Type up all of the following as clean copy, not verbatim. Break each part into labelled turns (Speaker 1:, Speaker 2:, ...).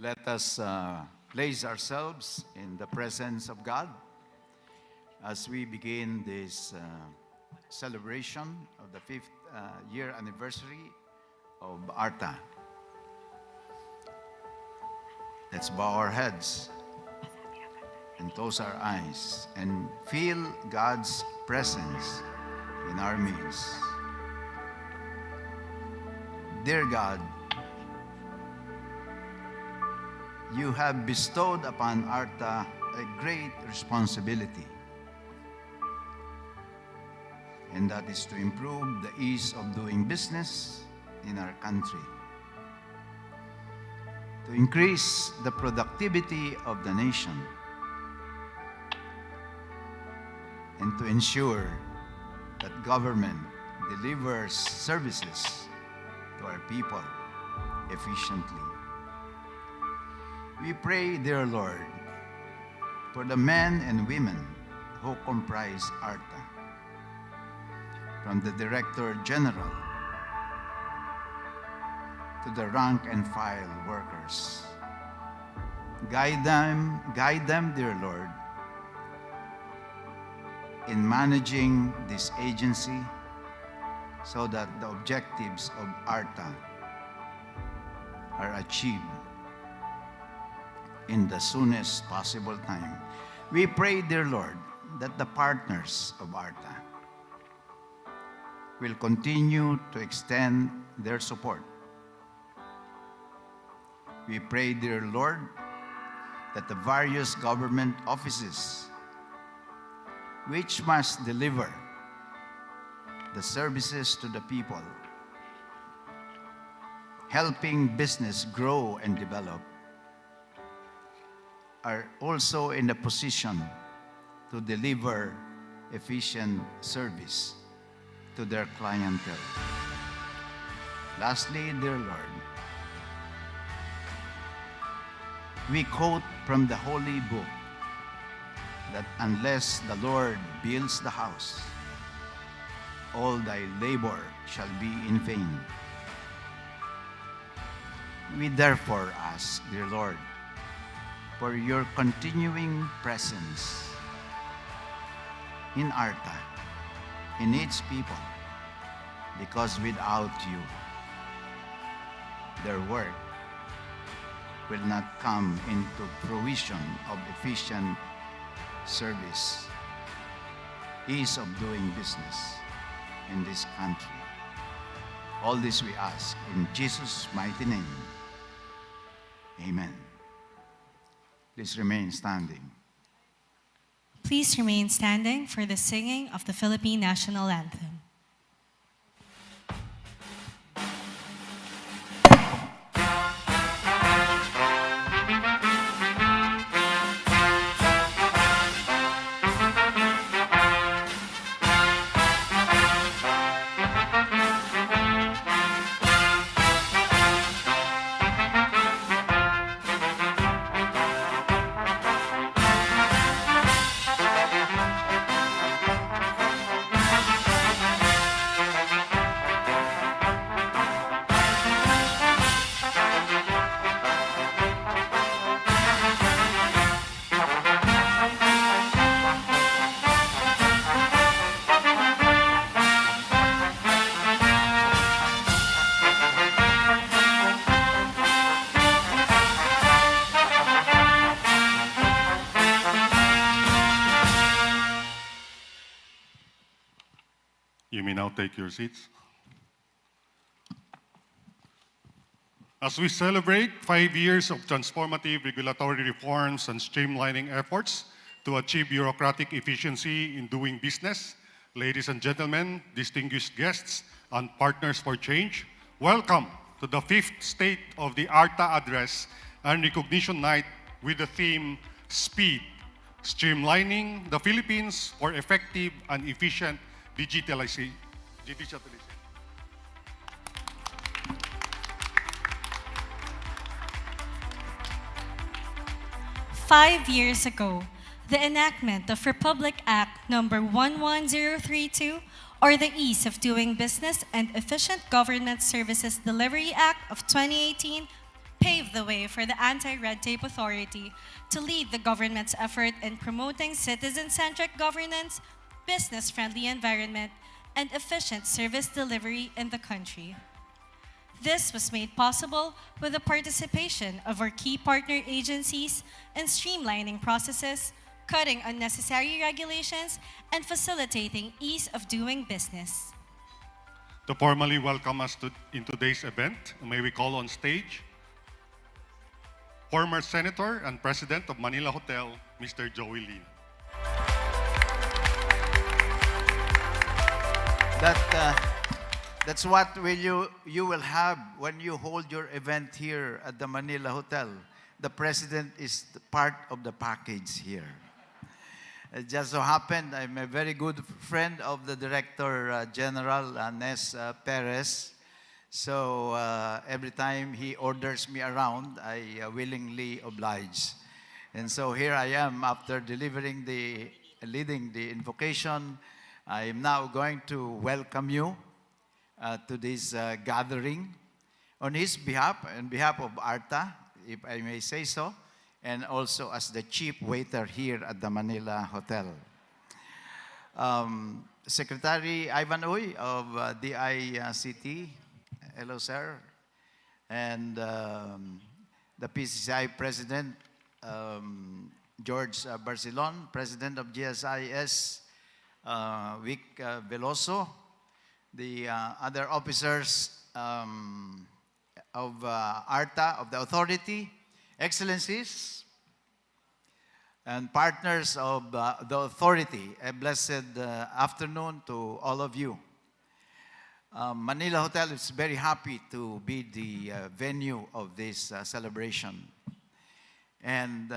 Speaker 1: Let us place ourselves in the presence of God as we begin this celebration of the 5th year anniversary of ARTA. Let's bow our heads and close our eyes and feel God's presence in our midst. Dear God, you have bestowed upon ARTA a great responsibility, and that is to improve the ease of doing business in our country, to increase the productivity of the nation, and to ensure that government delivers services to our people efficiently. We pray, dear Lord, for the men and women who comprise ARTA, from the Director General to the rank and file workers. Guide them, dear Lord, in managing this agency so that the objectives of ARTA are achieved in the soonest possible time. We pray, dear Lord, that the partners of ARTA will continue to extend their support. We pray, dear Lord, that the various government offices which must deliver the services to the people, helping business grow and develop, are also in a position to deliver efficient service to their clientele. Lastly, dear Lord, we quote from the Holy Book that unless the Lord builds the house, all thy labor shall be in vain. We therefore ask, dear Lord, for your continuing presence in ARTA, in its people, because without you, their work will not come into fruition of efficient service, ease of doing business in this country. All this we ask in Jesus' mighty name. Amen. Please remain standing.
Speaker 2: Please remain standing for the singing of the Philippine National Anthem.
Speaker 3: You may now take your seats. As we celebrate 5 years of transformative regulatory reforms and streamlining efforts to achieve bureaucratic efficiency in doing business, ladies and gentlemen, distinguished guests, and partners for change, welcome to the 5th State of the ARTA Address and Recognition Night with the theme S.P.E.E.D, Streamlining the Philippines for Effective and Efficient Digitalization.
Speaker 2: 5 years ago, the enactment of Republic Act Number 11032, or the Ease of Doing Business and Efficient Government Services Delivery Act of 2018, pave the way for the Anti-Red Tape Authority to lead the government's effort in promoting citizen-centric governance, business-friendly environment, and efficient service delivery in the country. This was made possible with the participation of our key partner agencies in streamlining processes, cutting unnecessary regulations, and facilitating ease of doing business.
Speaker 3: To formally welcome us in today's event, may we call on stage former Senator and President of Manila Hotel, Mr. Joey Lim.
Speaker 1: That's what you will have when you hold your event here at the Manila Hotel. The President is part of the package here. It just so happened I'm a very good friend of the Director General, Nes Perez. So every time he orders me around, I willingly oblige. And so here I am after leading the invocation. I am now going to welcome you to this gathering on his behalf, on behalf of ARTA, if I may say so, and also as the chief waiter here at the Manila Hotel. Secretary Ivan Uy of DICT, hello sir, and the PCCI President George Barcelon, President of GSIS Vic Veloso, the other officers of ARTA, of the authority, excellencies, and partners of the authority. A blessed afternoon to all of you. Manila Hotel is very happy to be the venue of this celebration. And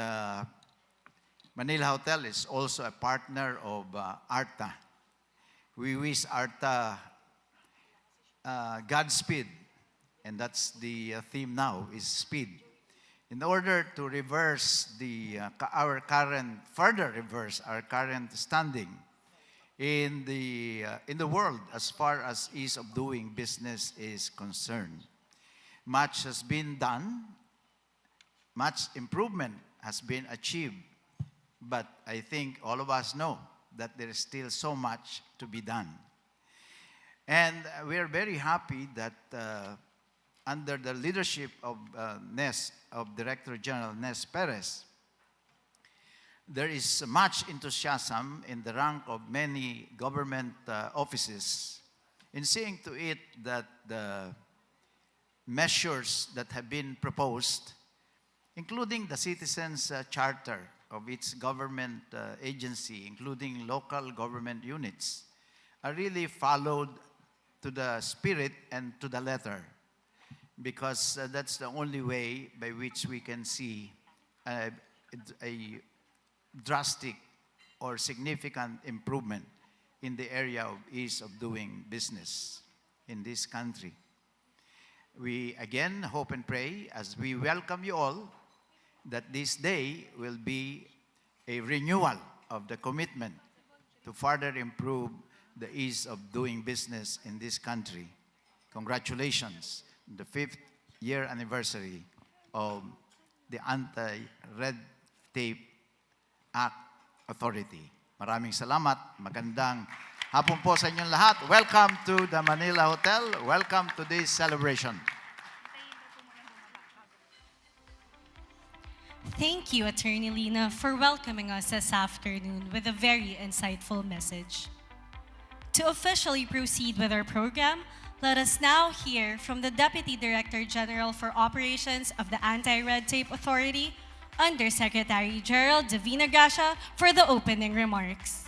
Speaker 1: Manila Hotel is also a partner of ARTA. We wish ARTA Godspeed, and that's the theme now, is speed. In order to reverse further reverse our current standing in the world as far as ease of doing business is concerned. Much has been done, much improvement has been achieved, but I think all of us know that there is still so much to be done. And we are very happy that under the leadership of Director General Nes Perez, there is much enthusiasm in the rank of many government offices in seeing to it that the measures that have been proposed, including the citizens' charter of its government agency, including local government units, are really followed to the spirit and to the letter, because that's the only way by which we can see a drastic or significant improvement in the area of ease of doing business in this country. We again hope and pray, as we welcome you all, that this day will be a renewal of the commitment to further improve the ease of doing business in this country. Congratulations, the 5th year anniversary of the Anti-Red Tape Act Authority. Maraming salamat. Magandang hapon po sa inyong lahat. Welcome to the Manila Hotel. Welcome to this celebration.
Speaker 2: Thank you, Attorney Lina, for welcoming us this afternoon with a very insightful message. To officially proceed with our program, let us now hear from the Deputy Director General for Operations of the Anti-Red Tape Authority, Undersecretary Gerald Davina Gracia, for the opening remarks.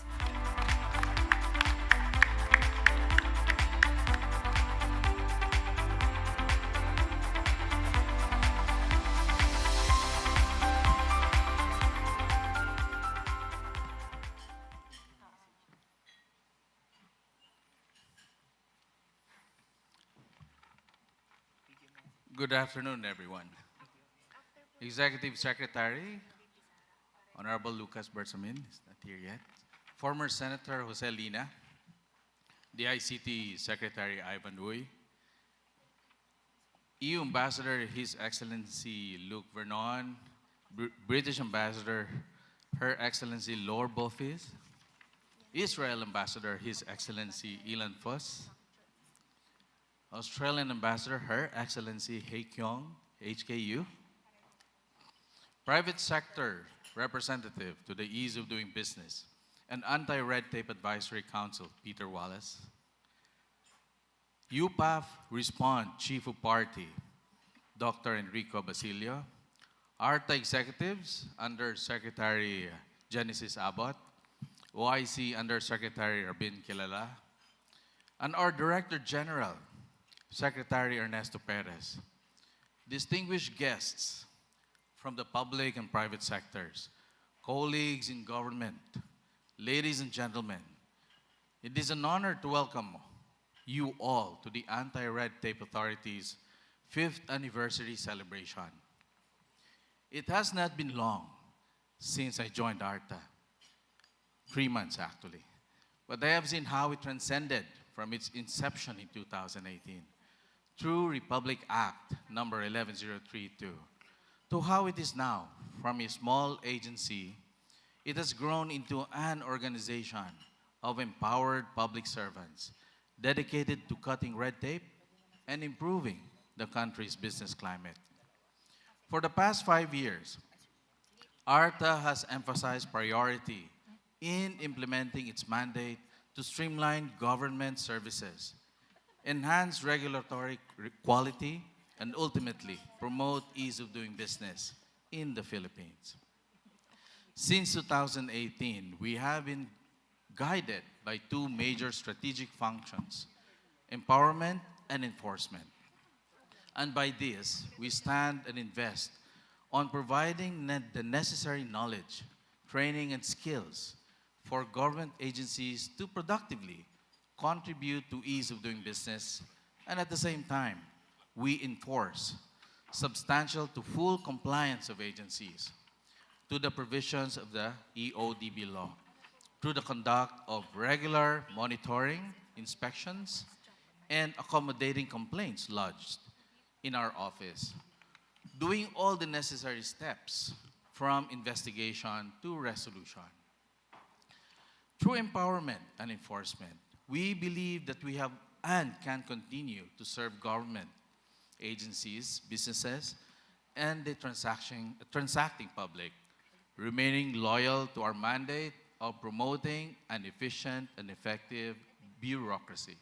Speaker 4: Good afternoon, everyone. Executive Secretary, Honorable Lucas Bersamin, is not here yet. Former Senator Jose Lina, the ICT Secretary Ivan Uy, EU Ambassador His Excellency Luc Vernon, British Ambassador Her Excellency Lord Bofis, Israel Ambassador His Excellency Ilan Fuss, Australian Ambassador Her Excellency 𝐋𝐈𝐕𝐄, HKU, Private Sector Representative to the Ease of Doing Business and Anti-Red Tape Advisory Council, Peter Wallace, UPAF Respond Chief of Party, Dr. Enrico Basilio, ARTA Executives, Under Secretary Genesis Abbott, OIC Under Secretary Rabin Kilala, and our Director General, Secretary Ernesto Perez, distinguished guests from the public and private sectors, colleagues in government, ladies and gentlemen, it is an honor to welcome you all to the Anti-Red Tape Authority's 5th anniversary celebration. It has not been long since I joined ARTA, 3 months actually, but I have seen how it transcended from its inception in 2018 through Republic Act number 11032 to how it is now. From a small agency, it has grown into an organization of empowered public servants dedicated to cutting red tape and improving the country's business climate. For the past 5 years, ARTA has emphasized priority in implementing its mandate to streamline government services, enhance regulatory quality, and ultimately promote ease of doing business in the Philippines. Since 2018, we have been guided by 2 major strategic functions, empowerment and enforcement. And by this, we stand and invest on providing the necessary knowledge, training, and skills for government agencies to productively contribute to ease of doing business, and at the same time, we enforce substantial to full compliance of agencies to the provisions of the EODB law through the conduct of regular monitoring, inspections, and accommodating complaints lodged in our office, doing all the necessary steps from investigation to resolution. Through empowerment and enforcement, we believe that we have and can continue to serve government agencies, businesses, and the transacting public, remaining loyal to our mandate of promoting an efficient and effective bureaucracy.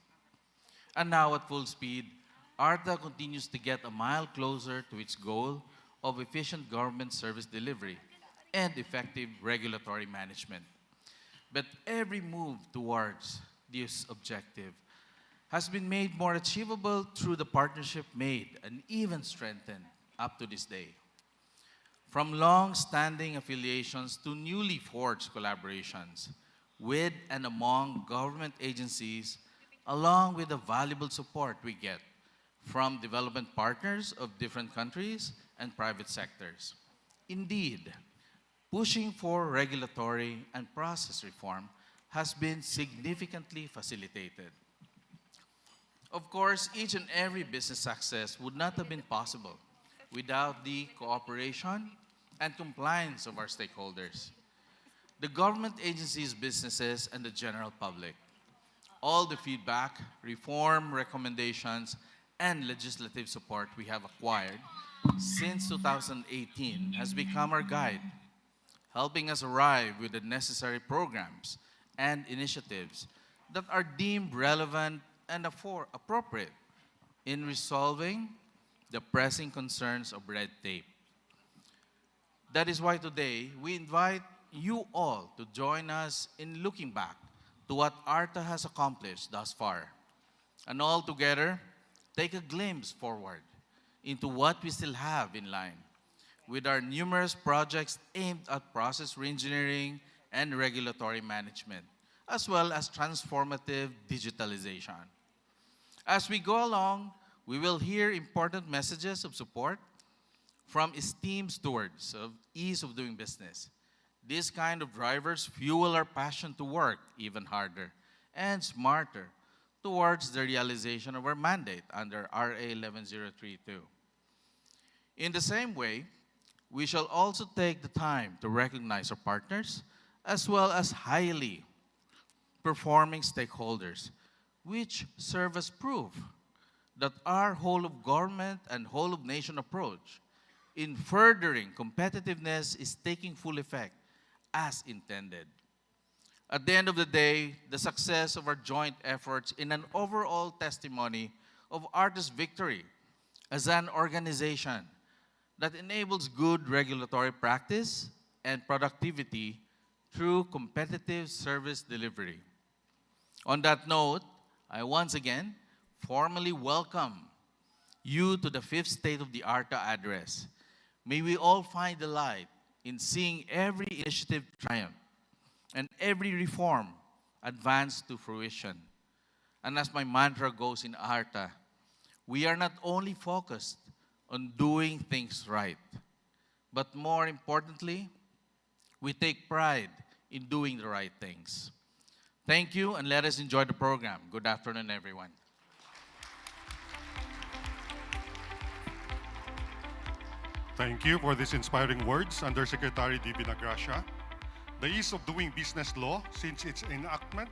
Speaker 4: And now at full speed, ARTA continues to get a mile closer to its goal of efficient government service delivery and effective regulatory management. But every move towards this objective has been made more achievable through the partnership made and even strengthened up to this day. From long-standing affiliations to newly forged collaborations with and among government agencies, along with the valuable support we get from development partners of different countries and private sectors. Indeed, pushing for regulatory and process reform has been significantly facilitated. Of course, each and every business success would not have been possible without the cooperation and compliance of our stakeholders, the government agencies, businesses, and the general public. All the feedback, reform recommendations, and legislative support we have acquired since 2018 has become our guide, helping us arrive with the necessary programs and initiatives that are deemed relevant and appropriate in resolving the pressing concerns of red tape. That is why today we invite you all to join us in looking back to what ARTA has accomplished thus far, and all together take a glimpse forward into what we still have in line with our numerous projects aimed at process reengineering and regulatory management, as well as transformative digitalization. As we go along, we will hear important messages of support from esteemed stewards of ease of doing business. These kind of drivers fuel our passion to work even harder and smarter towards the realization of our mandate under RA 11032. In the same way, we shall also take the time to recognize our partners as well as highly performing stakeholders, which serve as proof that our whole of government and whole of nation approach in furthering competitiveness is taking full effect as intended. At the end of the day, the success of our joint efforts in an overall testimony of ARTA's victory as an organization that enables good regulatory practice and productivity through competitive service delivery. On that note, I once again formally welcome you to the 5th State of the ARTA Address. May we all find delight in seeing every initiative triumph and every reform advance to fruition. And as my mantra goes in ARTA, we are not only focused on doing things right, but more importantly, we take pride in doing the right things. Thank you, and let us enjoy the program. Good afternoon, everyone.
Speaker 3: Thank you for these inspiring words, Undersecretary D. Vinagracia. The ease of doing business law, since its enactment,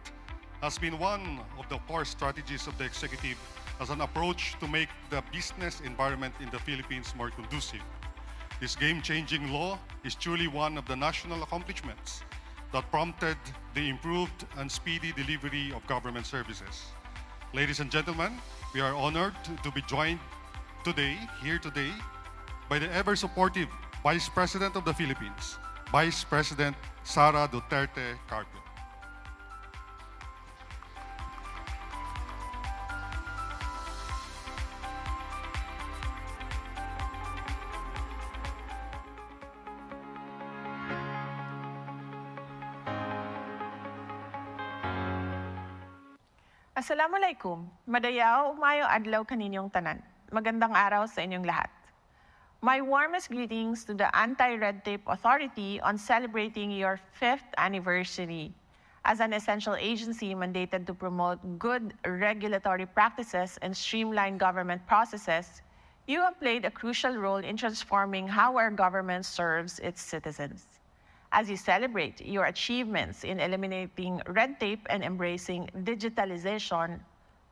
Speaker 3: has been one of the core strategies of the executive as an approach to make the business environment in the Philippines more conducive. This game-changing law is truly one of the national accomplishments that prompted the improved and speedy delivery of government services. Ladies and gentlemen, we are honored to be joined here today, by the ever-supportive Vice President of the Philippines, Vice President Sara Duterte Carpio.
Speaker 5: Assalamualaikum. Madayaw, umayo adlaw kaninyong tanan. Magandang araw sa inyong lahat. My warmest greetings to the Anti-Red Tape Authority on celebrating your 5th anniversary. As an essential agency mandated to promote good regulatory practices and streamline government processes, you have played a crucial role in transforming how our government serves its citizens. As you celebrate your achievements in eliminating red tape and embracing digitalization,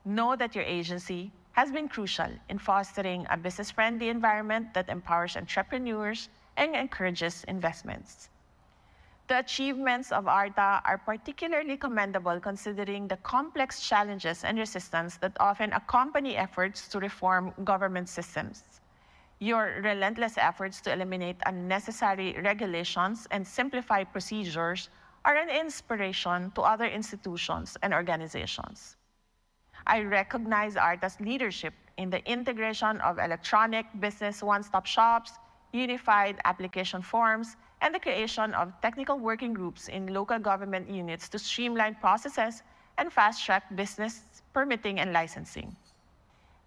Speaker 5: know that your agency has been crucial in fostering a business-friendly environment that empowers entrepreneurs and encourages investments. The achievements of ARTA are particularly commendable considering the complex challenges and resistance that often accompany efforts to reform government systems. Your relentless efforts to eliminate unnecessary regulations and simplify procedures are an inspiration to other institutions and organizations. I recognize ARTA's leadership in the integration of electronic business one-stop shops, unified application forms, and the creation of technical working groups in local government units to streamline processes and fast-track business permitting and licensing.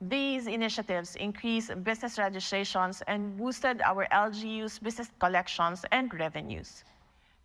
Speaker 5: These initiatives increased business registrations and boosted our LGU's business collections and revenues.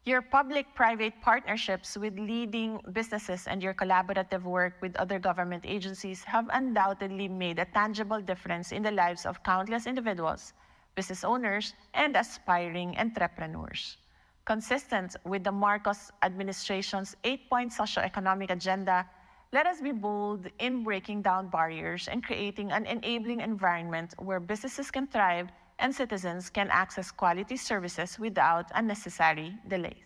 Speaker 5: Your public-private partnerships with leading businesses and your collaborative work with other government agencies have undoubtedly made a tangible difference in the lives of countless individuals, business owners, and aspiring entrepreneurs. Consistent with the Marcos administration's 8-point socioeconomic agenda, let us be bold in breaking down barriers and creating an enabling environment where businesses can thrive and citizens can access quality services without unnecessary delays.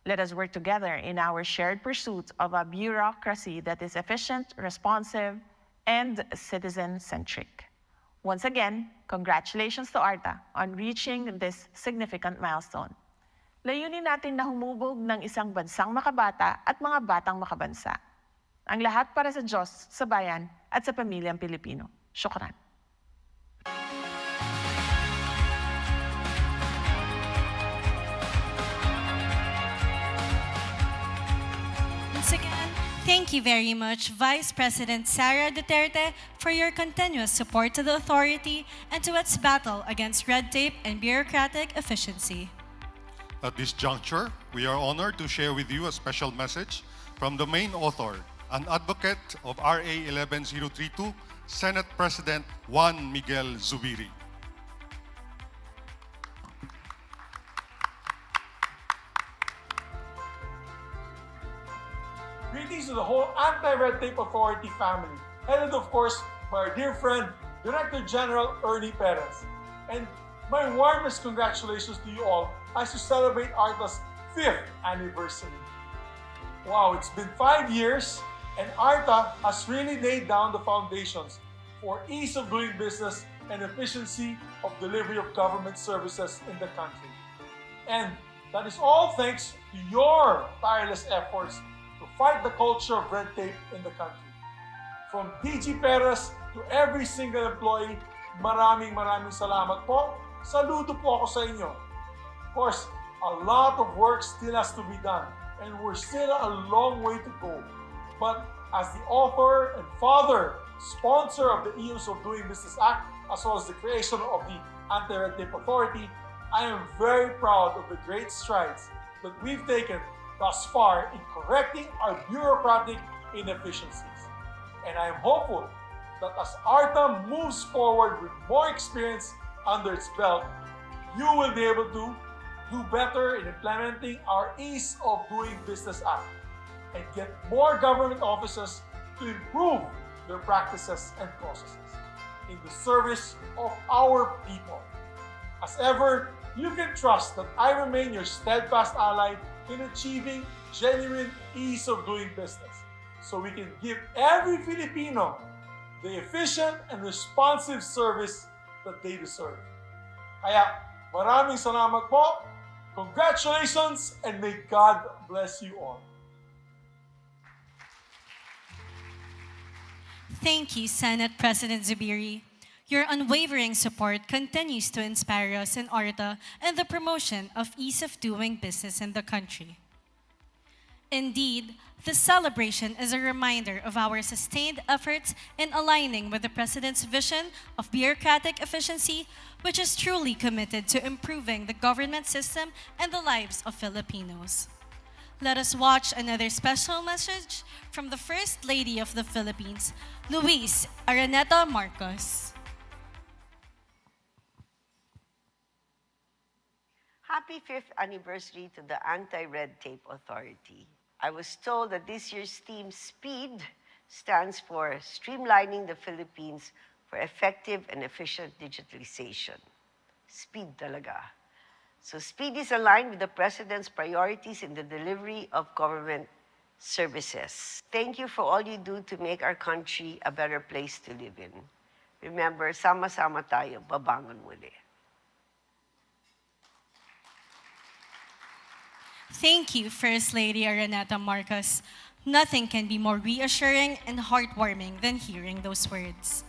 Speaker 5: Let us work together in our shared pursuit of a bureaucracy that is efficient, responsive, and citizen-centric. Once again, congratulations to ARTA on reaching this significant milestone. Layunin natin na humubog ng isang bansang makabata at mga batang makabansa. Ang lahat para sa Diyos, sa bayan, at sa pamilyang Pilipino. Syukran.
Speaker 2: Once again, thank you very much, Vice President Sara Duterte, for your continuous support to the authority and to its battle against red tape and bureaucratic efficiency.
Speaker 3: At this juncture, we are honored to share with you a special message from the main author, an advocate of RA 11032, Senate President Juan Miguel Zubiri.
Speaker 6: Greetings to the whole Anti-Red Tape Authority family, headed of course by our dear friend, Director General Ernie Perez. And my warmest congratulations to you all as you celebrate ARTA's 5th anniversary. Wow, it's been 5 years and ARTA has really laid down the foundations for ease of doing business and efficiency of delivery of government services in the country. And that is all thanks to your tireless efforts to fight the culture of red tape in the country. From DG Perez to every single employee, maraming salamat po. Saludo po ako sa inyo. Of course, a lot of work still has to be done and we're still a long way to go. But as the author and father, sponsor of the Ease of Doing Business Act, as well as the creation of the Anti-Red Tape Authority, I am very proud of the great strides that we've taken thus far in correcting our bureaucratic inefficiencies. And I am hopeful that as ARTA moves forward with more experience under its belt, you will be able to do better in implementing our Ease of Doing Business Act and get more government offices to improve their practices and processes in the service of our people. As ever, you can trust that I remain your steadfast ally in achieving genuine ease of doing business so we can give every Filipino the efficient and responsive service that they deserve. Kaya maraming salamat po, congratulations, and may God bless you all.
Speaker 2: Thank you, Senate President Zubiri. Your unwavering support continues to inspire us in ARTA and the promotion of ease of doing business in the country. Indeed, this celebration is a reminder of our sustained efforts in aligning with the President's vision of bureaucratic efficiency, which is truly committed to improving the government system and the lives of Filipinos. Let us watch another special message from the First Lady of the Philippines, Luis Araneta Marcos.
Speaker 7: Happy 5th anniversary to the Anti-Red Tape Authority. I was told that this year's theme, S.P.E.E.D, stands for Streamlining the Philippines for Effective and Efficient Digitalization. S.P.E.E.D talaga. So S.P.E.E.D is aligned with the President's priorities in the delivery of government services. Thank you for all you do to make our country a better place to live in. Remember, sama-sama tayo, babangon muli.
Speaker 2: Thank you, First Lady Araneta Marcos. Nothing can be more reassuring and heartwarming than hearing those words.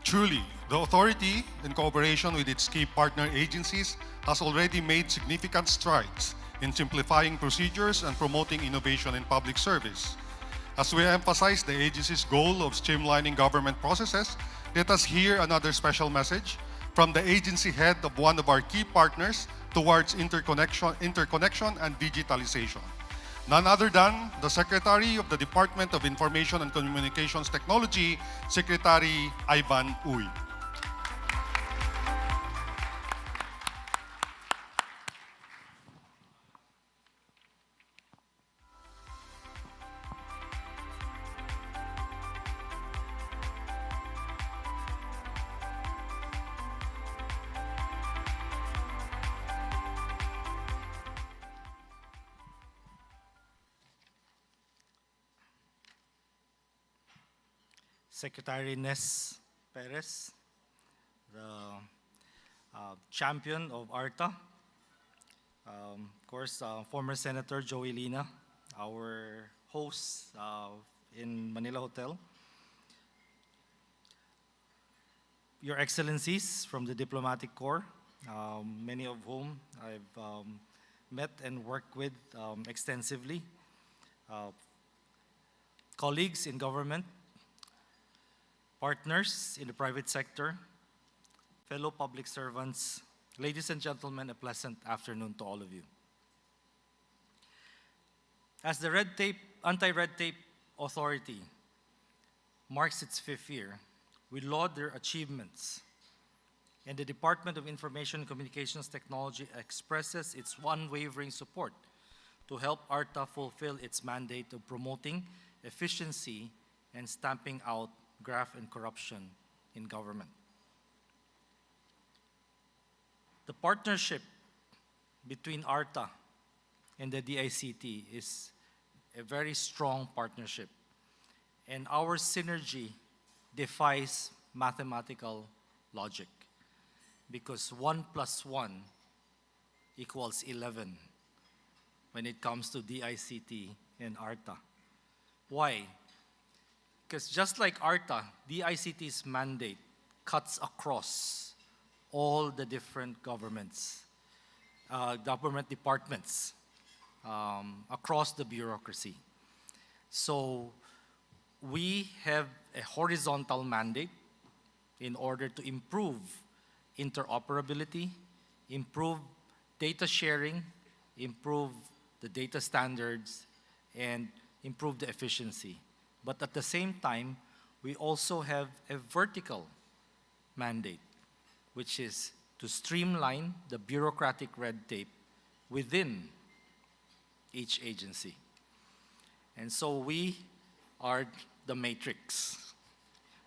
Speaker 3: Truly, the authority, in cooperation with its key partner agencies, has already made significant strides in simplifying procedures and promoting innovation in public service. As we emphasize the agency's goal of streamlining government processes, let us hear another special message from the agency head of one of our key partners towards interconnection and digitalization. None other than the Secretary of the Department of Information and Communications Technology, Secretary Ivan Uy.
Speaker 8: Secretary Nes Perez, the champion of ARTA. Of course, former Senator Joey Lina, our host in Manila Hotel. Your Excellencies from the Diplomatic Corps, many of whom I've met and worked with extensively. Colleagues in government, partners in the private sector, fellow public servants, ladies and gentlemen, a pleasant afternoon to all of you. As the Anti-Red Tape authority marks its 5th year, we laud their achievements, and the Department of Information and Communications Technology expresses its unwavering support to help ARTA fulfill its mandate of promoting efficiency and stamping out graft and corruption in government. The partnership between ARTA and the DICT is a very strong partnership, and our synergy defies mathematical logic, because 1 + 1 = 11 when it comes to DICT and ARTA. Why? Because just like ARTA, DICT's mandate cuts across all the different government departments across the bureaucracy. So we have a horizontal mandate in order to improve interoperability, improve data sharing, improve the data standards, and improve the efficiency. But at the same time, we also have a vertical mandate, which is to streamline the bureaucratic red tape within each agency. And so we are the matrix,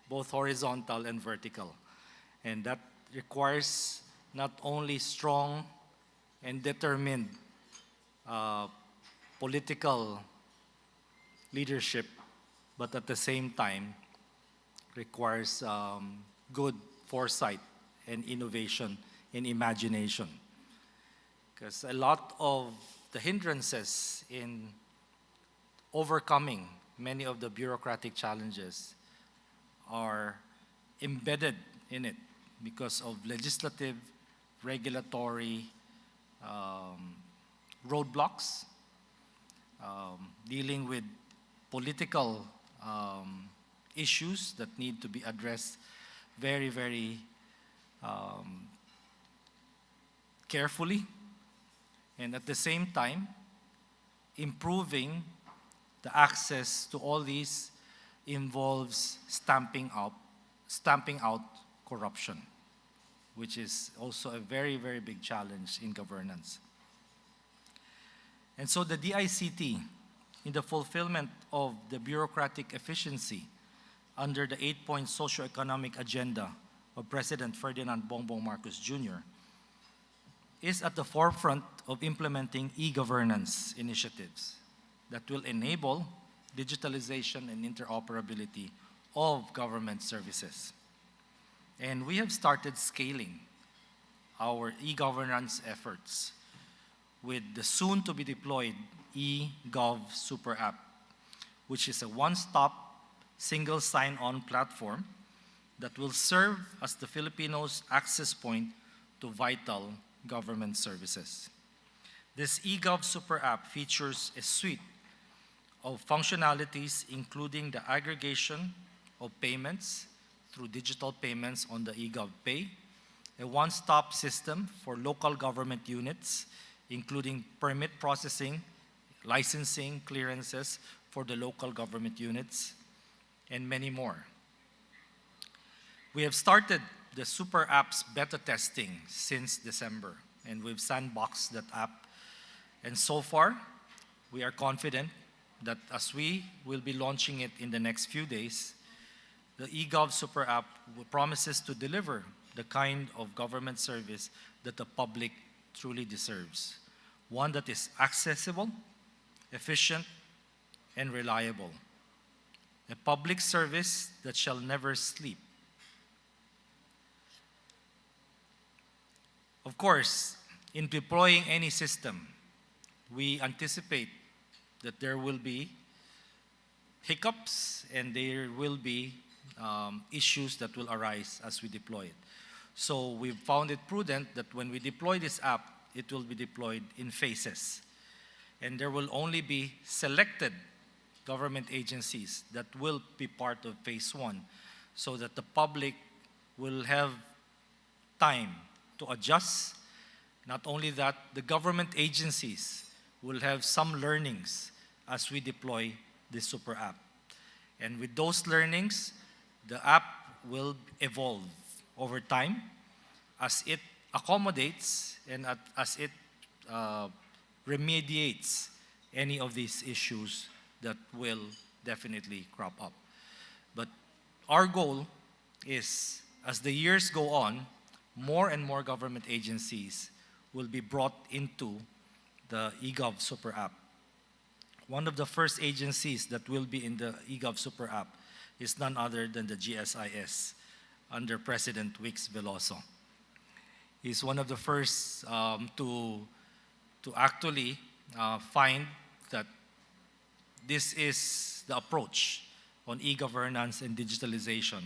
Speaker 8: both horizontal and vertical. And that requires not only strong and determined political leadership, but at the same time requires good foresight and innovation and imagination. Because a lot of the hindrances in overcoming many of the bureaucratic challenges are embedded in it because of legislative, regulatory roadblocks, dealing with political issues that need to be addressed very, very carefully, and at the same time, improving the access to all these involves stamping out corruption, which is also a very, very big challenge in governance. And so the DICT, in the fulfillment of the bureaucratic efficiency under the 8-point socioeconomic agenda of President Ferdinand Marcos Jr., is at the forefront of implementing e-governance initiatives that will enable digitalization and interoperability of government services. And we have started scaling our e-governance efforts with the soon-to-be-deployed eGov Super App, which is a one-stop, single sign-on platform that will serve as the Filipinos' access point to vital government services. This eGov Super App features a suite of functionalities, including the aggregation of payments through digital payments on the eGov Pay, a one-stop system for local government units, including permit processing, licensing, clearances for the local government units, and many more. We have started the Super App's beta testing since December, and we've sandboxed that app. And so far, we are confident that as we will be launching it in the next few days, the eGov Super App promises to deliver the kind of government service that the public truly deserves. One that is accessible, efficient, and reliable. A public service that shall never sleep. Of course, in deploying any system, we anticipate that there will be hiccups and there will be issues that will arise as we deploy it. So we've found it prudent that when we deploy this app, it will be deployed in phases. And there will only be selected government agencies that will be part of phase 1, so that the public will have time to adjust. Not only that, the government agencies will have some learnings as we deploy this super app. And with those learnings, the app will evolve over time as it accommodates and as it remediates any of these issues that will definitely crop up. But our goal is, as the years go on, more and more government agencies will be brought into the eGov Super App. One of the first agencies that will be in the eGov Super App is none other than the GSIS under President 𝐋𝐈𝐕𝐄. He's one of the first to actually find that this is the approach on e-governance and digitalization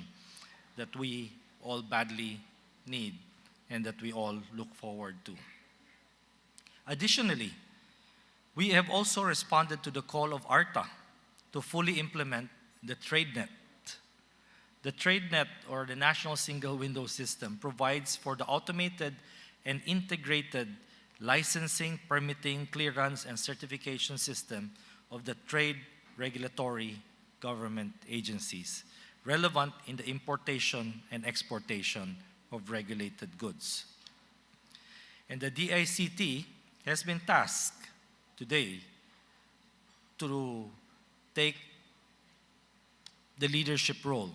Speaker 8: that we all badly need and that we all look forward to. Additionally, we have also responded to the call of ARTA to fully implement the TradeNet. The TradeNet, or the National Single Window System, provides for the automated and integrated licensing, permitting, clearance, and certification system of the trade regulatory government agencies relevant in the importation and exportation of regulated goods. And the DICT has been tasked today to take the leadership role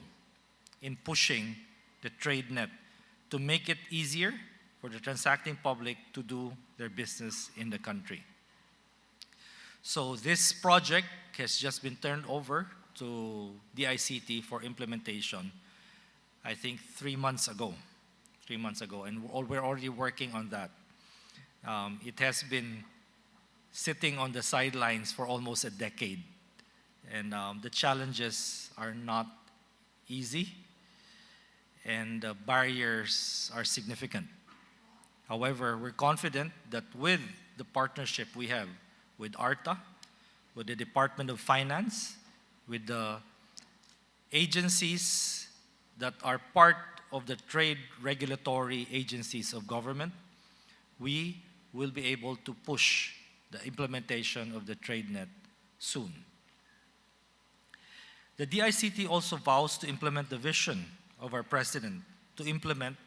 Speaker 8: in pushing the TradeNet to make it easier for the transacting public to do their business in the country. So this project has just been turned over to DICT for implementation, I think 3 months ago. 3 months ago, and we're already working on that. It has been sitting on the sidelines for almost a decade, and the challenges are not easy, and the barriers are significant. However, we're confident that with the partnership we have with ARTA, with the Department of Finance, with the agencies that are part of the trade regulatory agencies of government, we will be able to push the implementation of the TradeNet soon. The DICT also vows to implement the vision of our President to implement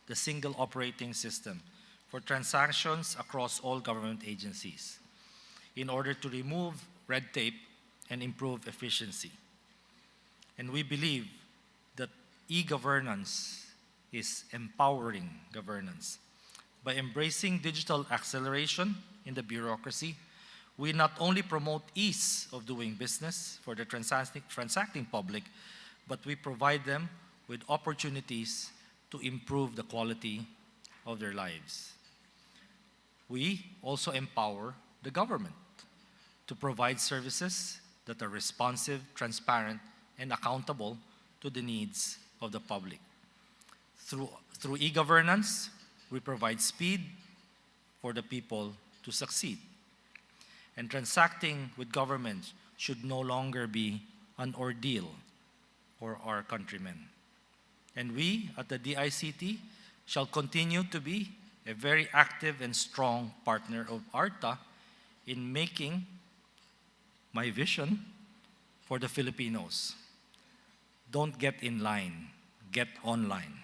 Speaker 8: the single operating system for transactions across all government agencies in order to remove red tape and improve efficiency. And we believe that e-governance is empowering governance. By embracing digital acceleration in the bureaucracy, we not only promote ease of doing business for the transacting public, but we provide them with opportunities to improve the quality of their lives. We also empower the government to provide services that are responsive, transparent, and accountable to the needs of the public. Through e-governance, we provide speed for the people to succeed. And transacting with government should no longer be an ordeal for our countrymen. And we at the DICT shall continue to be a very active and strong partner of ARTA in making my vision for the Filipinos. Don't get in line, get online.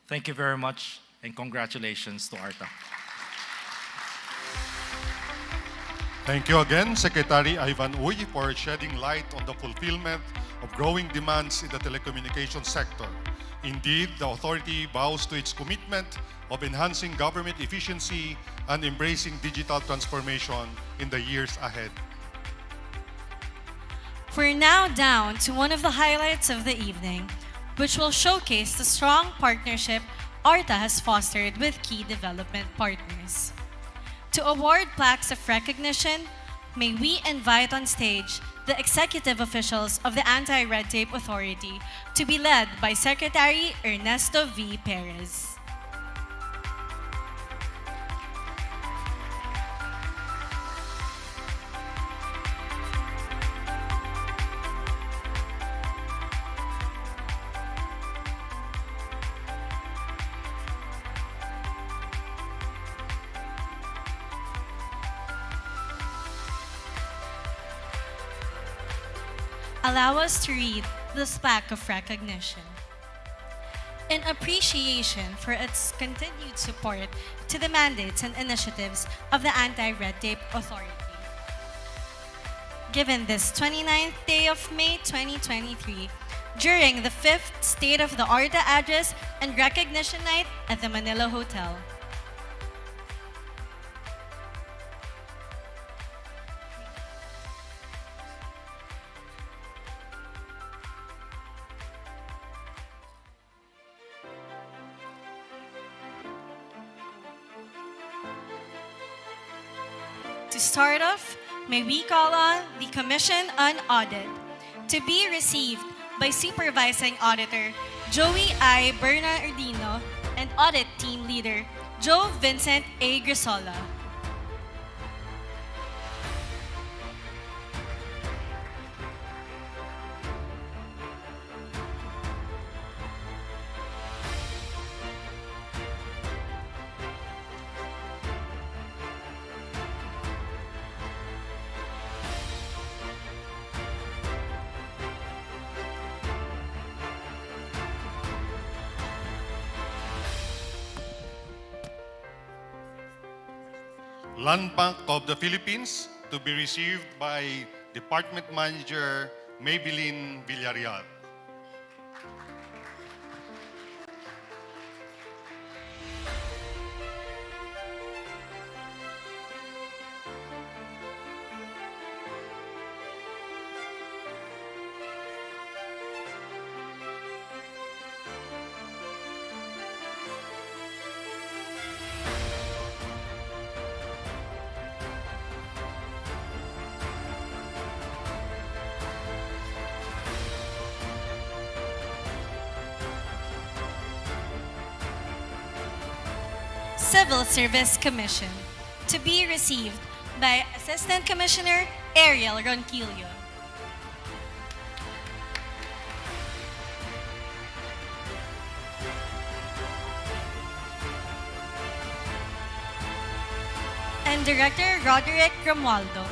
Speaker 8: Thank you very much, and congratulations to ARTA.
Speaker 3: Thank you again, Secretary Ivan Uy, for shedding light on the fulfillment of growing demands in the telecommunications sector. Indeed, the authority vows to its commitment of enhancing government efficiency and embracing digital transformation in the years ahead.
Speaker 2: We're now down to one of the highlights of the evening, which will showcase the strong partnership ARTA has fostered with key development partners. To award plaques of recognition, may we invite on stage the executive officials of the Anti-Red Tape Authority to be led by Secretary Ernesto V. Perez. allow us to read this plaque of recognition. In appreciation for its continued support to the mandates and initiatives of the Anti-Red Tape Authority. Given this 29th day of May 2023, during the 5th State of the ARTA Address and Recognition Night at the Manila Hotel. To start off, may we call on the Commission on Audit to be received by Supervising Auditor Joey I. Bernardino and Audit Team Leader Joe Vincent A. Grisola.
Speaker 3: Land Bank of the Philippines to be received by Department Manager Maybelline Villarreal.
Speaker 2: Civil Service Commission to be received by Assistant Commissioner Ariel Ronquillo. And Director Roderick Romualdo.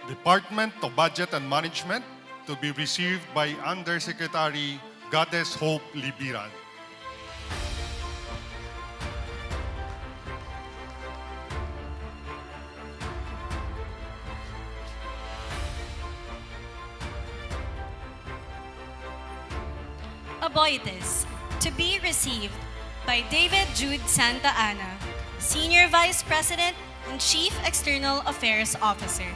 Speaker 3: Department of Budget and Management to be received by Undersecretary Goddess Hope Libiran.
Speaker 2: Aboites to be received by David Jude Santa Ana, Senior Vice President and Chief External Affairs Officer.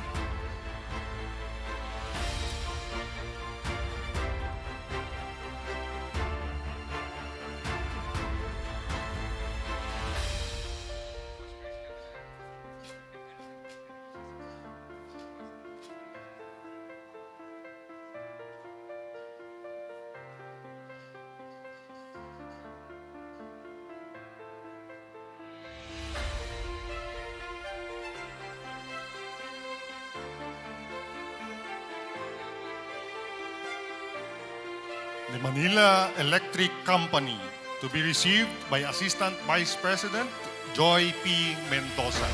Speaker 3: The Manila Electric Company to be received by Assistant Vice President Joy P. Mendoza.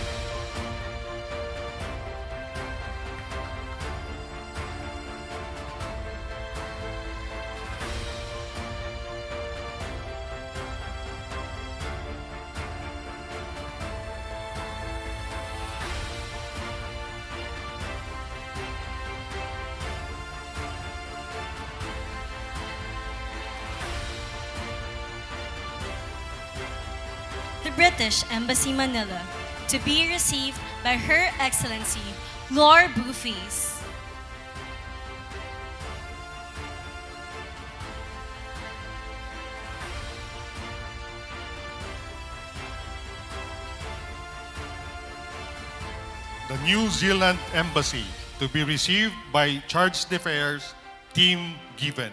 Speaker 2: The British Embassy Manila to be received by Her Excellency Lord Bufis.
Speaker 3: the New Zealand Embassy, to be received by Charge d'Affaires Team Given.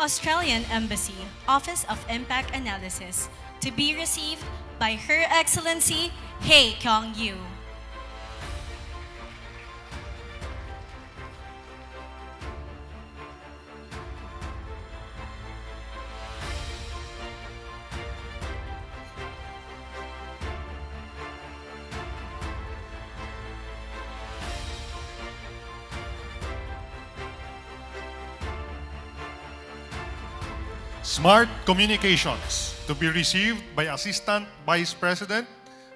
Speaker 2: Australian Embassy, Office of Impact Analysis, to be received by Her Excellency 𝐋𝐈𝐕𝐄.
Speaker 3: Smart Communications, to be received by Assistant Vice President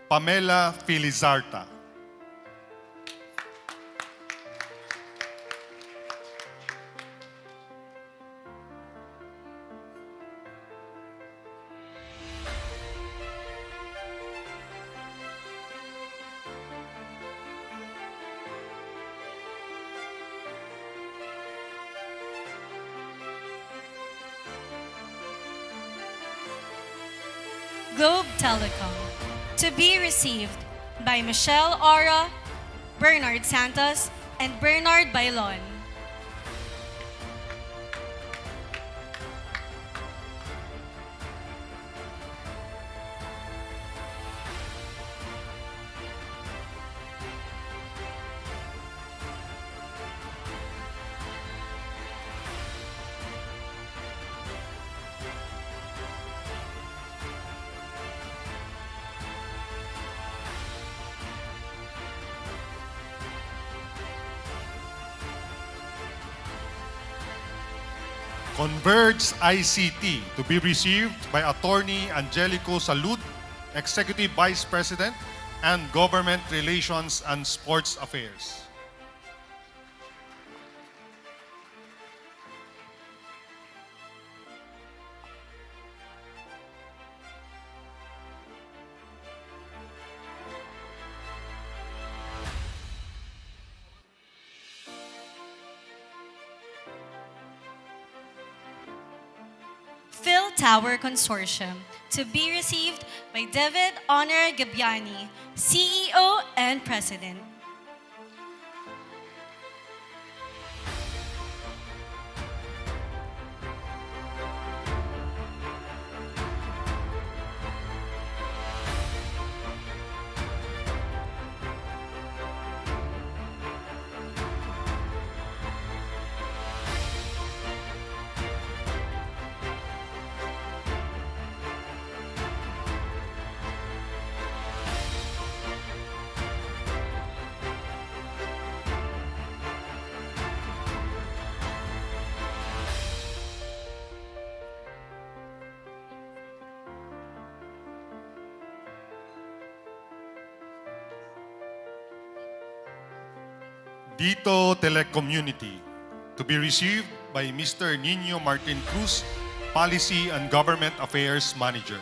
Speaker 3: Pamela Filizarta.
Speaker 2: Globe Telecom, to be received by Michelle Aura, Bernard Santos, and Bernard Bailon.
Speaker 3: Converge ICT, to be received by Attorney Angelico Salud, Executive Vice President and Government Relations and Sports Affairs.
Speaker 2: Phil Tower Consortium, to be received by David Honor Gabiani, CEO and President.
Speaker 3: Dito Telecommunity, to be received by Mr. Nino Martin Cruz, Policy and Government Affairs Manager.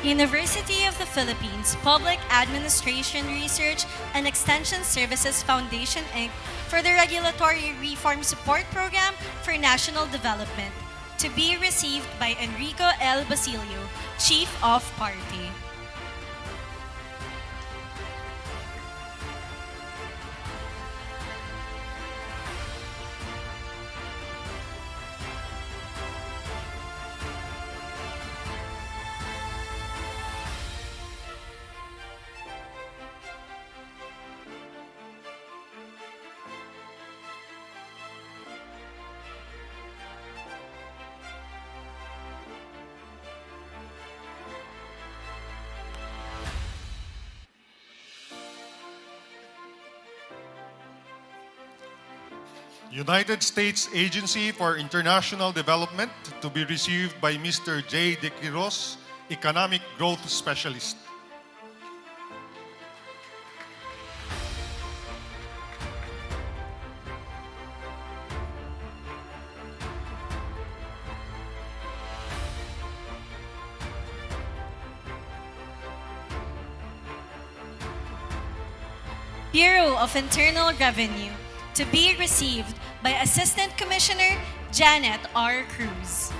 Speaker 2: University of the Philippines Public Administration Research and Extension Services Foundation, Inc. for the Regulatory Reform Support Program for National Development, to be received by Enrico L. Basilio, Chief of Party.
Speaker 3: United States Agency for International Development to be received by Mr. J. De Quiros, Economic Growth Specialist.
Speaker 2: Bureau of Internal Revenue to be received by Assistant Commissioner Janet R. Cruz.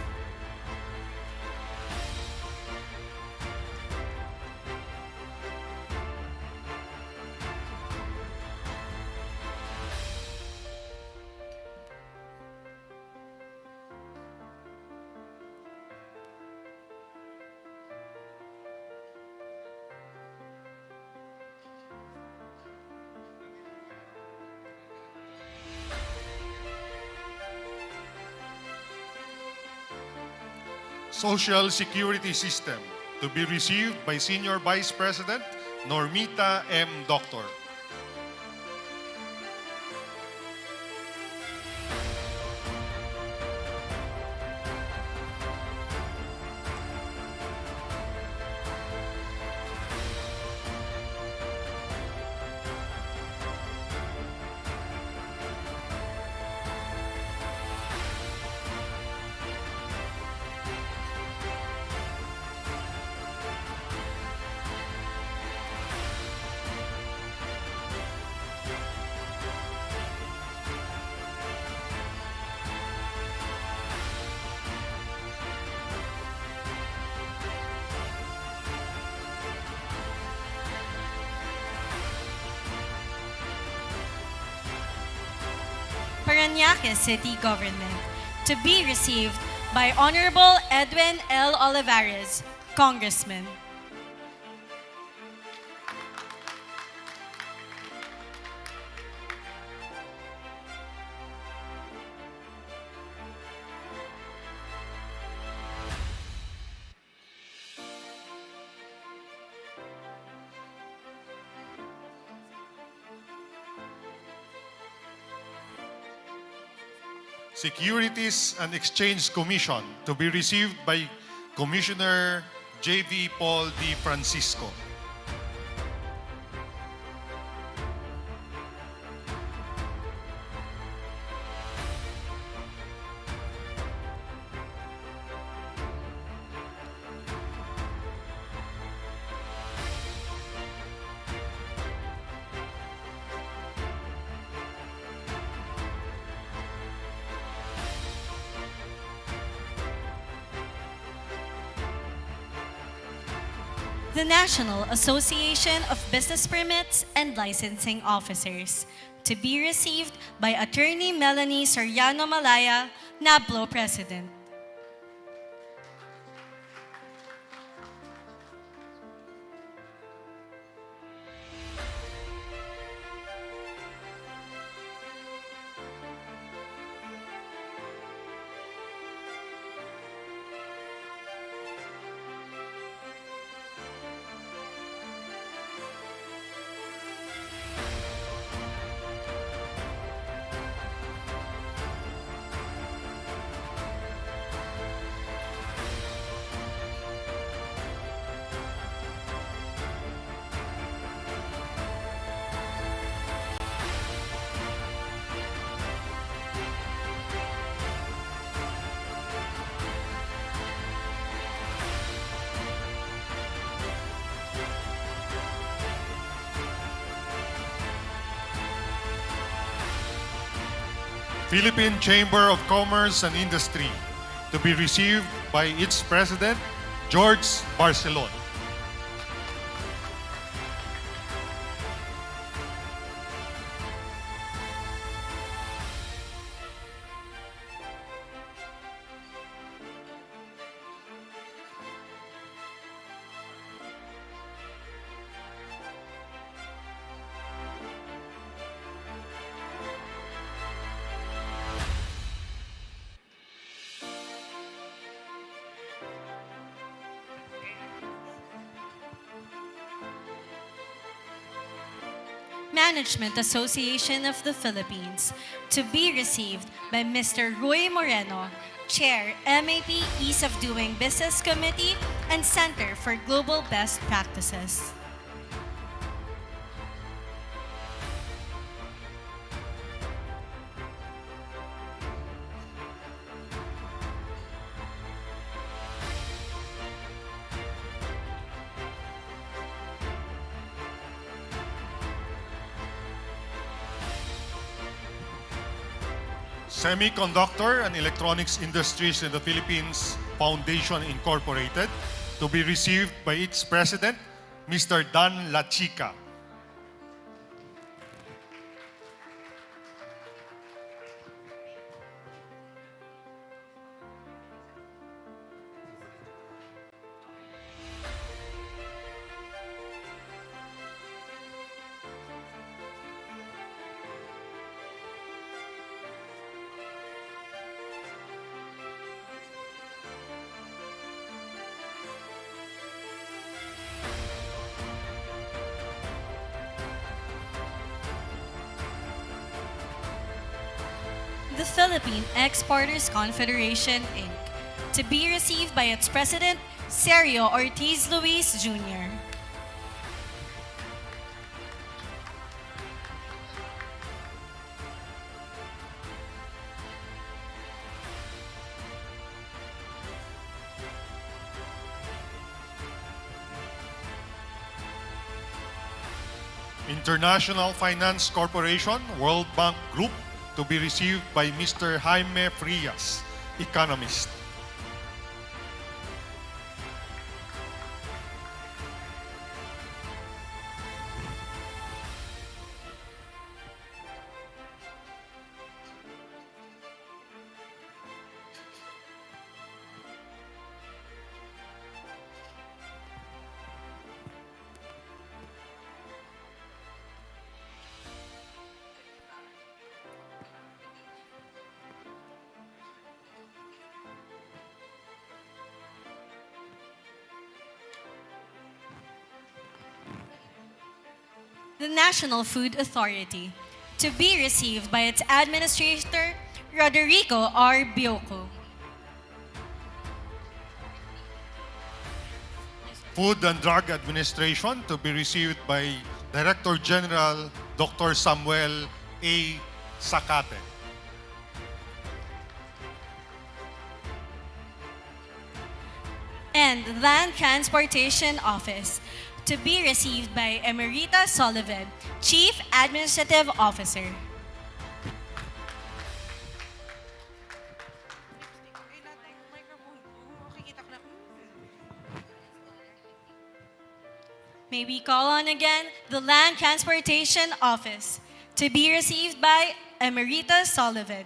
Speaker 3: Social Security System to be received by Senior Vice President Normita M. Doctor.
Speaker 2: Parañaque City Government to be received by Honorable Edwin L. Olivares, Congressman.
Speaker 3: Securities and Exchange Commission to be received by Commissioner J.V. Paul D. Francisco.
Speaker 2: The National Association of Business Permits and Licensing Officers to be received by Attorney Melanie Soriano Malaya, NABLO President.
Speaker 3: Philippine Chamber of Commerce and Industry to be received by its President, George Barcelon.
Speaker 2: Management Association of the Philippines, to be received by Mr. Roy Moreno, Chair, MAP Ease of Doing Business Committee and Center for Global Best Practices.
Speaker 3: Semiconductor and Electronics Industries in the Philippines Foundation Incorporated, to be received by its president, Mr. Dan Lachica.
Speaker 2: The Philippine Exporters Confederation, Inc., to be received by its president, Sergio Ortiz Luis Jr.
Speaker 3: International Finance Corporation, World Bank Group, to be received by Mr. Jaime Frias, economist.
Speaker 2: The National Food Authority, to be received by its administrator, Roderico R. 𝐕𝐄.
Speaker 3: Food and Drug Administration, to be received by Director General Dr. Samuel A. Sacate.
Speaker 2: And Land Transportation Office, to be received by Emerita Sullivan, Chief Administrative Officer. May we call on again the Land Transportation Office, to be received by Emerita Sullivan.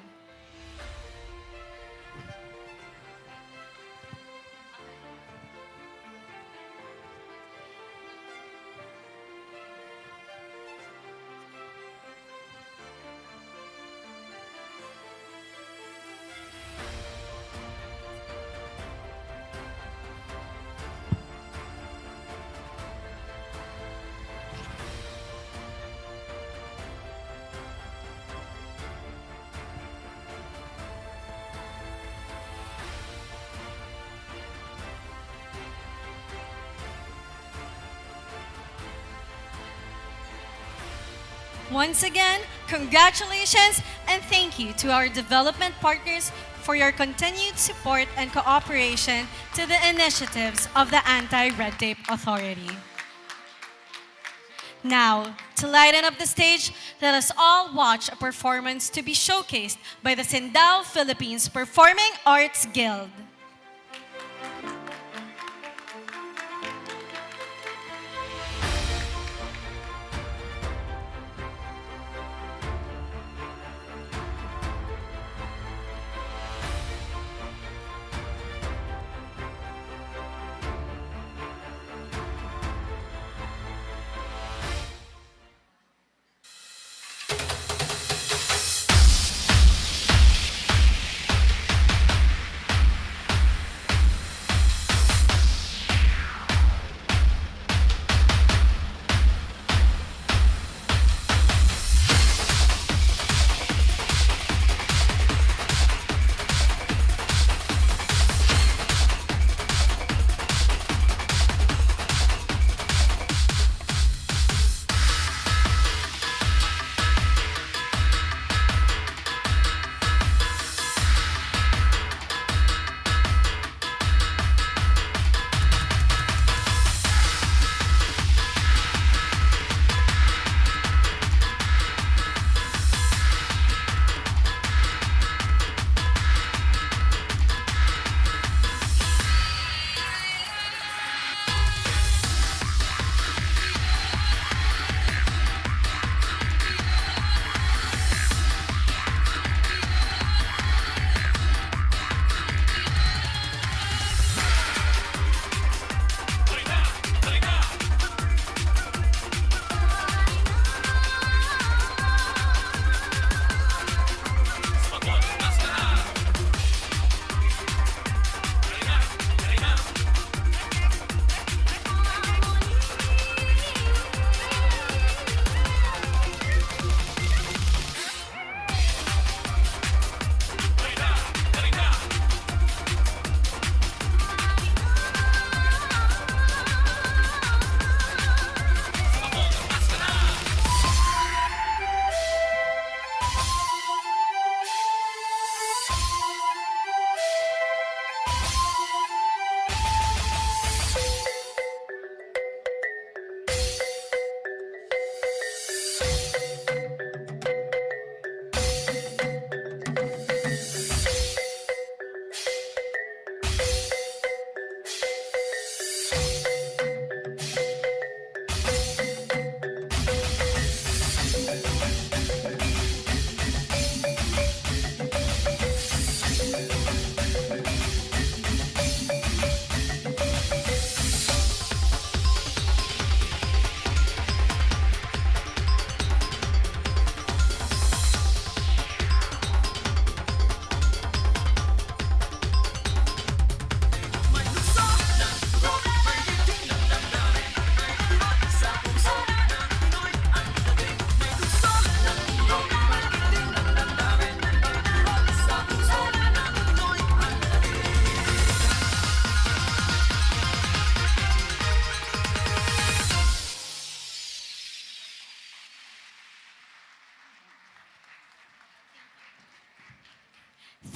Speaker 2: Once again, congratulations and thank you to our development partners for your continued support and cooperation to the initiatives of the Anti-Red Tape Authority. Now, to lighten up the stage, let us all watch a performance to be showcased by the Sindao Philippines Performing Arts Guild.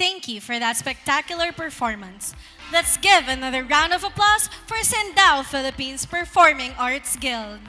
Speaker 2: Thank you for that spectacular performance. Let's give another round of applause for Sendao Philippines Performing Arts Guild.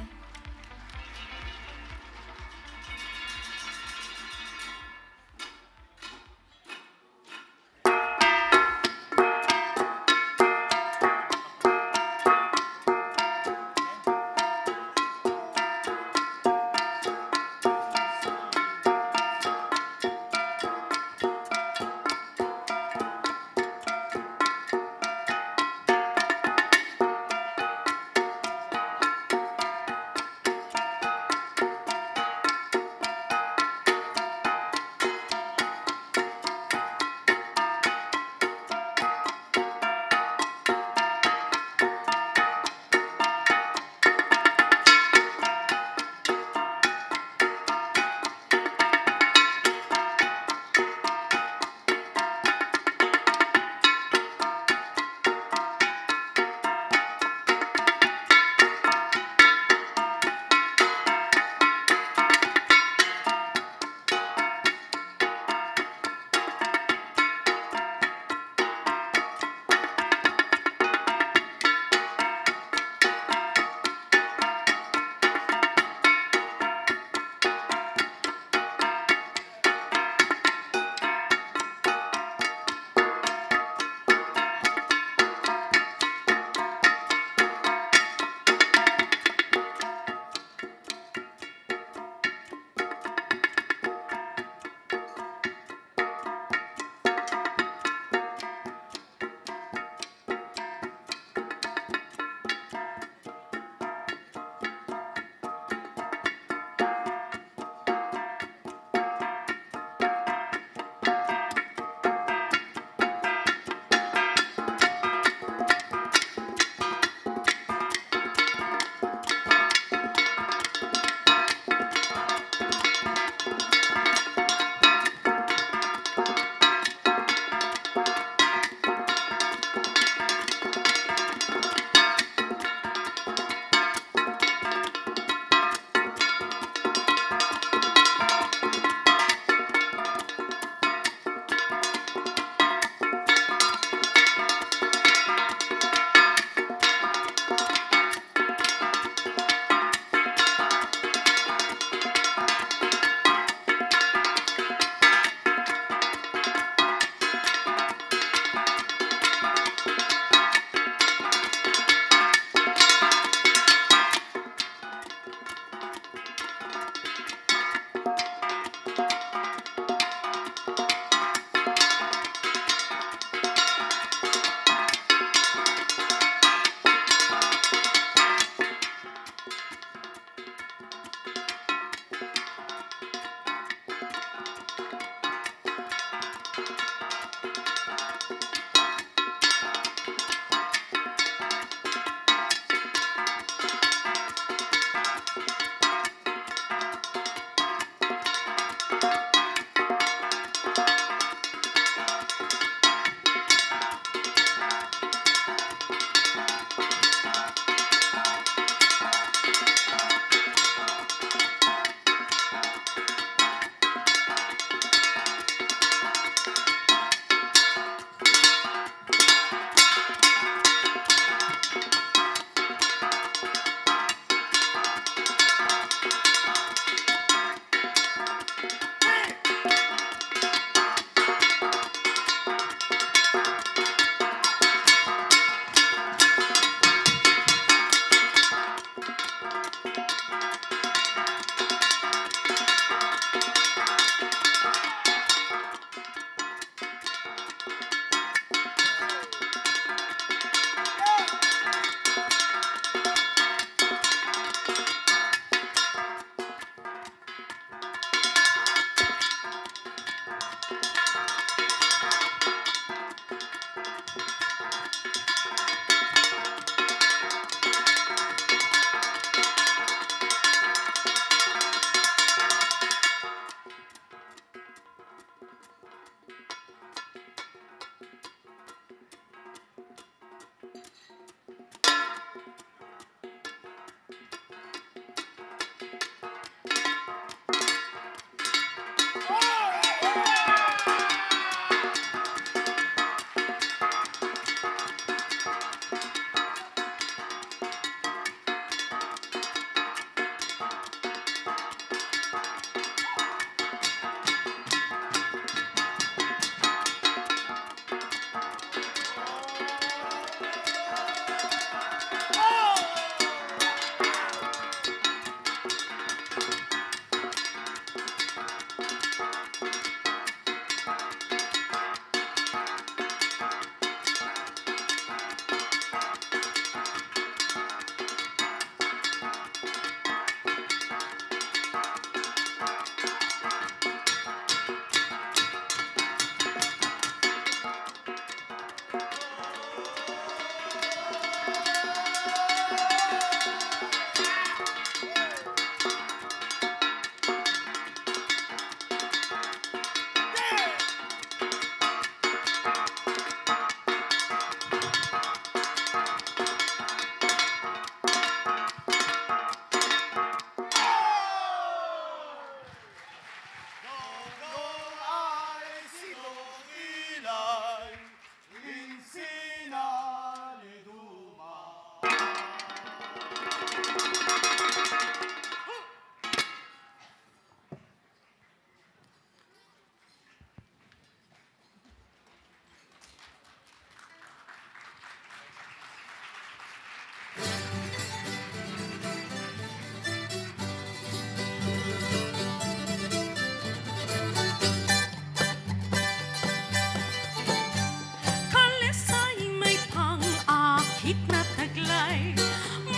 Speaker 9: taglay,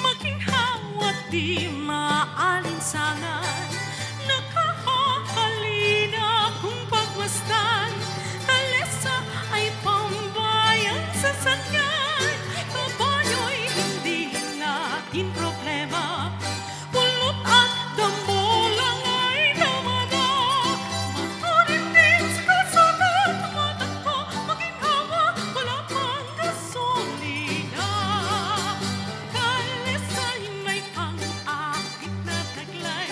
Speaker 9: maginhawa't di maalinsangan, nakahahalina kung pagmasdan, kalesa ay pambayang sasakyan, kabayo'y hindi natin problema, pulot at damo lang ay namana, maturin din sa kalsada, tumatakbo, maginhawa, wala pang gasolina, kalesa'y may pang-akit na taglay,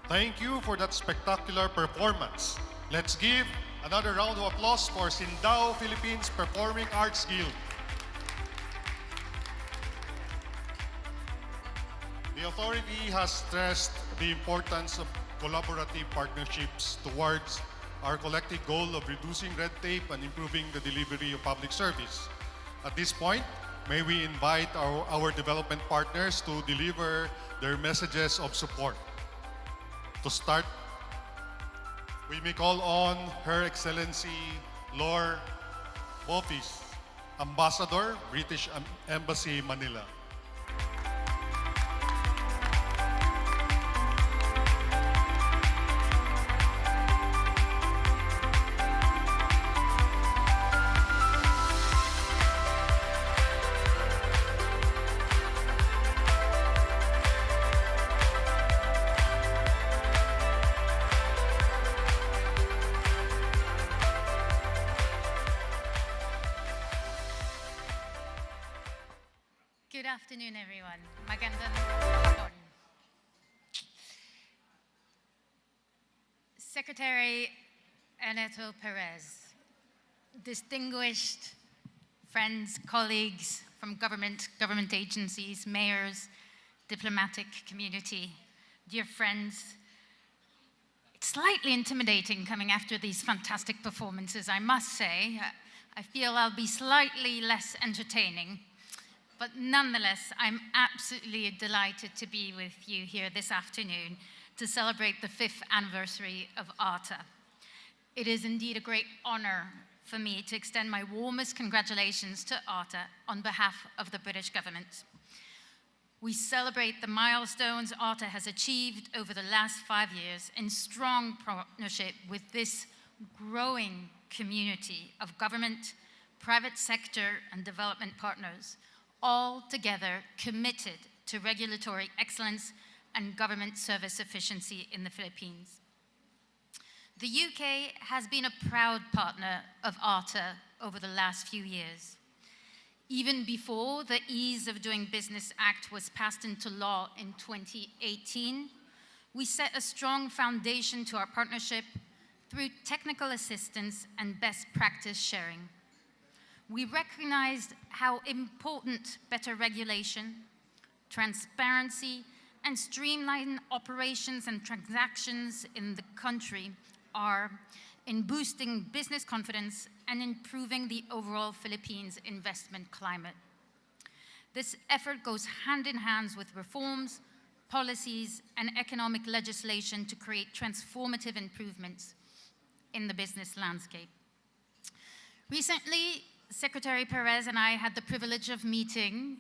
Speaker 3: Thank you for that spectacular performance. Let's give another round of applause for Sindao Philippines Performing Arts Guild. The authority has stressed the importance of collaborative partnerships towards our collective goal of reducing red tape and improving the delivery of public service. At this point, may we invite our development partners to deliver their messages of support. To start, we may call on Her Excellency Lord Bofis, Ambassador, British Embassy, Manila.
Speaker 10: Good afternoon, everyone. Magandang hapon. Secretary Aneto Perez, distinguished friends, colleagues from government agencies, mayors, diplomatic community, dear friends, it's slightly intimidating coming after these fantastic performances, I must say. I feel I'll be slightly less entertaining. But nonetheless, I'm absolutely delighted to be with you here this afternoon to celebrate the 5th anniversary of ARTA. It is indeed a great honor for me to extend my warmest congratulations to ARTA on behalf of the British government. We celebrate the milestones ARTA has achieved over the last 5 years in strong partnership with this growing community of government, private sector, and development partners, all together committed to regulatory excellence and government service efficiency in the Philippines. The UK has been a proud partner of ARTA over the last few years. Even before the Ease of Doing Business Act was passed into law in 2018, we set a strong foundation to our partnership through technical assistance and best practice sharing. We recognized how important better regulation, transparency, and streamlined operations and transactions in the country are in boosting business confidence and improving the overall Philippines investment climate. This effort goes hand in hand with reforms, policies, and economic legislation to create transformative improvements in the business landscape. Recently, Secretary Perez and I had the privilege of meeting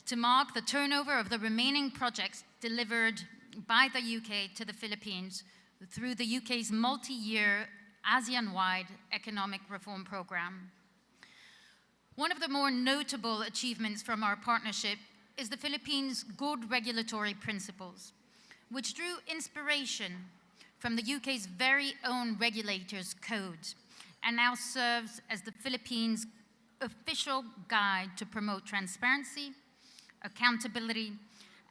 Speaker 10: to mark the turnover of the remaining projects delivered by the UK to the Philippines through the UK's multi-year ASEAN-wide economic reform program. One of the more notable achievements from our partnership is the Philippines' good regulatory principles, which drew inspiration from the UK's very own regulators' code and now serves as the Philippines' official guide to promote transparency, accountability,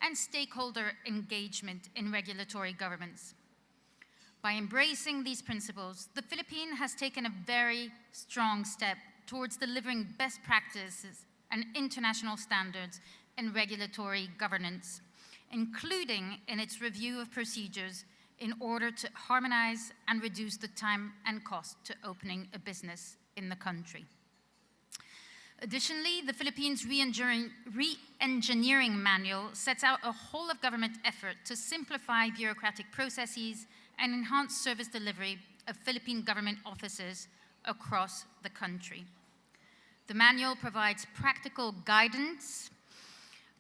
Speaker 10: and stakeholder engagement in regulatory governance. By embracing these principles, the Philippines has taken a very strong step towards delivering best practices and international standards in regulatory governance, including in its review of procedures in order to harmonize and reduce the time and cost to opening a business in the country. Additionally, the Philippines Re-Engineering Manual sets out a whole-of-government effort to simplify bureaucratic processes and enhance service delivery of Philippine government offices across the country. The manual provides practical guidance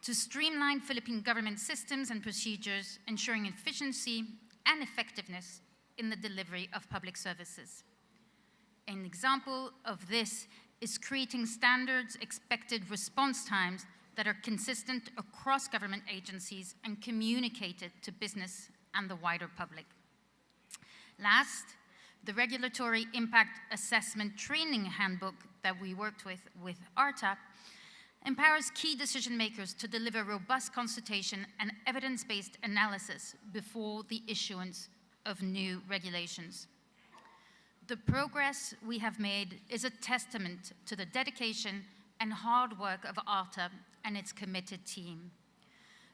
Speaker 10: to streamline Philippine government systems and procedures, ensuring efficiency and effectiveness in the delivery of public services. An example of this is creating standards expected response times that are consistent across government agencies and communicated to business and the wider public. Last, the Regulatory Impact Assessment Training Handbook that we worked with ARTA empowers key decision makers to deliver robust consultation and evidence-based analysis before the issuance of new regulations. The progress we have made is a testament to the dedication and hard work of ARTA and its committed team.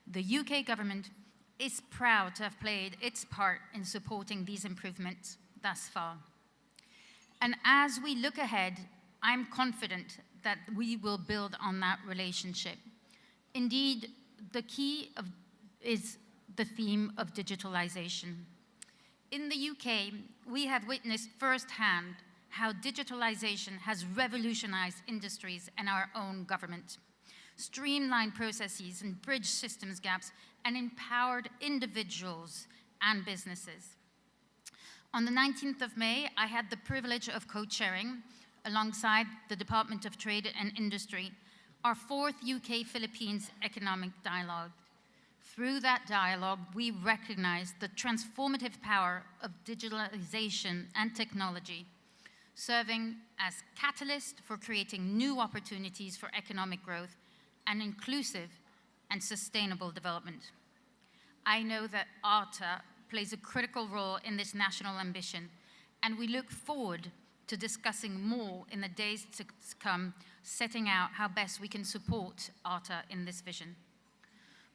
Speaker 10: The UK government is proud to have played its part in supporting these improvements thus far. And as we look ahead, I'm confident that we will build on that relationship. Indeed, the key is the theme of digitalization. In the UK, we have witnessed firsthand how digitalization has revolutionized industries and our own government, streamlined processes and bridged systems gaps, and empowered individuals and businesses. On the 19th of May, I had the privilege of co-chairing, alongside the Department of Trade and Industry, our 4th UK-Philippines Economic Dialogue. Through that dialogue, we recognized the transformative power of digitalization and technology, serving as catalyst for creating new opportunities for economic growth and inclusive and sustainable development. I know that ARTA plays a critical role in this national ambition, and we look forward to discussing more in the days to come, setting out how best we can support ARTA in this vision.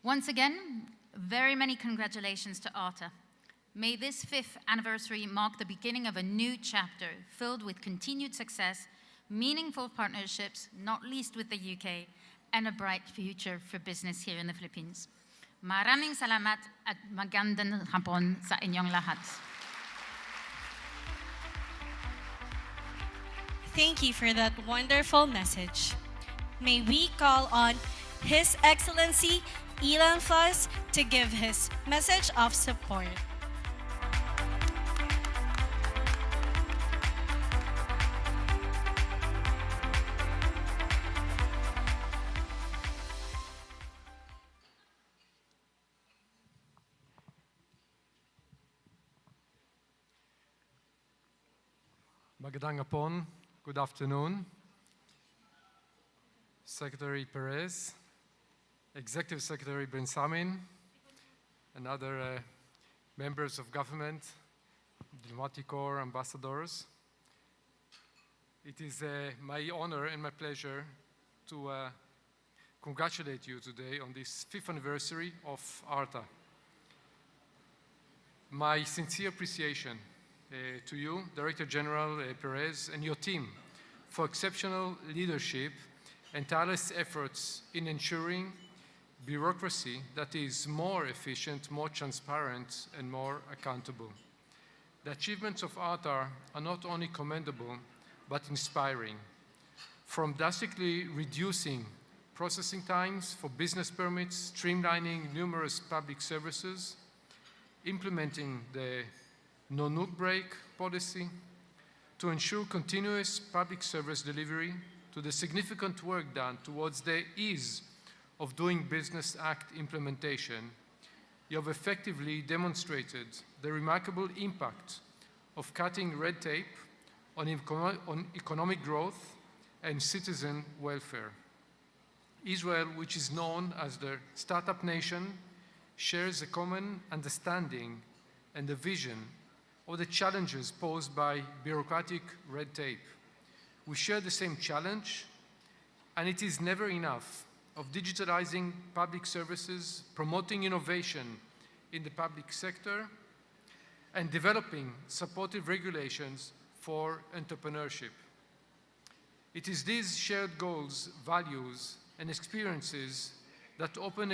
Speaker 10: Once again, very many congratulations to ARTA. May this 5th anniversary mark the beginning of a new chapter filled with continued success, meaningful partnerships, not least with the UK, and a bright future for business here in the Philippines. Maraming salamat at magandang hapon sa inyong lahat.
Speaker 2: Thank you for that wonderful message. May we call on His Excellency Ilan Flores to give his message of support.
Speaker 11: Magandang hapon. Good afternoon. Secretary Perez, Executive Secretary Bensamin, and other members of government, diplomatic corps, ambassadors. It is my honor and my pleasure to congratulate you today on this 5th anniversary of ARTA. My sincere appreciation to you, Director General Perez, and your team for exceptional leadership and tireless efforts in ensuring bureaucracy that is more efficient, more transparent, and more accountable. The achievements of ARTA are not only commendable, but inspiring. From drastically reducing processing times for business permits, streamlining numerous public services, implementing the no-nuke break policy, to ensure continuous public service delivery, to the significant work done towards the Ease of Doing Business Act implementation, you have effectively demonstrated the remarkable impact of cutting red tape on economic growth and citizen welfare. Israel, which is known as the startup nation, shares a common understanding and a vision of the challenges posed by bureaucratic red tape. We share the same challenge, and it is never enough of digitalizing public services, promoting innovation in the public sector, and developing supportive regulations for entrepreneurship. It is these shared goals, values, and experiences that open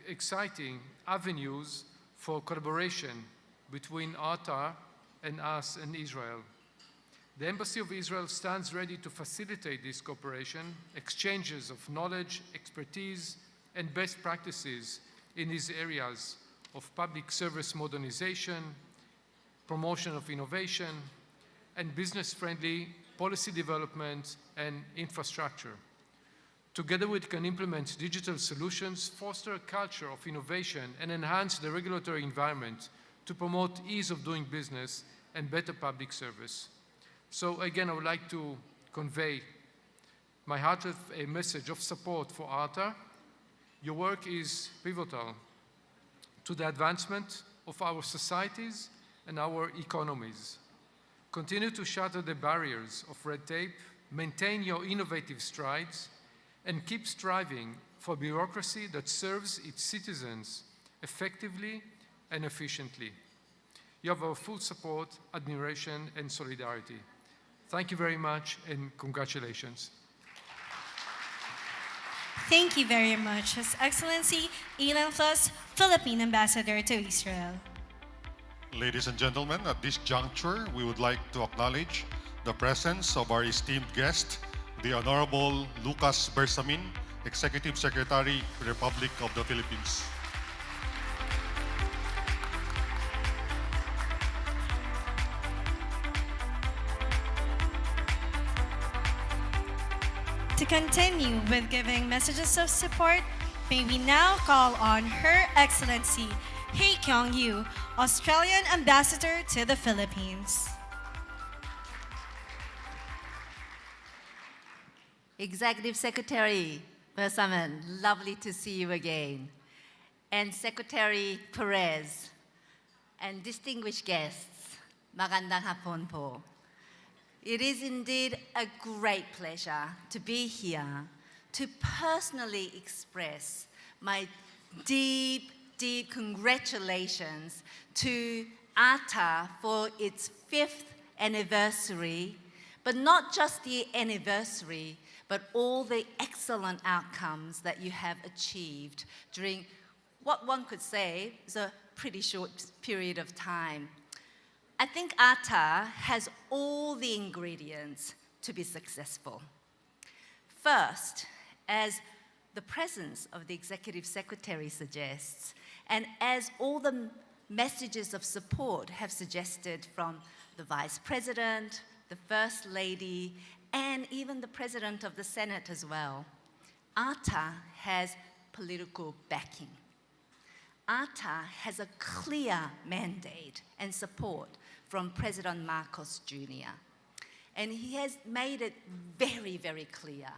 Speaker 11: exciting avenues for collaboration between ARTA and us and Israel. The Embassy of Israel stands ready to facilitate this cooperation, exchanges of knowledge, expertise, and best practices in these areas of public service modernization, promotion of innovation, and business-friendly policy development and infrastructure. Together we can implement digital solutions, foster a culture of innovation, and enhance the regulatory environment to promote ease of doing business and better public service. So again, I would like to convey my heartfelt message of support for ARTA. Your work is pivotal to the advancement of our societies and our economies. Continue to shatter the barriers of red tape, maintain your innovative strides, and keep striving for bureaucracy that serves its citizens effectively and efficiently. You have our full support, admiration, and solidarity. Thank you very much, and congratulations.
Speaker 2: Thank you very much, His Excellency Ilan Plus, Philippine Ambassador to Israel.
Speaker 3: Ladies and gentlemen, at this juncture, we would like to acknowledge the presence of our esteemed guest, the Honorable Lucas Bersamin, Executive Secretary, Republic of the Philippines.
Speaker 2: To continue with giving messages of support, may we now call on Her Excellency 𝐋𝐈𝐕𝐄, Australian Ambassador to the Philippines.
Speaker 12: Executive Secretary Bersamin, lovely to see you again. And Secretary Perez, and distinguished guests, magandang hapon po. It is indeed a great pleasure to be here to personally express my deep, deep congratulations to ARTA for its 5th anniversary, but not just the anniversary, but all the excellent outcomes that you have achieved during what one could say is a pretty short period of time. I think ARTA has all the ingredients to be successful. First, as the presence of the Executive Secretary suggests, and as all the messages of support have suggested from the Vice President, the First Lady, and even the President of the Senate as well, ARTA has political backing. ARTA has a clear mandate and support from President Marcos Jr. And he has made it very, very clear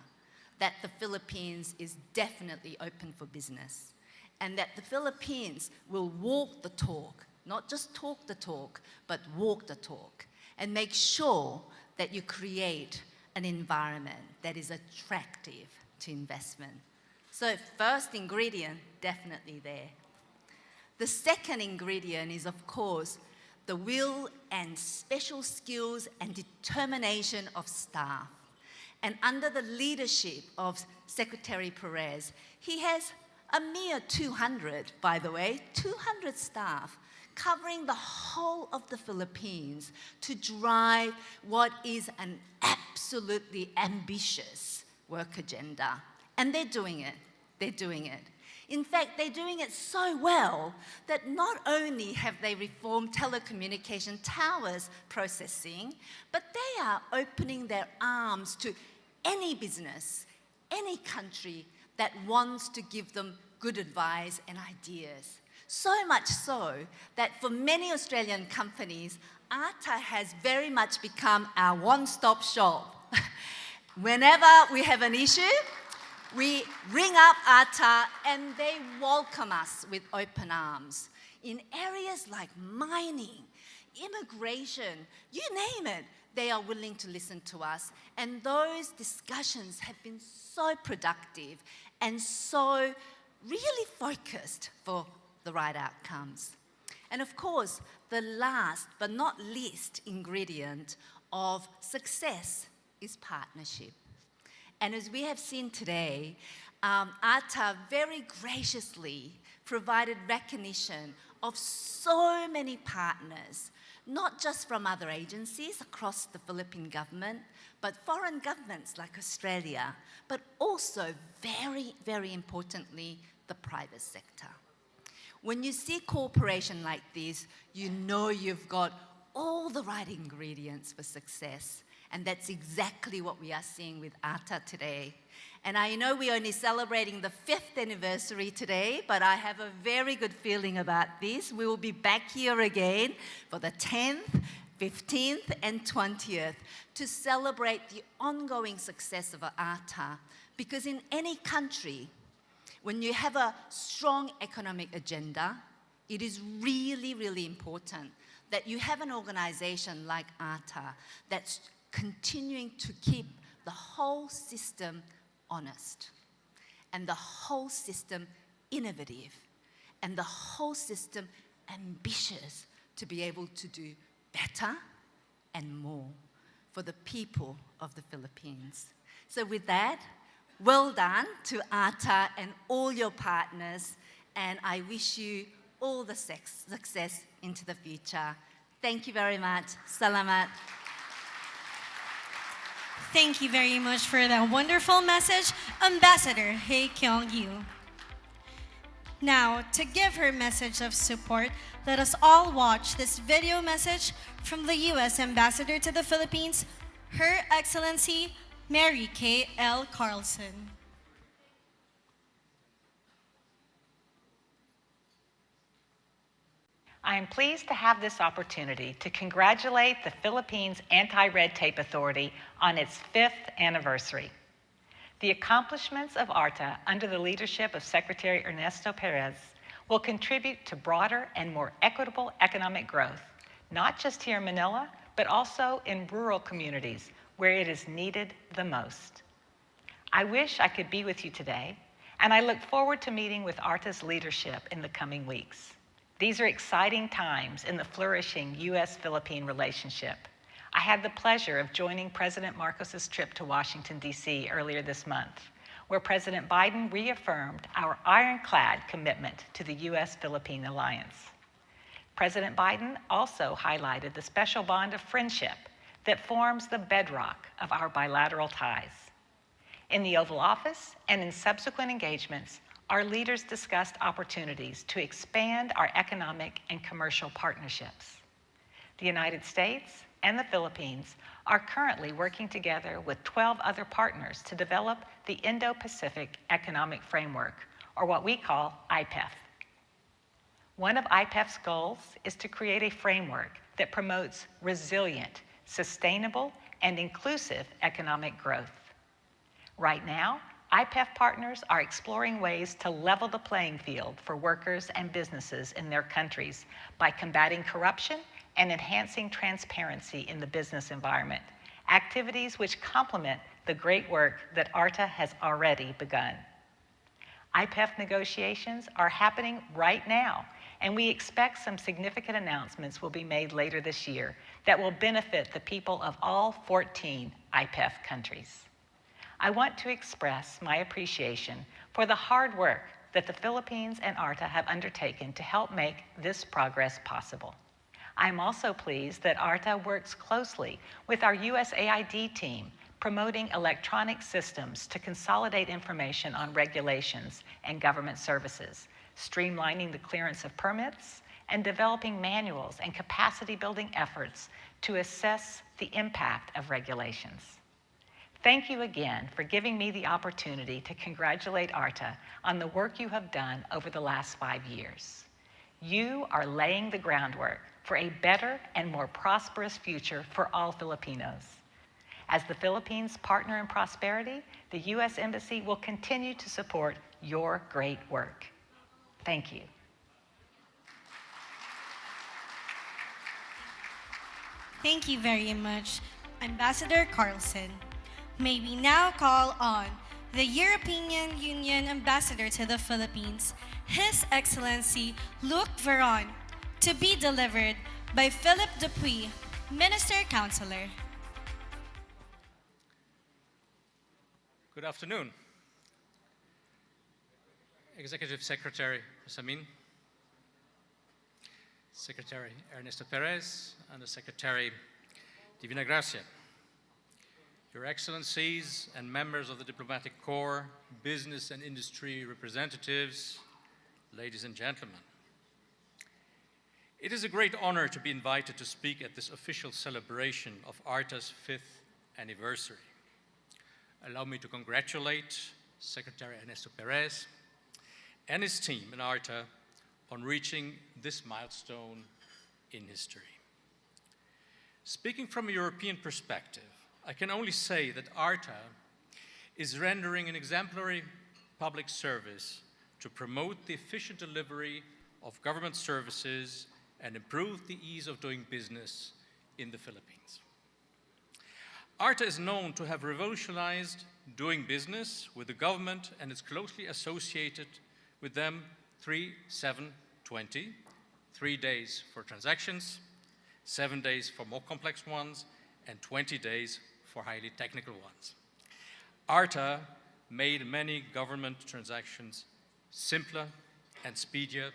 Speaker 12: that the Philippines is definitely open for business, and that the Philippines will walk the talk, not just talk the talk, but walk the talk, and make sure that you create an environment that is attractive to investment. So first ingredient, definitely there. The second ingredient is, of course, the will and special skills and determination of staff. And under the leadership of Secretary Perez, he has a mere 200, by the way, 200 staff covering the whole of the Philippines to drive what is an absolutely ambitious work agenda. And they're doing it. They're doing it. In fact, they're doing it so well that not only have they reformed telecommunication towers processing, but they are opening their arms to any business, any country that wants to give them good advice and ideas. So much so that for many Australian companies, ARTA has very much become our one-stop shop. Whenever we have an issue, we ring up ARTA and they welcome us with open arms. In areas like mining, immigration, you name it, they are willing to listen to us. And those discussions have been so productive and so really focused for the right outcomes. And of course, the last but not least ingredient of success is partnership. And as we have seen today, ARTA very graciously provided recognition of so many partners, not just from other agencies across the Philippine government, but foreign governments like Australia, but also very, very importantly, the private sector. When you see cooperation like this, you know you've got all the right ingredients for success. And that's exactly what we are seeing with ARTA today. And I know we're only celebrating the 5th anniversary today, but I have a very good feeling about this. We will be back here again for the 10th, 15th and 20th, to celebrate the ongoing success of ARTA. Because in any country, when you have a strong economic agenda, it is really, really important that you have an organization like ARTA that's continuing to keep the whole system honest, and the whole system innovative, and the whole system ambitious to be able to do better and more for the people of the Philippines. So with that, well done to ARTA and all your partners, and I wish you all the success into the future. Thank you very much. Salamat.
Speaker 2: Thank you very much for that wonderful message, Ambassador 𝐋𝐈𝐕𝐄. Now, to give her message of support, let us all watch this video message from the U.S. Ambassador to the Philippines, Her Excellency Mary Kay L. Carlson.
Speaker 13: I am pleased to have this opportunity to congratulate the Philippines Anti-Red Tape Authority on its 5th anniversary. The accomplishments of ARTA under the leadership of Secretary Ernesto Perez will contribute to broader and more equitable economic growth, not just here in Manila, but also in rural communities where it is needed the most. I wish I could be with you today, and I look forward to meeting with ARTA's leadership in the coming weeks. These are exciting times in the flourishing U.S.-Philippine relationship. I had the pleasure of joining President Marcos's trip to Washington, D.C. earlier this month, where President Biden reaffirmed our ironclad commitment to the U.S.-Philippine alliance. President Biden also highlighted the special bond of friendship that forms the bedrock of our bilateral ties. In the Oval Office and in subsequent engagements, our leaders discussed opportunities to expand our economic and commercial partnerships. The United States and the Philippines are currently working together with 12 other partners to develop the Indo-Pacific Economic Framework, or what we call IPEF. One of IPEF's goals is to create a framework that promotes resilient, sustainable, and inclusive economic growth. Right now, IPEF partners are exploring ways to level the playing field for workers and businesses in their countries by combating corruption and enhancing transparency in the business environment, activities which complement the great work that ARTA has already begun. IPEF negotiations are happening right now, and we expect some significant announcements will be made later this year that will benefit the people of all 14 IPEF countries. I want to express my appreciation for the hard work that the Philippines and ARTA have undertaken to help make this progress possible. I'm also pleased that ARTA works closely with our USAID team, promoting electronic systems to consolidate information on regulations and government services, streamlining the clearance of permits, and developing manuals and capacity-building efforts to assess the impact of regulations. Thank you again for giving me the opportunity to congratulate ARTA on the work you have done over the last 5 years. You are laying the groundwork for a better and more prosperous future for all Filipinos. As the Philippines' partner in prosperity, the U.S. Embassy will continue to support your great work. Thank you.
Speaker 2: Thank you very much, Ambassador Carlson. May we now call on the European Union Ambassador to the Philippines, His Excellency Luc Veron, to be delivered by Philip Dupuy, Minister Counselor.
Speaker 14: Good afternoon. Executive Secretary Samin, Secretary Ernesto Perez, and the Secretary Divina Gracia, Your Excellencies and members of the Diplomatic Corps, business and industry representatives, ladies and gentlemen. It is a great honor to be invited to speak at this official celebration of ARTA's 5th anniversary. Allow me to congratulate Secretary Ernesto Perez and his team in ARTA on reaching this milestone in history. Speaking from a European perspective, I can only say that ARTA is rendering an exemplary public service to promote the efficient delivery of government services and improve the ease of doing business in the Philippines. ARTA is known to have revolutionized doing business with the government and is closely associated with them 3-7-20, 3 days for transactions, 7 days for more complex ones, and 20 days for highly technical ones. ARTA made many government transactions simpler and speedier,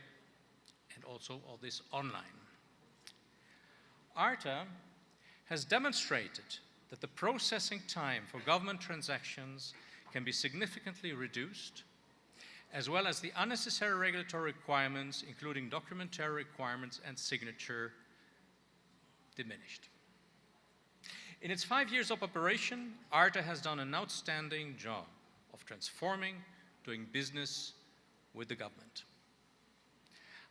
Speaker 14: and also all this online. ARTA has demonstrated that the processing time for government transactions can be significantly reduced, as well as the unnecessary regulatory requirements, including documentary requirements and signature, diminished. In its 5 years of operation, ARTA has done an outstanding job of transforming doing business with the government.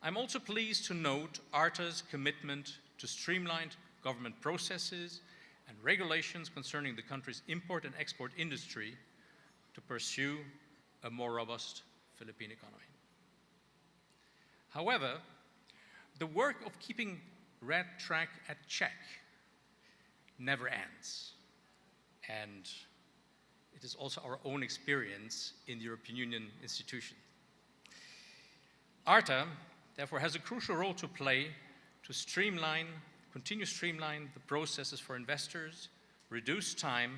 Speaker 14: I'm also pleased to note ARTA's commitment to streamlined government processes and regulations concerning the country's import and export industry to pursue a more robust Philippine economy. However, the work of keeping red track at check never ends. And it is also our own experience in the European Union institution. ARTA, therefore, has a crucial role to play to continue streamline the processes for investors, reduce time,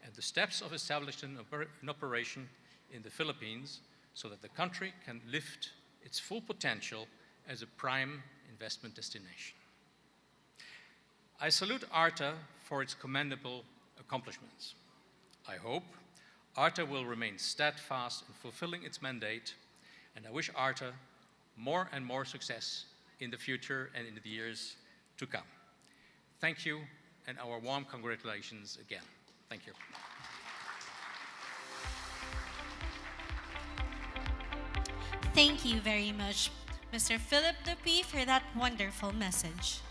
Speaker 14: and the steps of establishing an operation in the Philippines so that the country can lift its full potential as a prime investment destination. I salute ARTA for its commendable accomplishments. I hope ARTA will remain steadfast in fulfilling its mandate, and I wish ARTA more and more success in the future and in the years to come. Thank you, and our warm congratulations again. Thank you.
Speaker 2: Thank you very much, Mr. Philip Dupuy, for that wonderful message.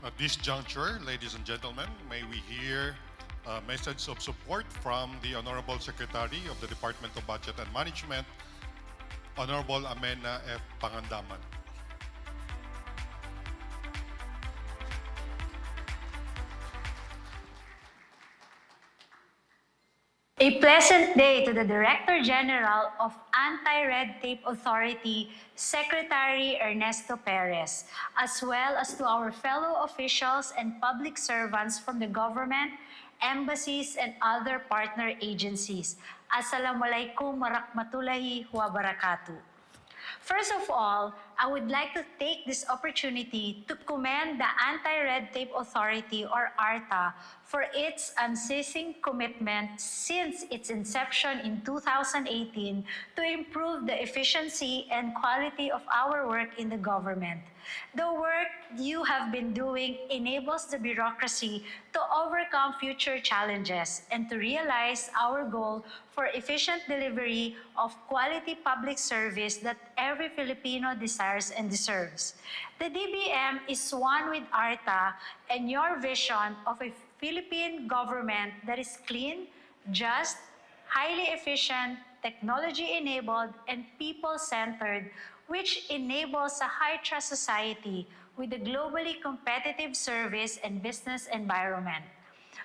Speaker 3: At this juncture, ladies and gentlemen, may we hear a message of support from the Honorable Secretary of the Department of Budget and Management, Honorable Amena F. Pangandaman.
Speaker 15: A pleasant day to the Director General of Anti-Red Tape Authority, Secretary Ernesto Perez, as well as to our fellow officials and public servants from the government, embassies, and other partner agencies. Assalamualaikum warahmatullahi wabarakatuh. First of all, I would like to take this opportunity to commend the Anti-Red Tape Authority, or ARTA, for its unceasing commitment since its inception in 2018 to improve the efficiency and quality of our work in the government. The work you have been doing enables the bureaucracy to overcome future challenges and to realize our goal for efficient delivery of quality public service that every Filipino desires and deserves. The DBM is one with ARTA and your vision of a Philippine government that is clean, just, highly efficient, technology-enabled, and people-centered, which enables a high-trust society with a globally competitive service and business environment.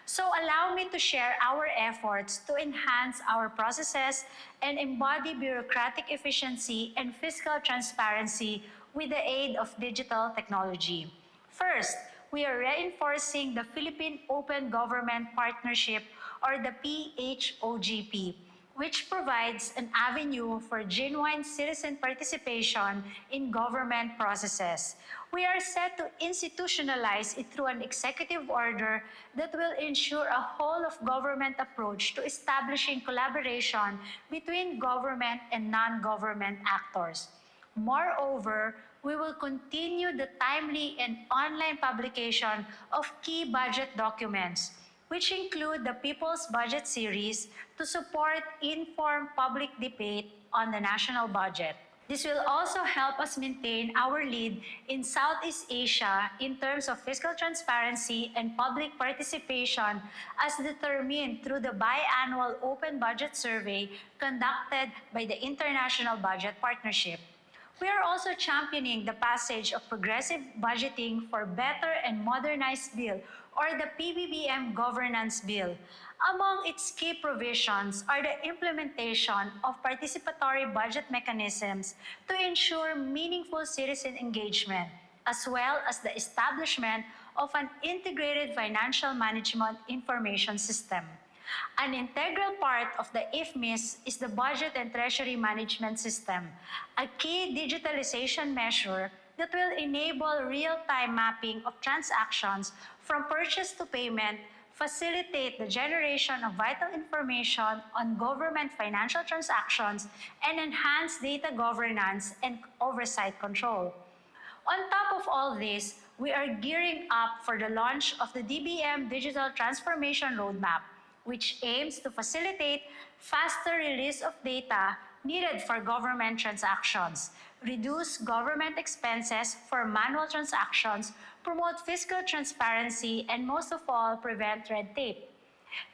Speaker 15: So allow me to share our efforts to enhance our processes and embody bureaucratic efficiency and fiscal transparency with the aid of digital technology. First, we are reinforcing the Philippine Open Government Partnership, or the PHOGP, which provides an avenue for genuine citizen participation in government processes. We are set to institutionalize it through an executive order that will ensure a whole-of-government approach to establishing collaboration between government and non-government actors. Moreover, we will continue the timely and online publication of key budget documents, which include the People's Budget Series to support informed public debate on the national budget. This will also help us maintain our lead in Southeast Asia in terms of fiscal transparency and public participation as determined through the biannual Open Budget Survey conducted by the International Budget Partnership. We are also championing the passage of Progressive Budgeting for Better and Modernized Bill, or the PBBM Governance Bill. Among its key provisions are the implementation of participatory budget mechanisms to ensure meaningful citizen engagement, as well as the establishment of an integrated financial management information system. An integral part of the IFMIS is the Budget and Treasury Management System, a key digitalization measure that will enable real-time mapping of transactions from purchase to payment, facilitate the generation of vital information on government financial transactions, and enhance data governance and oversight control. On top of all this, we are gearing up for the launch of the DBM Digital Transformation Roadmap, which aims to facilitate faster release of data needed for government transactions, reduce government expenses for manual transactions, promote fiscal transparency, and most of all, prevent red tape.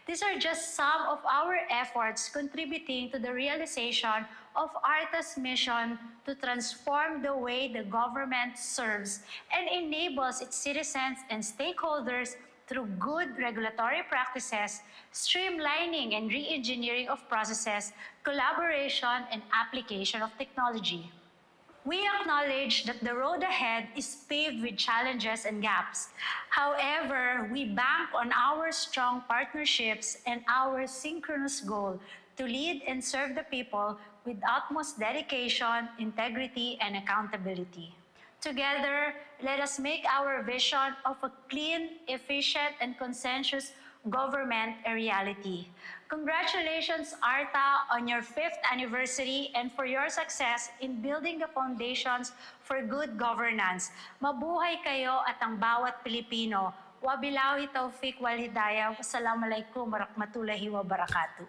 Speaker 15: These are just some of our efforts contributing to the realization of ARTA's mission to transform the way the government serves and enables its citizens and stakeholders through good regulatory practices, streamlining and re-engineering of processes, collaboration, and application of technology. We acknowledge that the road ahead is paved with challenges and gaps. However, we bank on our strong partnerships and our synchronous goal to lead and serve the people with utmost dedication, integrity, and accountability. Together, let us make our vision of a clean, efficient, and consensus government a reality. Congratulations, ARTA, on your 5th anniversary and for your success in building the foundations for good governance. Mabuhay kayo at ang bawat Pilipino. Wabillahi taufiq wal hidayah. Wassalamualaikum warahmatullahi wabarakatuh.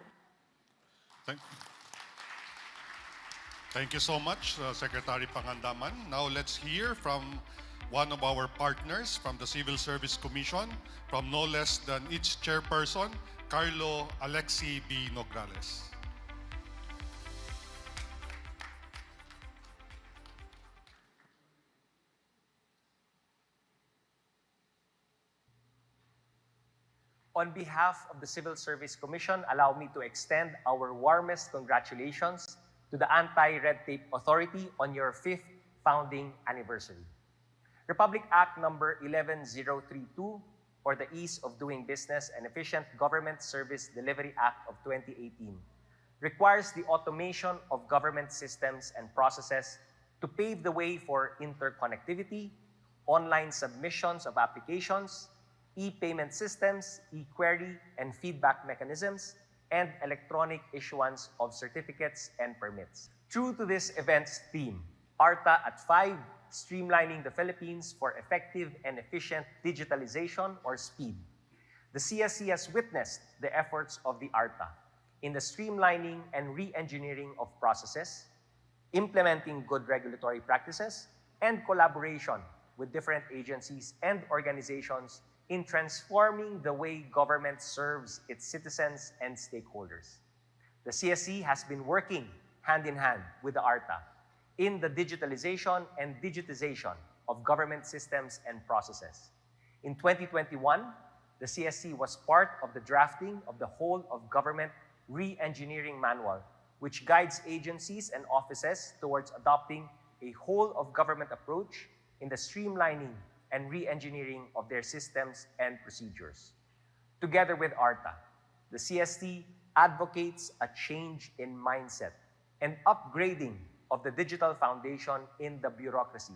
Speaker 3: Thank you so much, Secretary Pangandaman. Now let's hear from one of our partners from the Civil Service Commission, from no less than its chairperson, Carlo 𝐋𝐈𝐕𝐄.
Speaker 16: On behalf of the Civil Service Commission, allow me to extend our warmest congratulations to the Anti-Red Tape Authority on your 5th founding anniversary. Republic Act number 11032, or the Ease of Doing Business and Efficient Government Service Delivery Act of 2018, requires the automation of government systems and processes to pave the way for interconnectivity, online submissions of applications, e-payment systems, e-query and feedback mechanisms, and electronic issuance of certificates and permits. True to this event's theme, ARTA at 5, Streamlining the Philippines for Effective and Efficient Digitalization, or S.P.E.E.D. The CSC has witnessed the efforts of the ARTA in the streamlining and re-engineering of processes, implementing good regulatory practices, and collaboration with different agencies and organizations in transforming the way government serves its citizens and stakeholders. The CSC has been working hand in hand with the ARTA in the digitalization and digitization of government systems and processes. In 2021, the CSC was part of the drafting of the Whole of Government Re-Engineering Manual, which guides agencies and offices towards adopting a whole of government approach in the streamlining and re-engineering of their systems and procedures. Together with ARTA, the CST advocates a change in mindset and upgrading of the digital foundation in the bureaucracy.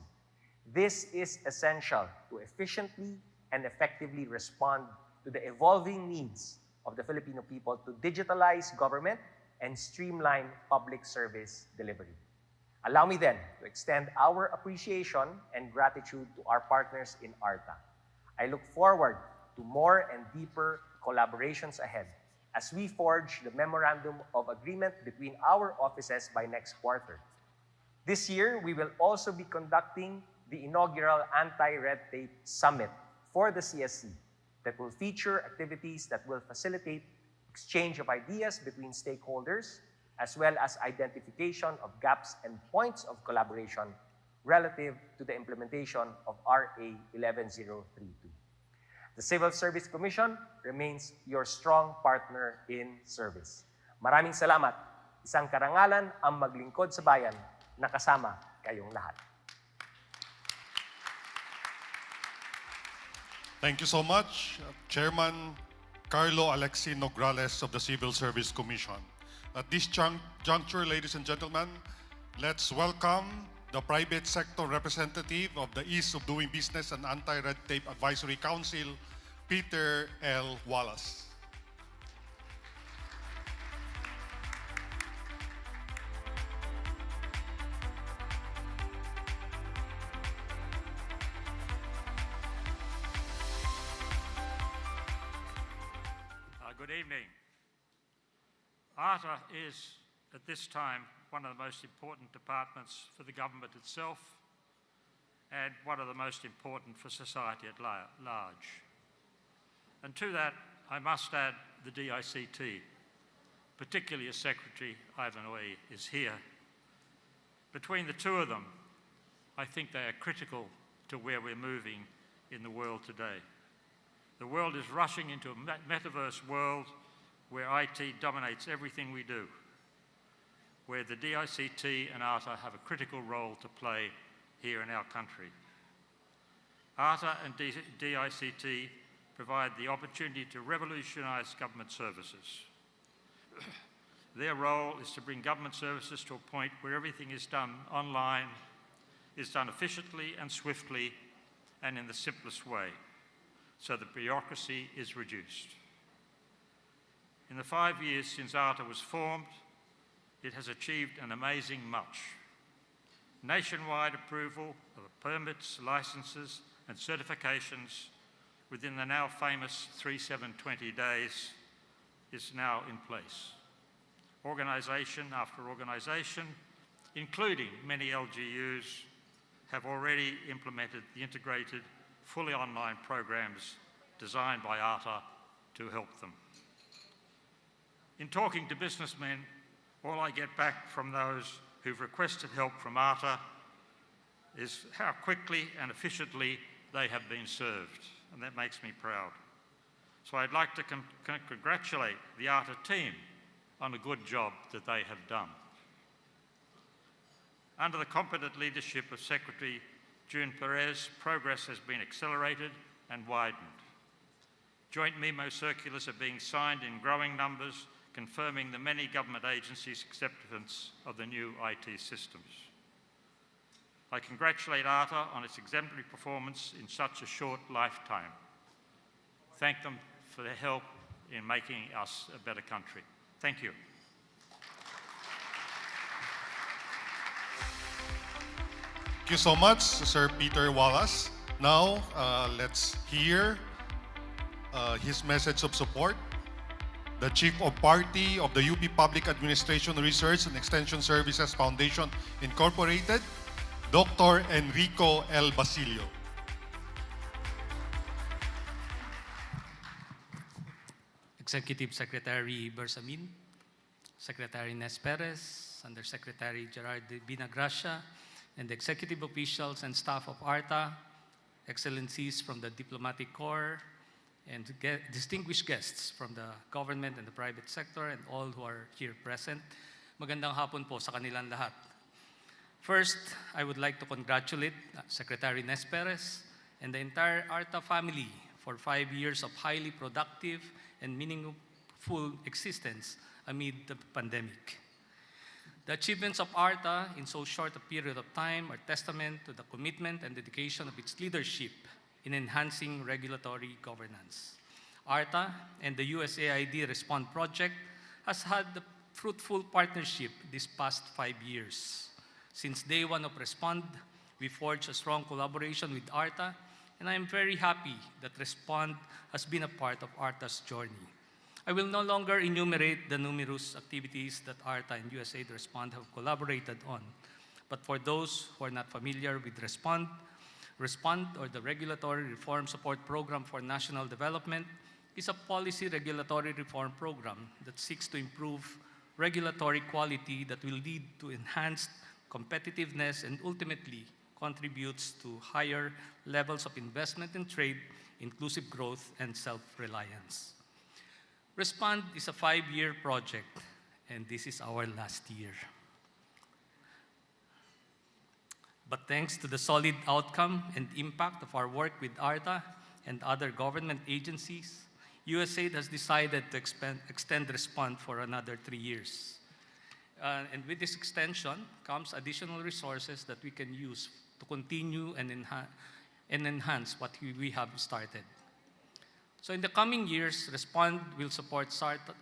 Speaker 16: This is essential to efficiently and effectively respond to the evolving needs of the Filipino people to digitalize government and streamline public service delivery. Allow me then to extend our appreciation and gratitude to our partners in ARTA. I look forward to more and deeper collaborations ahead as we forge the Memorandum of Agreement between our offices by next quarter. This year, we will also be conducting the inaugural Anti-Red Tape Summit for the CSC that will feature activities that will facilitate exchange of ideas between stakeholders, as well as identification of gaps and points of collaboration relative to the implementation of RA 11032. The Civil Service Commission remains your strong partner in service. Maraming salamat. Isang karangalan ang maglingkod sa bayan na kasama kayong lahat.
Speaker 3: Thank you so much, Chairman Carlo Alexi Nograles of the Civil Service Commission. At this juncture, ladies and gentlemen, let's welcome the private sector representative of the Ease of Doing Business and Anti-Red Tape Advisory Council, Peter L. Wallace.
Speaker 17: Good evening. ARTA is, at this time, one of the most important departments for the government itself and one of the most important for society at large. And to that, I must add the DICT, particularly as Secretary 𝐋𝐈𝐕𝐄 is here. Between the two of them, I think they are critical to where we're moving in the world today. The world is rushing into a metaverse world where IT dominates everything we do, where the DICT and ARTA have a critical role to play here in our country. ARTA and DICT provide the opportunity to revolutionize government services. Their role is to bring government services to a point where everything is done online, is done efficiently and swiftly, and in the simplest way, so the bureaucracy is reduced. In the 5 years since ARTA was formed, it has achieved an amazing much. Nationwide approval of permits, licenses, and certifications within the now famous 3720 days is now in place. Organisation after organisation, including many LGUs, have already implemented the integrated, fully online programs designed by ARTA to help them. In talking to businessmen, all I get back from those who've requested help from ARTA is how quickly and efficiently they have been served, and that makes me proud. So I'd like to congratulate the ARTA team on a good job that they have done. Under the competent leadership of Secretary June Perez, progress has been accelerated and widened. Joint memo circulars are being signed in growing numbers, confirming the many government agencies' acceptance of the new IT systems. I congratulate ARTA on its exemplary performance in such a short lifetime. Thank them for their help in making us a better country. Thank you.
Speaker 3: Thank you so much, Sir Peter Wallace. Now, let's hear his message of support. The Chief of Party of the UP Public Administration Research and Extension Services Foundation, Incorporated, Dr. Enrico L. Basilio.
Speaker 18: Executive Secretary Bersamin, Secretary Nes Perez, Undersecretary Gerard de Binagracia, and the executive officials and staff of ARTA, excellencies from the diplomatic corps, and distinguished guests from the government and the private sector, and all who are here present. Magandang hapon po sa kanilang lahat. First, I would like to congratulate Secretary Nes Perez and the entire ARTA family for 5 years of highly productive and meaningful existence amid the pandemic. The achievements of ARTA in so short a period of time are testament to the commitment and dedication of its leadership in enhancing regulatory governance. ARTA and the USAID Respond Project has had a fruitful partnership these past 5 years. Since day one of Respond, we forged a strong collaboration with ARTA, and I am very happy that Respond has been a part of ARTA's journey. I will no longer enumerate the numerous activities that ARTA and USAID Respond have collaborated on, But for those who are not familiar with RESPOND, or the Regulatory Reform Support Program for National Development, is a policy regulatory reform program that seeks to improve regulatory quality that will lead to enhanced competitiveness and ultimately contributes to higher levels of investment and trade, inclusive growth, and self-reliance. RESPOND is a 5-year project, and this is our last year. But thanks to the solid outcome and impact of our work with ARTA and other government agencies, USAID has decided to extend RESPOND for another 3 years. And with this extension comes additional resources that we can use to continue and enhance what we have started. So in the coming years, RESPOND will support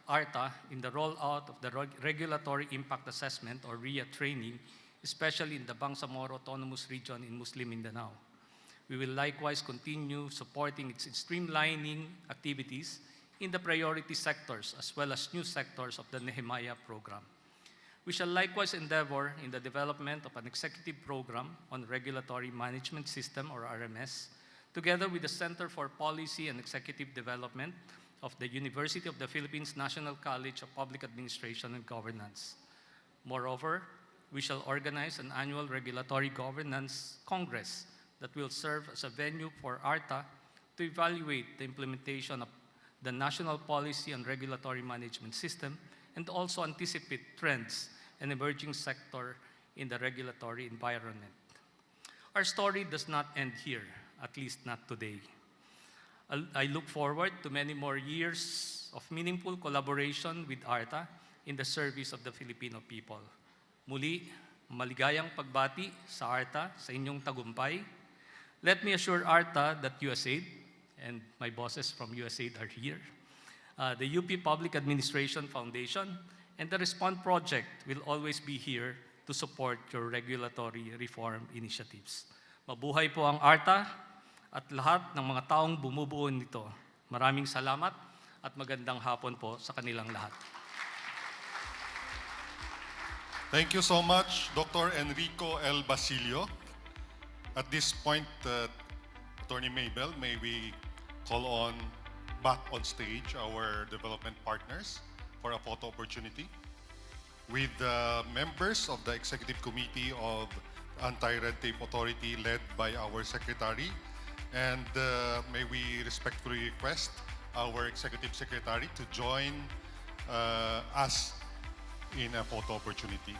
Speaker 18: ARTA in the rollout of the Regulatory Impact Assessment, or RIA training, especially in the Bangsamoro Autonomous Region in Muslim Mindanao. We will likewise continue supporting its streamlining activities in the priority sectors as well as new sectors of the Nehemiah program. We shall likewise endeavor in the development of an executive program on Regulatory Management System, or RMS, together with the Center for Policy and Executive Development of the University of the Philippines National College of Public Administration and Governance. Moreover, we shall organize an annual Regulatory Governance Congress that will serve as a venue for ARTA to evaluate the implementation of the National Policy and Regulatory Management System and also anticipate trends and emerging sector in the regulatory environment. Our story does not end here, at least not today. I look forward to many more years of meaningful collaboration with ARTA in the service of the Filipino people. Muli, maligayang pagbati sa ARTA sa inyong tagumpay. Let me assure ARTA that USAID, and my bosses from USAID are here, the UP Public Administration Foundation, and the RESPOND Project will always be here to support your regulatory reform initiatives. Mabuhay po ang ARTA at lahat ng mga taong bumubuo nito. Maraming salamat at magandang hapon po sa kanilang lahat.
Speaker 3: Thank you so much, Dr. 𝐋𝐈𝐕𝐄. At this point, Attorney Mabel, may we call on back on stage our development partners for a photo opportunity with members of the Executive Committee of Anti-Red Tape Authority led by our Secretary. And may we respectfully request our Executive Secretary to join us in a photo opportunity.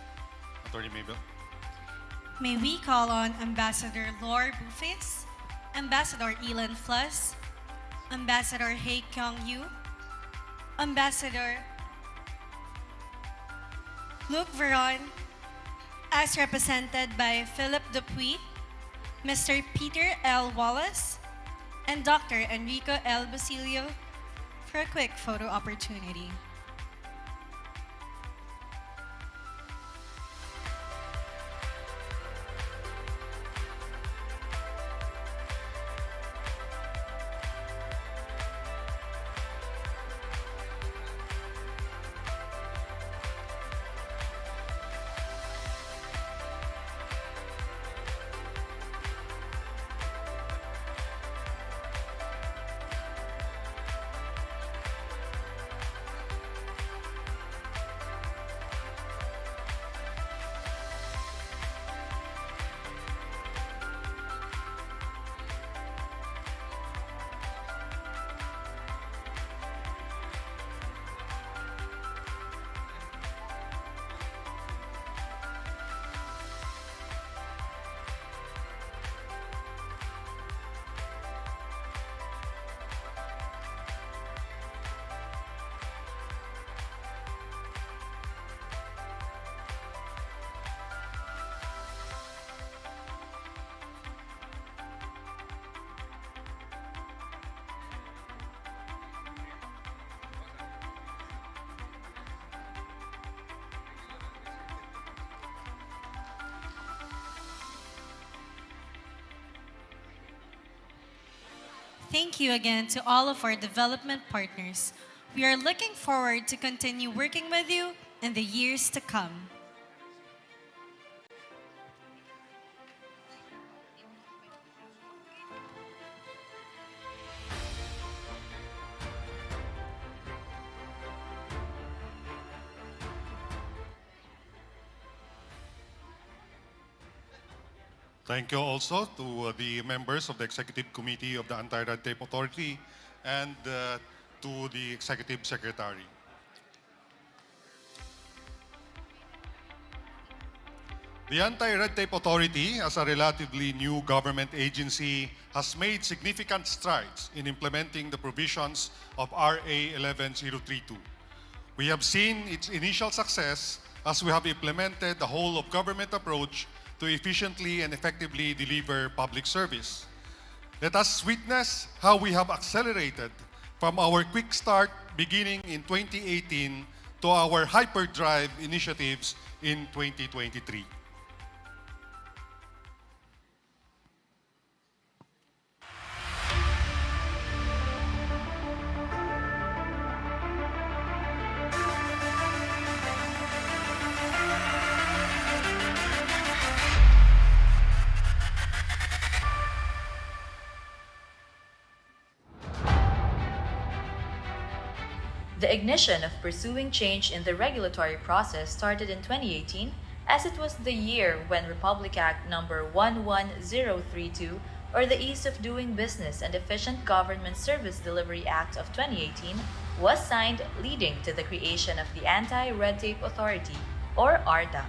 Speaker 3: Attorney Mabel.
Speaker 2: May we call on Ambassador Laure Bouface, Ambassador Elan Fluss, Ambassador 𝐋𝐈𝐕𝐄, Ambassador Luc Veron, as represented by Philip Dupuy, Mr. Peter L. Wallace, and Dr. Enrico L. Basilio for a quick photo opportunity. Thank you again to all of our development partners. We are looking forward to continue working with you in the years to come.
Speaker 3: Thank you also to the members of the Executive Committee of the Anti-Red Tape Authority and to the Executive Secretary. The Anti-Red Tape Authority, as a relatively new government agency, has made significant strides in implementing the provisions of RA 11032. We have seen its initial success as we have implemented the whole of government approach to efficiently and effectively deliver public service. Let us witness how we have accelerated from our quick start beginning in 2018 to our hyperdrive initiatives in 2023.
Speaker 19: The ignition of pursuing change in the regulatory process started in 2018, as it was the year when Republic Act No. 11032, or the Ease of Doing Business and Efficient Government Service Delivery Act of 2018, was signed, leading to the creation of the Anti-Red Tape Authority, or ARTA.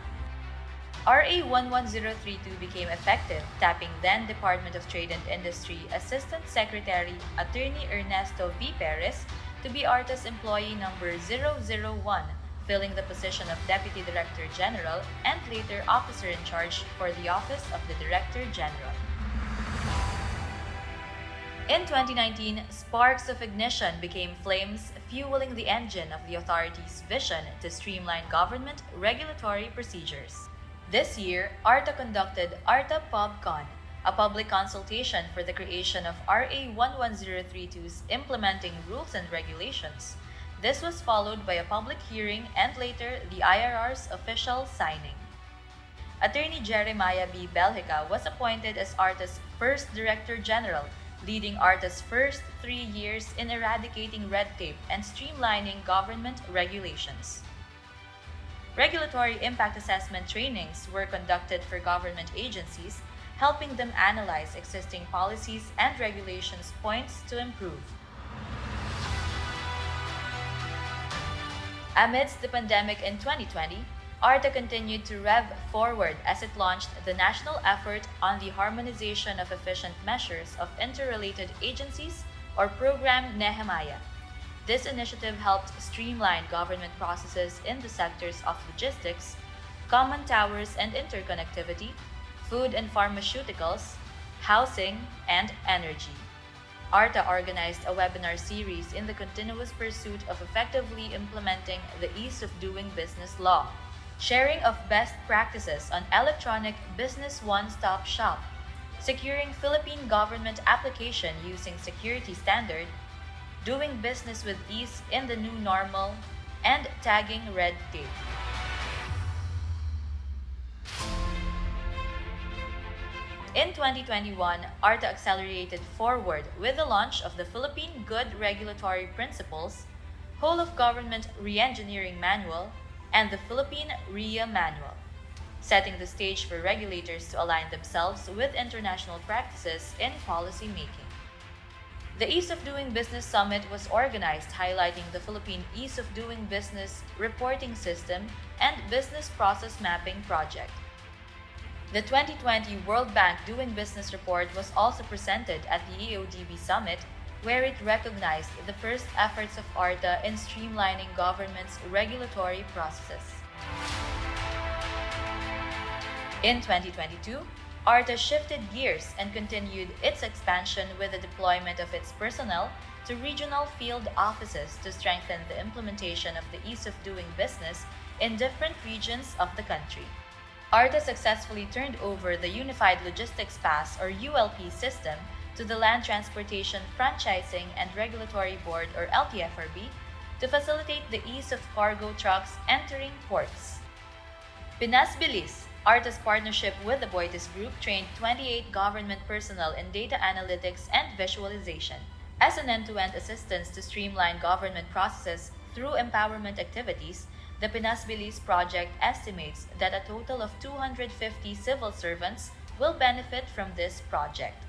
Speaker 19: RA 11032 became effective, tapping then Department of Trade and Industry Assistant Secretary Attorney Ernesto V. Perez to be ARTA's employee number 001, filling the position of Deputy Director General and later Officer in Charge for the Office of the Director General. In 2019, sparks of ignition became flames, fueling the engine of the authority's vision to streamline government regulatory procedures. This year, ARTA conducted ARTA PubCon, a public consultation for the creation of RA 11032's implementing rules and regulations. This was followed by a public hearing and later the IRR's official signing. Attorney Jeremiah B. Belhica was appointed as ARTA's first Director General, leading ARTA's first 3 years in eradicating red tape and streamlining government regulations. Regulatory impact assessment trainings were conducted for government agencies, helping them analyze existing policies and regulations points to improve. Amidst the pandemic in 2020, ARTA continued to rev forward as it launched the national effort on the harmonization of efficient measures of interrelated agencies, or Program Nehemiah. This initiative helped streamline government processes in the sectors of logistics, common towers and interconnectivity, food and pharmaceuticals, housing, and energy. ARTA organized a webinar series in the continuous pursuit of effectively implementing the Ease of Doing Business law, sharing of best practices on electronic business one-stop shop, securing Philippine government application using security standard, doing business with ease in the new normal, and tagging red tape. In 2021, ARTA accelerated forward with the launch of the Philippine Good Regulatory Principles, Whole of Government Reengineering Manual, and the Philippine RIA Manual, setting the stage for regulators to align themselves with international practices in policy making. The Ease of Doing Business Summit was organized highlighting the Philippine Ease of Doing Business Reporting System and Business Process Mapping Project. The 2020 World Bank Doing Business Report was also presented at the EODB Summit, where it recognized the first efforts of ARTA in streamlining government's regulatory processes. In 2022, ARTA shifted gears and continued its expansion with the deployment of its personnel to regional field offices to strengthen the implementation of the Ease of Doing Business in different regions of the country. ARTA successfully turned over the Unified Logistics Pass, or ULP, system to the Land Transportation Franchising and Regulatory Board, or LTFRB, to facilitate the ease of cargo trucks entering ports. Pinas Bilis, ARTA's partnership with the Boitis Group, trained 28 government personnel in data analytics and visualization. As an end-to-end assistance to streamline government processes through empowerment activities, the Pinas Bilis project estimates that a total of 250 civil servants will benefit from this project.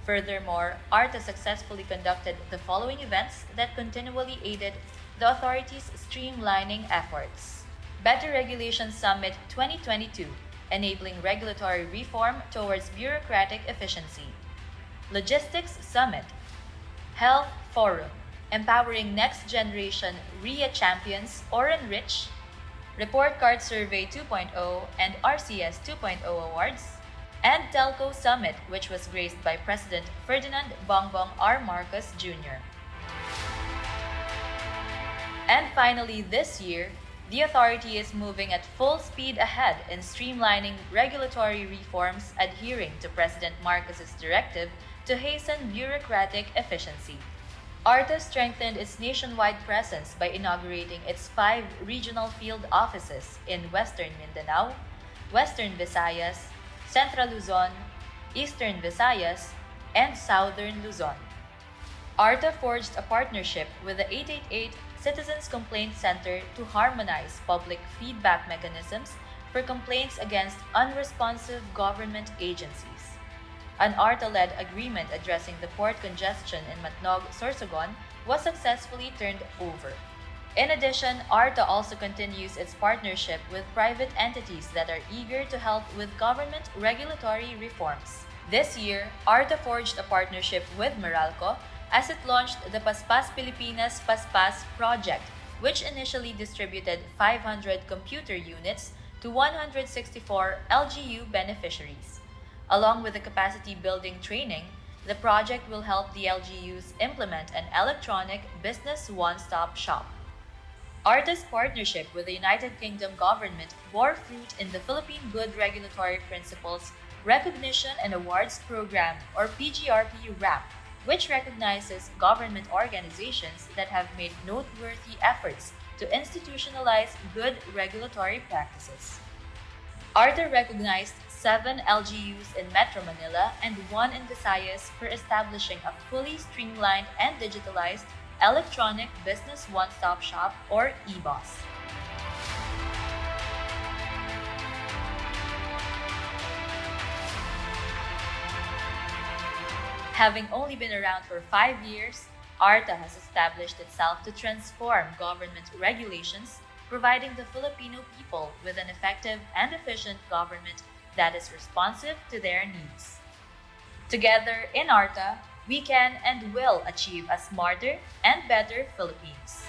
Speaker 19: Furthermore, ARTA successfully conducted the following events that continually aided the authority's streamlining efforts. Better Regulation Summit 2022, enabling regulatory reform towards bureaucratic efficiency. Logistics Summit. Health Forum, empowering next-generation RIA champions or enrich. Report Card Survey 2.0 and RCS 2.0 awards. And Telco Summit, which was graced by President Ferdinand R. Marcos Jr. And finally, this year, the authority is moving at full speed ahead in streamlining regulatory reforms adhering to President Marcos's directive to hasten bureaucratic efficiency. ARTA strengthened its nationwide presence by inaugurating its 5 regional field offices in Western Mindanao, Western Visayas, Central Luzon, Eastern Visayas, and Southern Luzon. ARTA forged a partnership with the 888 Citizens Complaint Center to harmonize public feedback mechanisms for complaints against unresponsive government agencies. An ARTA-led agreement addressing the port congestion in Matnog, Sorsogon was successfully turned over. In addition, ARTA also continues its partnership with private entities that are eager to help with government regulatory reforms. This year, ARTA forged a partnership with Meralco as it launched the Paspas Pilipinas Paspas project, which initially distributed 500 computer units to 164 LGU beneficiaries. Along with the capacity building training, the project will help the LGUs implement an electronic business one-stop shop. ARTA's partnership with the United Kingdom government bore fruit in the Philippine Good Regulatory Principles Recognition and Awards Program, or PGRP-RAP, which recognizes government organizations that have made noteworthy efforts to institutionalize good regulatory practices. ARTA recognized 7 LGUs in Metro Manila and 1 in Visayas for establishing a fully streamlined and digitalized Electronic Business One-Stop Shop, or EBOS. Having only been around for 5 years, ARTA has established itself to transform government regulations, providing the Filipino people with an effective and efficient government that is responsive to their needs. Together in ARTA, we can and will achieve a smarter and better Philippines.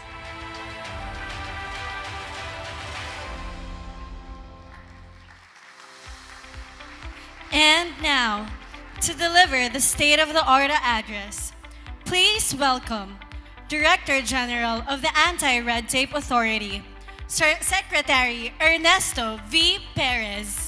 Speaker 2: And now, to deliver the State of the ARTA Address, please welcome Director General of the Anti-Red Tape Authority, Secretary Ernesto V. Perez.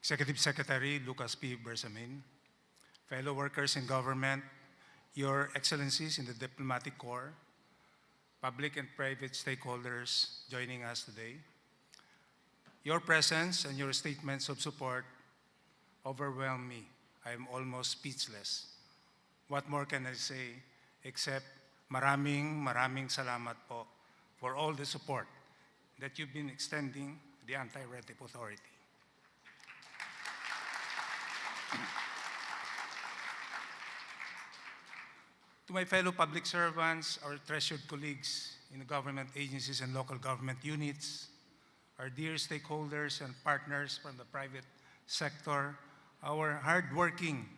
Speaker 20: Executive Secretary 𝐋𝐈𝐕𝐄, fellow workers in government, Your Excellencies in the Diplomatic Corps, public and private stakeholders joining us today. Your presence and your statements of support overwhelm me. I am almost speechless. What more can I say except maraming salamat po for all the support that you've been extending the Anti-Red Tape Authority. To my fellow public servants, our treasured colleagues in the government agencies and local government units, our dear stakeholders and partners from the private sector, our hardworking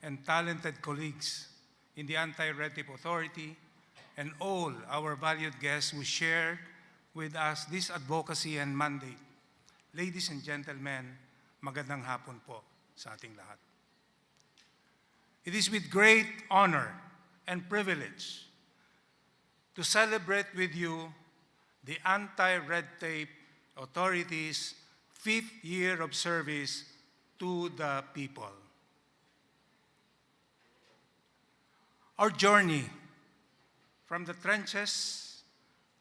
Speaker 20: and talented colleagues in the Anti-Red Tape Authority, and all our valued guests who share with us this advocacy and mandate. Ladies and gentlemen, magandang hapon po sa ating lahat. It is with great honor and privilege to celebrate with you the Anti-Red Tape Authority's 5th year of service to the people. Our journey from the trenches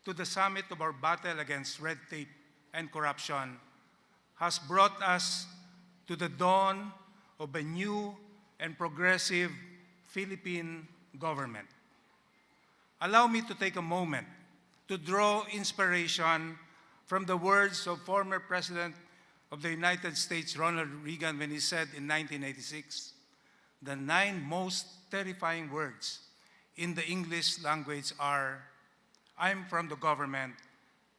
Speaker 20: to the summit of our battle against red tape and corruption has brought us to the dawn of a new and progressive Philippine government. Allow me to take a moment to draw inspiration from the words of former President of the United States, Ronald Reagan, when he said in 1986, "The 9 most terrifying words in the English language are, I'm from the government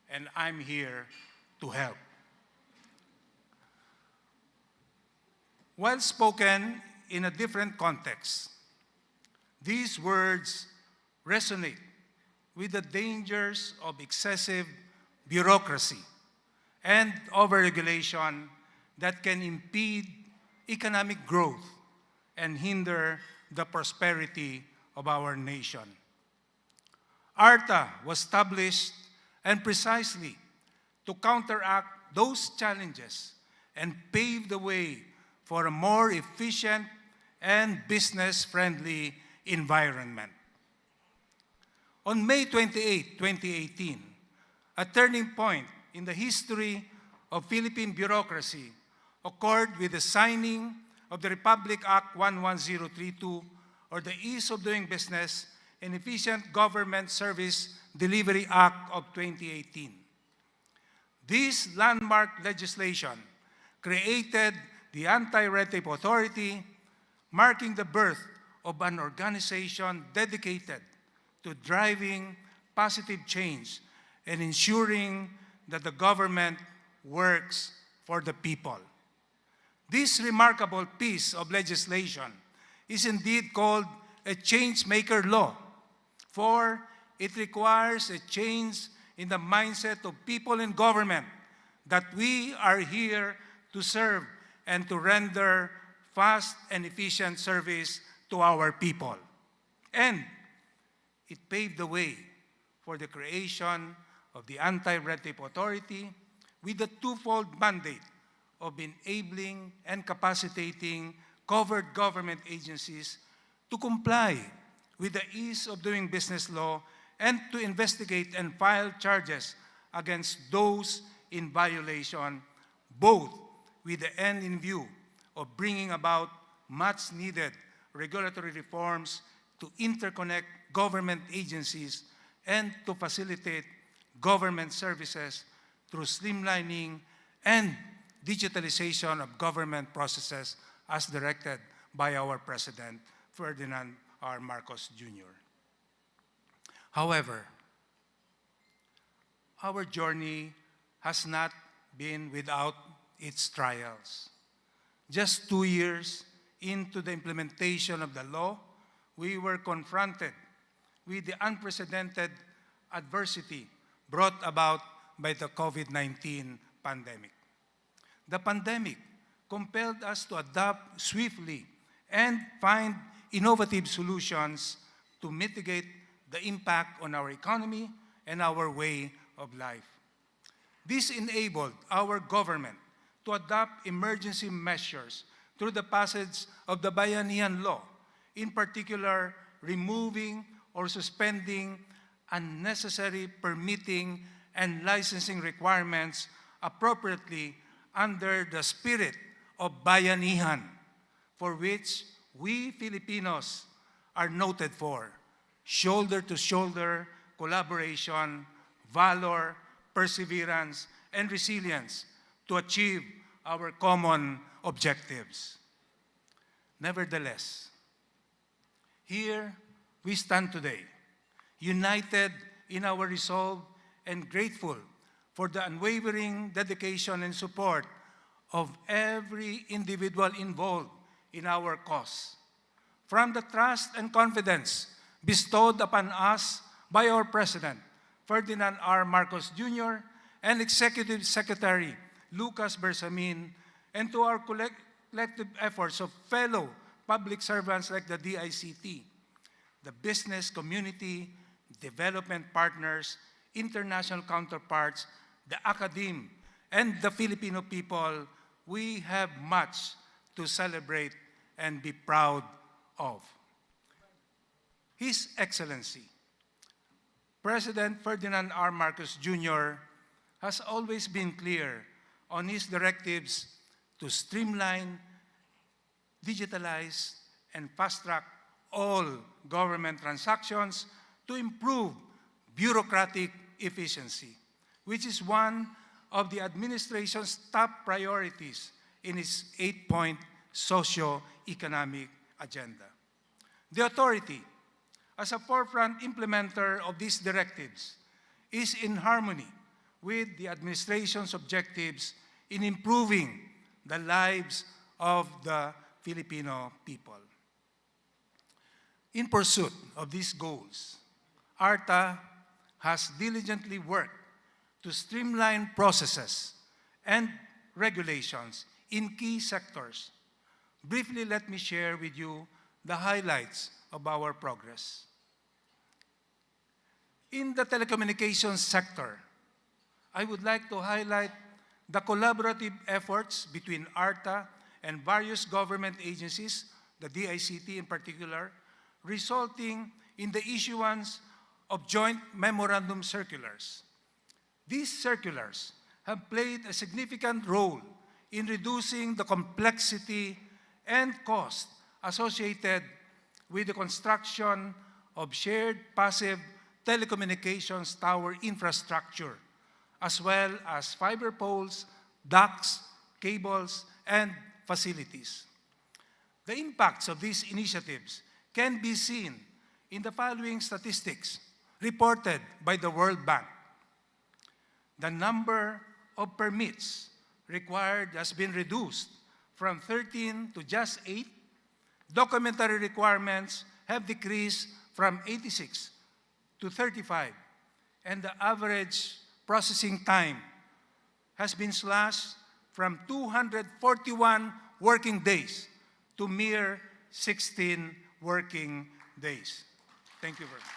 Speaker 20: and I'm here to help." While spoken in a different context, these words resonate with the dangers of excessive bureaucracy and overregulation that can impede economic growth and hinder the prosperity of our nation. ARTA was established and precisely to counteract those challenges and pave the way for a more efficient and business-friendly environment. On May 28, 2018, a turning point in the history of Philippine bureaucracy occurred with the signing of the Republic Act 11032, or the Ease of Doing Business and Efficient Government Service Delivery Act of 2018. This landmark legislation created the Anti-Red Tape Authority, marking the birth of an organization dedicated to driving positive change and ensuring that the government works for the people. This remarkable piece of legislation is indeed called a change-maker law, for it requires a change in the mindset of people in government that we are here to serve and to render fast and efficient service to our people. And it paved the way for the creation of the Anti-Red Tape Authority with the twofold mandate of enabling and capacitating covered government agencies to comply with the Ease of Doing Business law and to investigate and file charges against those in violation, both with the end in view of bringing about much-needed regulatory reforms to interconnect government agencies and to facilitate government services through streamlining and digitalization of government processes as directed by our President, Ferdinand R. Marcos Jr. However, our journey has not been without its trials. Just 2 years into the implementation of the law, we were confronted with the unprecedented adversity brought about by the COVID-19 pandemic. The pandemic compelled us to adapt swiftly and find innovative solutions to mitigate the impact on our economy and our way of life. This enabled our government to adopt emergency measures through the passage of the Bayanihan Law, in particular, removing or suspending unnecessary permitting and licensing requirements appropriately under the spirit of Bayanihan, for which we Filipinos are noted for: shoulder-to-shoulder collaboration, valor, perseverance, and resilience to achieve our common objectives. Nevertheless, here we stand today, united in our resolve and grateful for the unwavering dedication and support of every individual involved in our cause. From the trust and confidence bestowed upon us by our President, Ferdinand R. Marcos Jr., and Executive Secretary Lucas Bersamin, and to our collective efforts of fellow public servants like the DICT, the business community, development partners, international counterparts, the academe, and the Filipino people, we have much to celebrate and be proud of. His Excellency, President Ferdinand R. Marcos Jr. has always been clear on his directives to streamline digitalize, and fast-track all government transactions to improve bureaucratic efficiency, which is one of the administration's top priorities in its 8-point socio-economic agenda. The authority, as a forefront implementer of these directives, is in harmony with the administration's objectives in improving the lives of the Filipino people. In pursuit of these goals, ARTA has diligently worked to streamline processes and regulations in key sectors. Briefly, let me share with you the highlights of our progress. In the telecommunications sector, I would like to highlight the collaborative efforts between ARTA and various government agencies, the DICT in particular, resulting in the issuance of joint memorandum circulars. These circulars have played a significant role in reducing the complexity and cost associated with the construction of shared passive telecommunications tower infrastructure, as well as fiber poles, ducts, cables, and facilities. The impacts of these initiatives can be seen in the following statistics reported by the World Bank. The number of permits required has been reduced from 13 to just 8. Documentary requirements have decreased from 86 to 35, and the average processing time has been slashed from 241 working days to mere 16 working days. Thank you very much.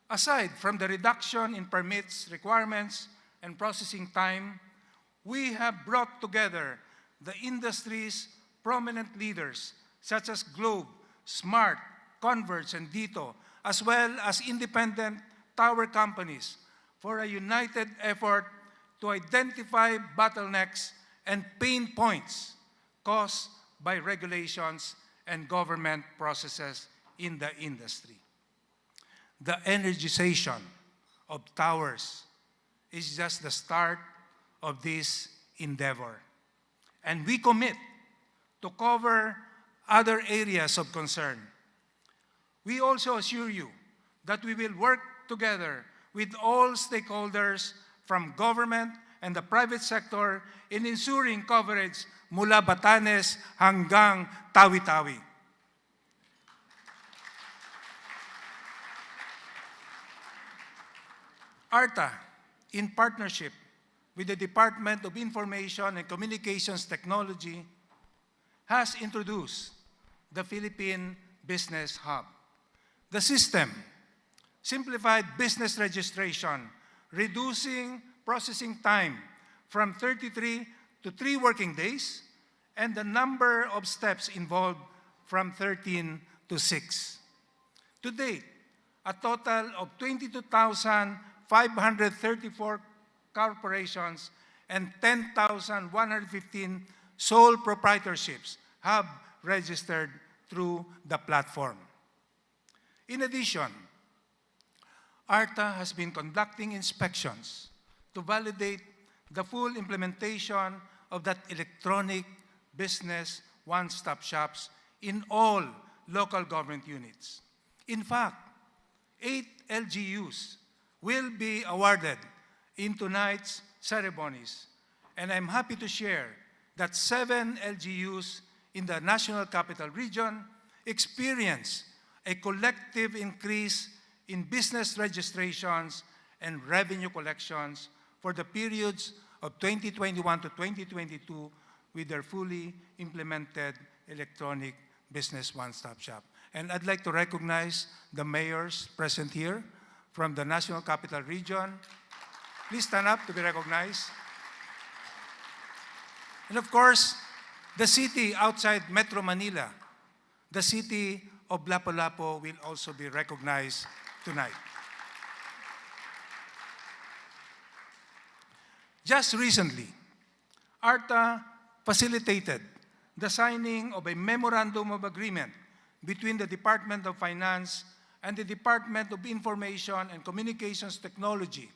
Speaker 20: Aside from the reduction in permits, requirements, and processing time, we have brought together the industry's prominent leaders such as Globe, Smart, Converge, and Dito, as well as independent tower companies for a united effort to identify bottlenecks and pain points caused by regulations and government processes in the industry. The energization of towers is just the start of this endeavor, and we commit to cover other areas of concern. We also assure you that we will work together with all stakeholders from government and the private sector in ensuring coverage mula Batanes hanggang Tawi-Tawi. ARTA, in partnership with the Department of Information and Communications Technology, has introduced the Philippine Business Hub. The system simplified business registration, reducing processing time from 33 to 3 working days, and the number of steps involved from 13 to 6. To date, a total of 22,534 corporations and 10,115 sole proprietorships have registered through the platform. In addition, ARTA has been conducting inspections to validate the full implementation of that electronic business one-stop shops in all local government units. In fact, 8 LGUs will be awarded in tonight's ceremonies, and I'm happy to share that 7 LGUs in the National Capital Region experienced a collective increase in business registrations and revenue collections for the periods of 2021 to 2022 with their fully implemented electronic business one-stop shop. And I'd like to recognize the mayors present here from the National Capital Region. Please stand up to be recognized. And of course, the city outside Metro Manila, the city of Lapu-Lapu, will also be recognized tonight. Just recently, ARTA facilitated the signing of a memorandum of agreement between the Department of Finance and the Department of Information and Communications Technology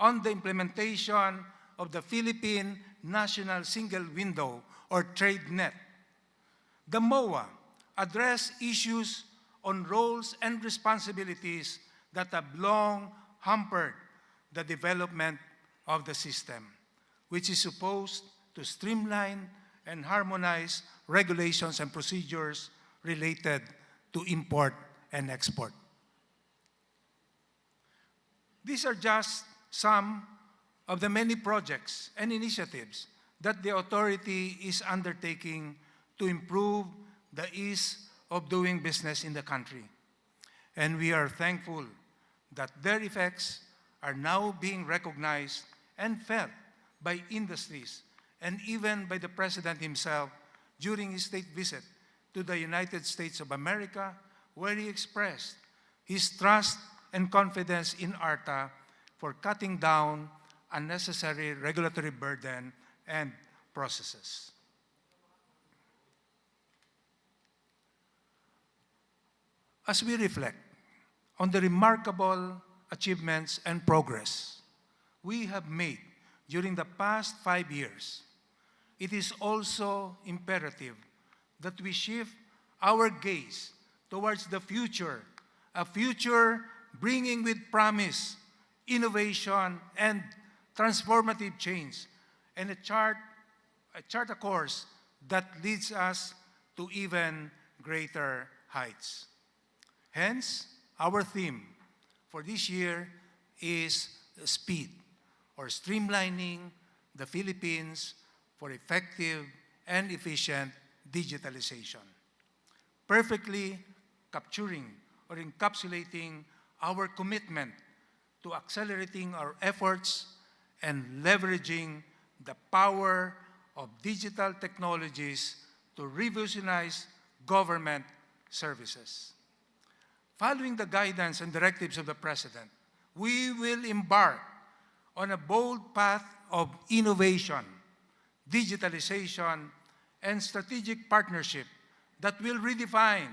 Speaker 20: on the implementation of the Philippine National Single Window, or TradeNet. The MOA addressed issues on roles and responsibilities that have long hampered the development of the system, which is supposed to streamline and harmonize regulations and procedures related to import and export. These are just some of the many projects and initiatives that the authority is undertaking to improve the ease of doing business in the country. And we are thankful that their effects are now being recognized and felt by industries and even by the President himself during his state visit to the United States of America, where he expressed his trust and confidence in ARTA for cutting down unnecessary regulatory burden and processes. As we reflect on the remarkable achievements and progress we have made during the past 5 years, it is also imperative that we shift our gaze towards the future, a future bringing with promise, innovation, and transformative change, and chart a course that leads us to even greater heights. Hence, our theme for this year is S.P.E.E.D, or Streamlining the Philippines for Effective and Efficient Digitalization, perfectly capturing or encapsulating our commitment to accelerating our efforts and leveraging the power of digital technologies to revolutionize government services. Following the guidance and directives of the President, we will embark on a bold path of innovation, digitalization, and strategic partnership that will redefine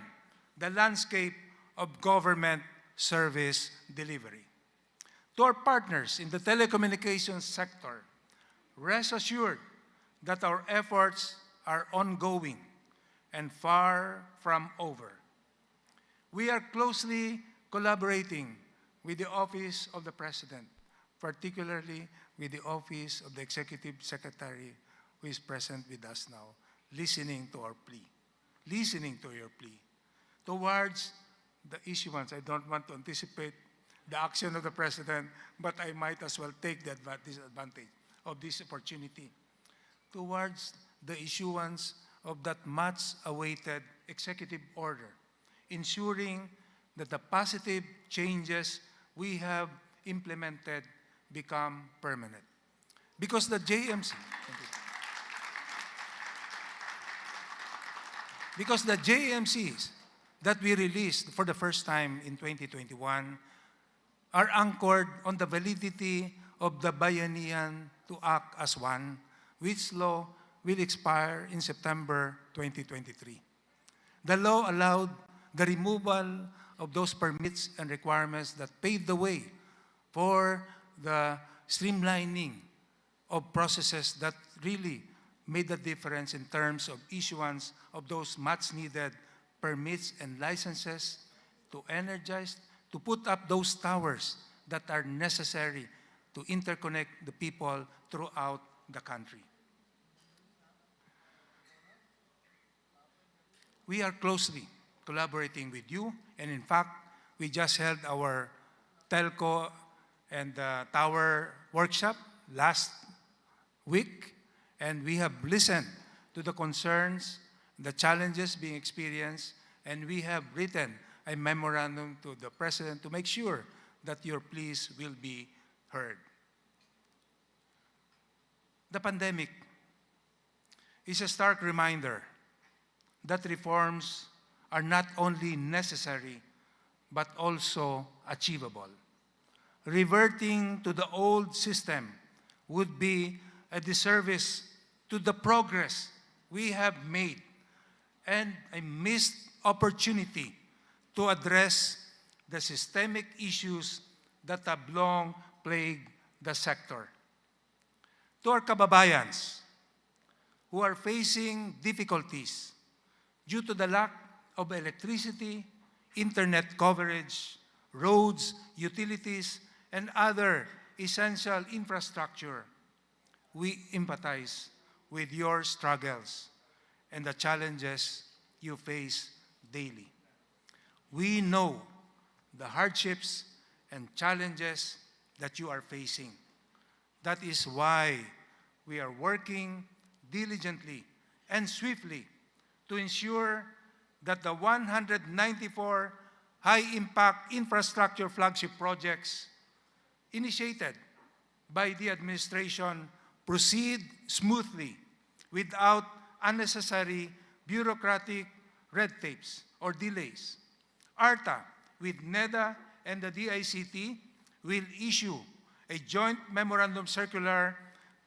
Speaker 20: the landscape of government service delivery. To our partners in the telecommunications sector, rest assured that our efforts are ongoing and far from over. We are closely collaborating with the Office of the President, particularly with the Office of the Executive Secretary, who is present with us now, listening to our plea, listening to your plea towards the issuance. I don't want to anticipate the action of the President, but I might as well take the advantage of this opportunity towards the issuance of that much-awaited executive order, ensuring that the positive changes we have implemented become permanent. Because the JMCs that we released for the first time in 2021 are anchored on the validity of the Bayanihan to Act as One, which law will expire in September 2023. The law allowed the removal of those permits and requirements that paved the way for the streamlining of processes that really made the difference in terms of issuance of those much-needed permits and licenses to energize, to put up those towers that are necessary to interconnect the people throughout the country. We are closely collaborating with you, and in fact, we just held our telco and tower workshop last week, and we have listened to the concerns, the challenges being experienced, and we have written a memorandum to the President to make sure that your pleas will be heard. The pandemic is a stark reminder that reforms are not only necessary, but also achievable. Reverting to the old system would be a disservice to the progress we have made and a missed opportunity to address the systemic issues that have long plagued the sector. To our kababayans who are facing difficulties due to the lack of electricity, internet coverage, roads, utilities, and other essential infrastructure, we empathize with your struggles and the challenges you face daily. We know the hardships and challenges that you are facing. That is why we are working diligently and swiftly to ensure that the 194 high-impact infrastructure flagship projects initiated by the administration proceed smoothly without unnecessary bureaucratic red tapes or delays. ARTA, with NEDA and the DICT, will issue a joint memorandum circular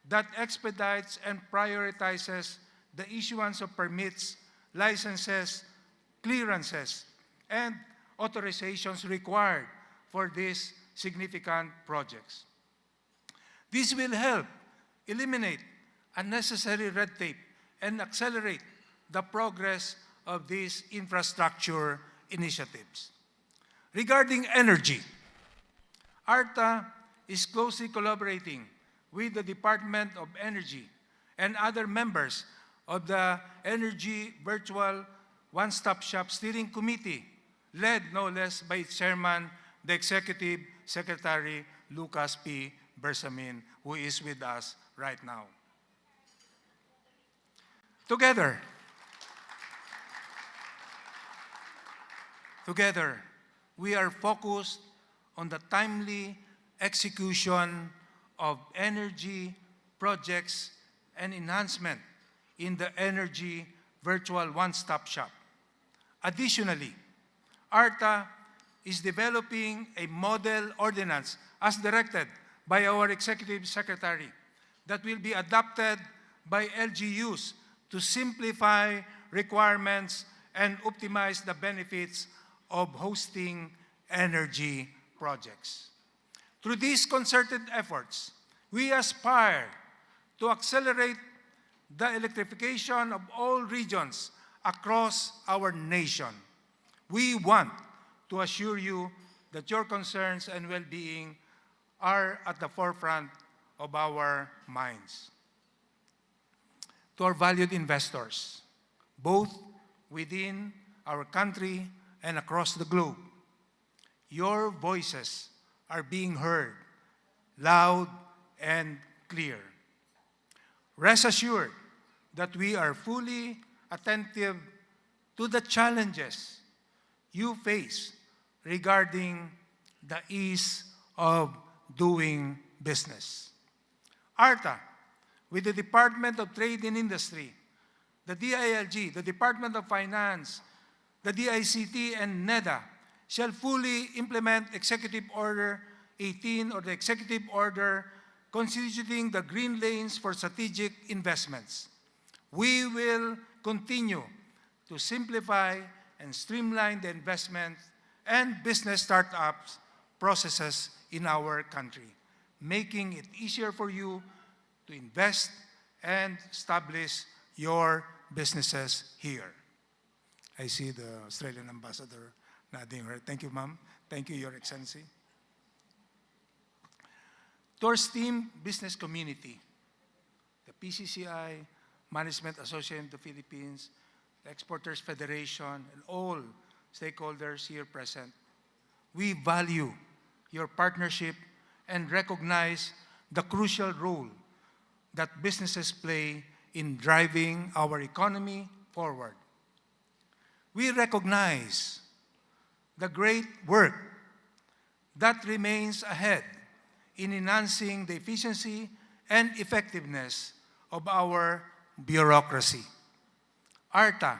Speaker 20: that expedites and prioritizes the issuance of permits, licenses, clearances, and authorizations required for these significant projects. This will help eliminate unnecessary red tape and accelerate the progress of these infrastructure initiatives. Regarding energy, ARTA is closely collaborating with the Department of Energy and other members of the Energy Virtual One-Stop Shop Steering Committee, led no less by its chairman, the Executive Secretary 𝐋𝐈𝐕𝐄, who is with us right now. Together, we are focused on the timely execution of energy projects and enhancement in the Energy Virtual One-Stop Shop. Additionally, ARTA is developing a model ordinance as directed by our Executive Secretary that will be adopted by LGUs to simplify requirements and optimize the benefits of hosting energy projects. Through these concerted efforts, we aspire to accelerate the electrification of all regions across our nation. We want to assure you that your concerns and well-being are at the forefront of our minds. To our valued investors, both within our country and across the globe, your voices are being heard loud and clear. Rest assured that we are fully attentive to the challenges you face regarding the ease of doing business. ARTA, with the Department of Trade and Industry, the DILG, the Department of Finance, the DICT, and NEDA, shall fully implement Executive Order 18 or the Executive Order constituting the Green Lanes for Strategic Investments. We will continue to simplify and streamline the investment and business startups processes in our country, making it easier for you to invest and establish your businesses here. I see the Australian ambassador nodding her. Thank you, ma'am. Thank you, Your Excellency. To our esteemed business community, the PCCI, Management Association of the Philippines, the Exporters Federation, and all stakeholders here present, we value your partnership and recognize the crucial role that businesses play in driving our economy forward. We recognize the great work that remains ahead in enhancing the efficiency and effectiveness of our bureaucracy. ARTA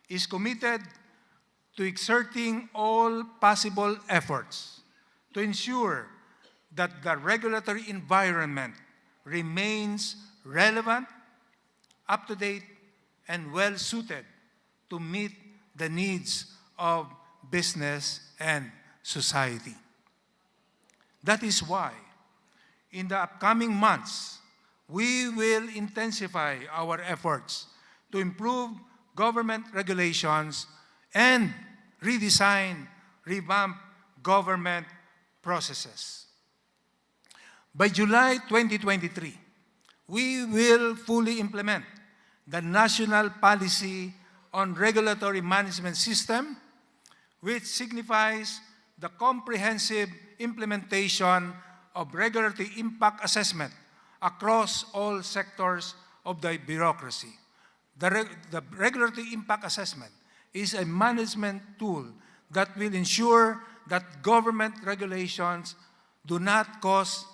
Speaker 20: is committed to exerting all possible efforts to ensure that the regulatory environment remains relevant, up-to-date, and well-suited to meet the needs of business and society. That is why, in the upcoming months, we will intensify our efforts to improve government regulations and redesign, revamp government processes. By July 2023, we will fully implement the National Policy on Regulatory Management System, which signifies the comprehensive implementation of regulatory impact assessment across all sectors of the bureaucracy. The regulatory impact assessment is a management tool that will ensure that government regulations do not cause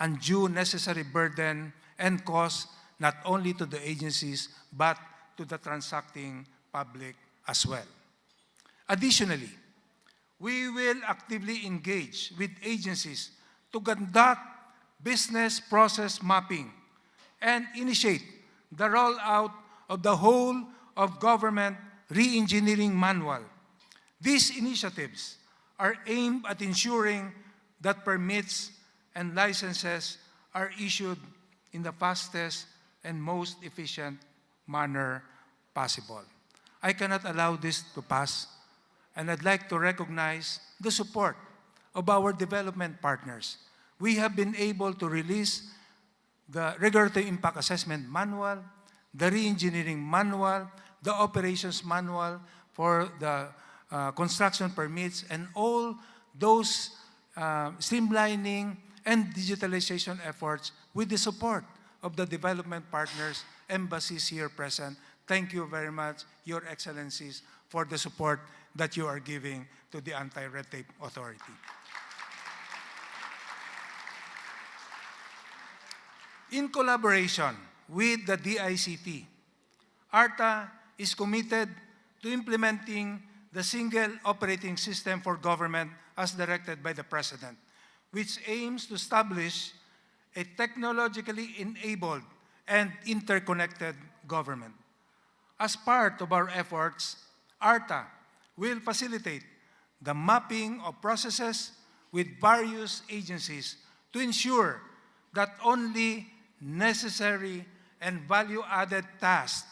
Speaker 20: undue necessary burden and cost not only to the agencies but to the transacting public as well. Additionally, we will actively engage with agencies to conduct business process mapping and initiate the rollout of the whole of government re-engineering manual. These initiatives are aimed at ensuring that permits and licenses are issued in the fastest and most efficient manner possible. I cannot allow this to pass, and I'd like to recognize the support of our development partners. We have been able to release the Regulatory Impact Assessment Manual, the Re-Engineering Manual, the Operations Manual for the construction permits, and all those streamlining and digitalization efforts with the support of the development partners, embassies here present. Thank you very much, Your Excellencies, for the support that you are giving to the Anti-Red Tape Authority. In collaboration with the DICT, ARTA is committed to implementing the single operating system for government as directed by the President, which aims to establish a technologically enabled and interconnected government. As part of our efforts, ARTA will facilitate the mapping of processes with various agencies to ensure that only necessary and value-added tasks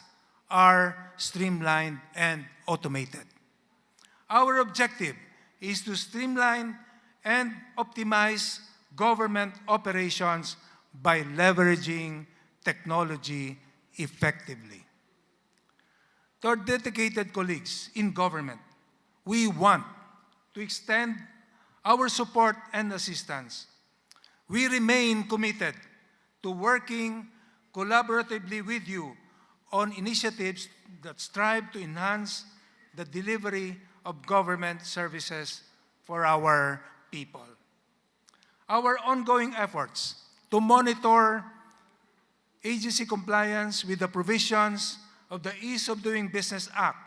Speaker 20: are streamlined and automated. Our objective is to streamline and optimize government operations by leveraging technology effectively. To our dedicated colleagues in government, we want to extend our support and assistance. We remain committed to working collaboratively with you on initiatives that strive to enhance the delivery of government services for our people. Our ongoing efforts to monitor agency compliance with the provisions of the Ease of Doing Business Act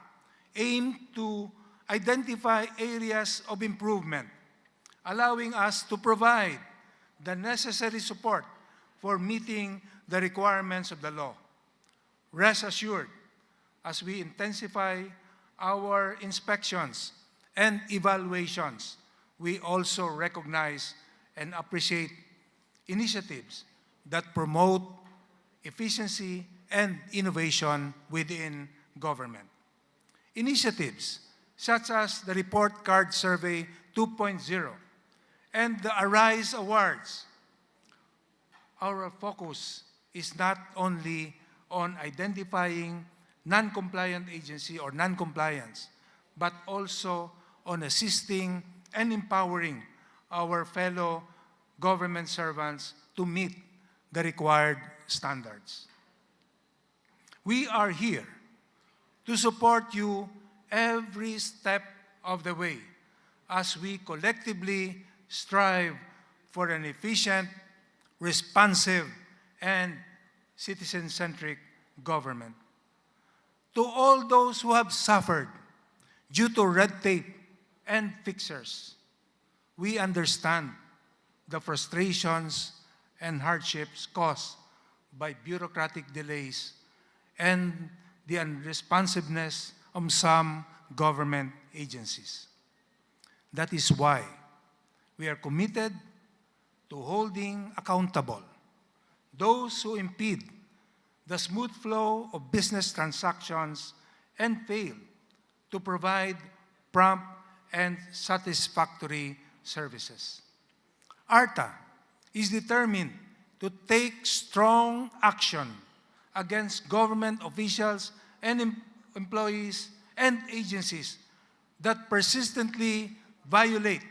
Speaker 20: aim to identify areas of improvement, allowing us to provide the necessary support for meeting the requirements of the law. Rest assured, as we intensify our inspections and evaluations, we also recognize and appreciate initiatives that promote efficiency and innovation within government. Initiatives such as the Report Card Survey 2.0 and the Arise Awards. Our focus is not only on identifying non-compliant agency or non-compliance, but also on assisting and empowering our fellow government servants to meet the required standards. We are here to support you every step of the way as we collectively strive for an efficient, responsive, and citizen-centric government. To all those who have suffered due to red tape and fixers, we understand the frustrations and hardships caused by bureaucratic delays and the unresponsiveness of some government agencies. That is why we are committed to holding accountable those who impede the smooth flow of business transactions and fail to provide prompt and satisfactory services. ARTA is determined to take strong action against government officials and employees and agencies that persistently violate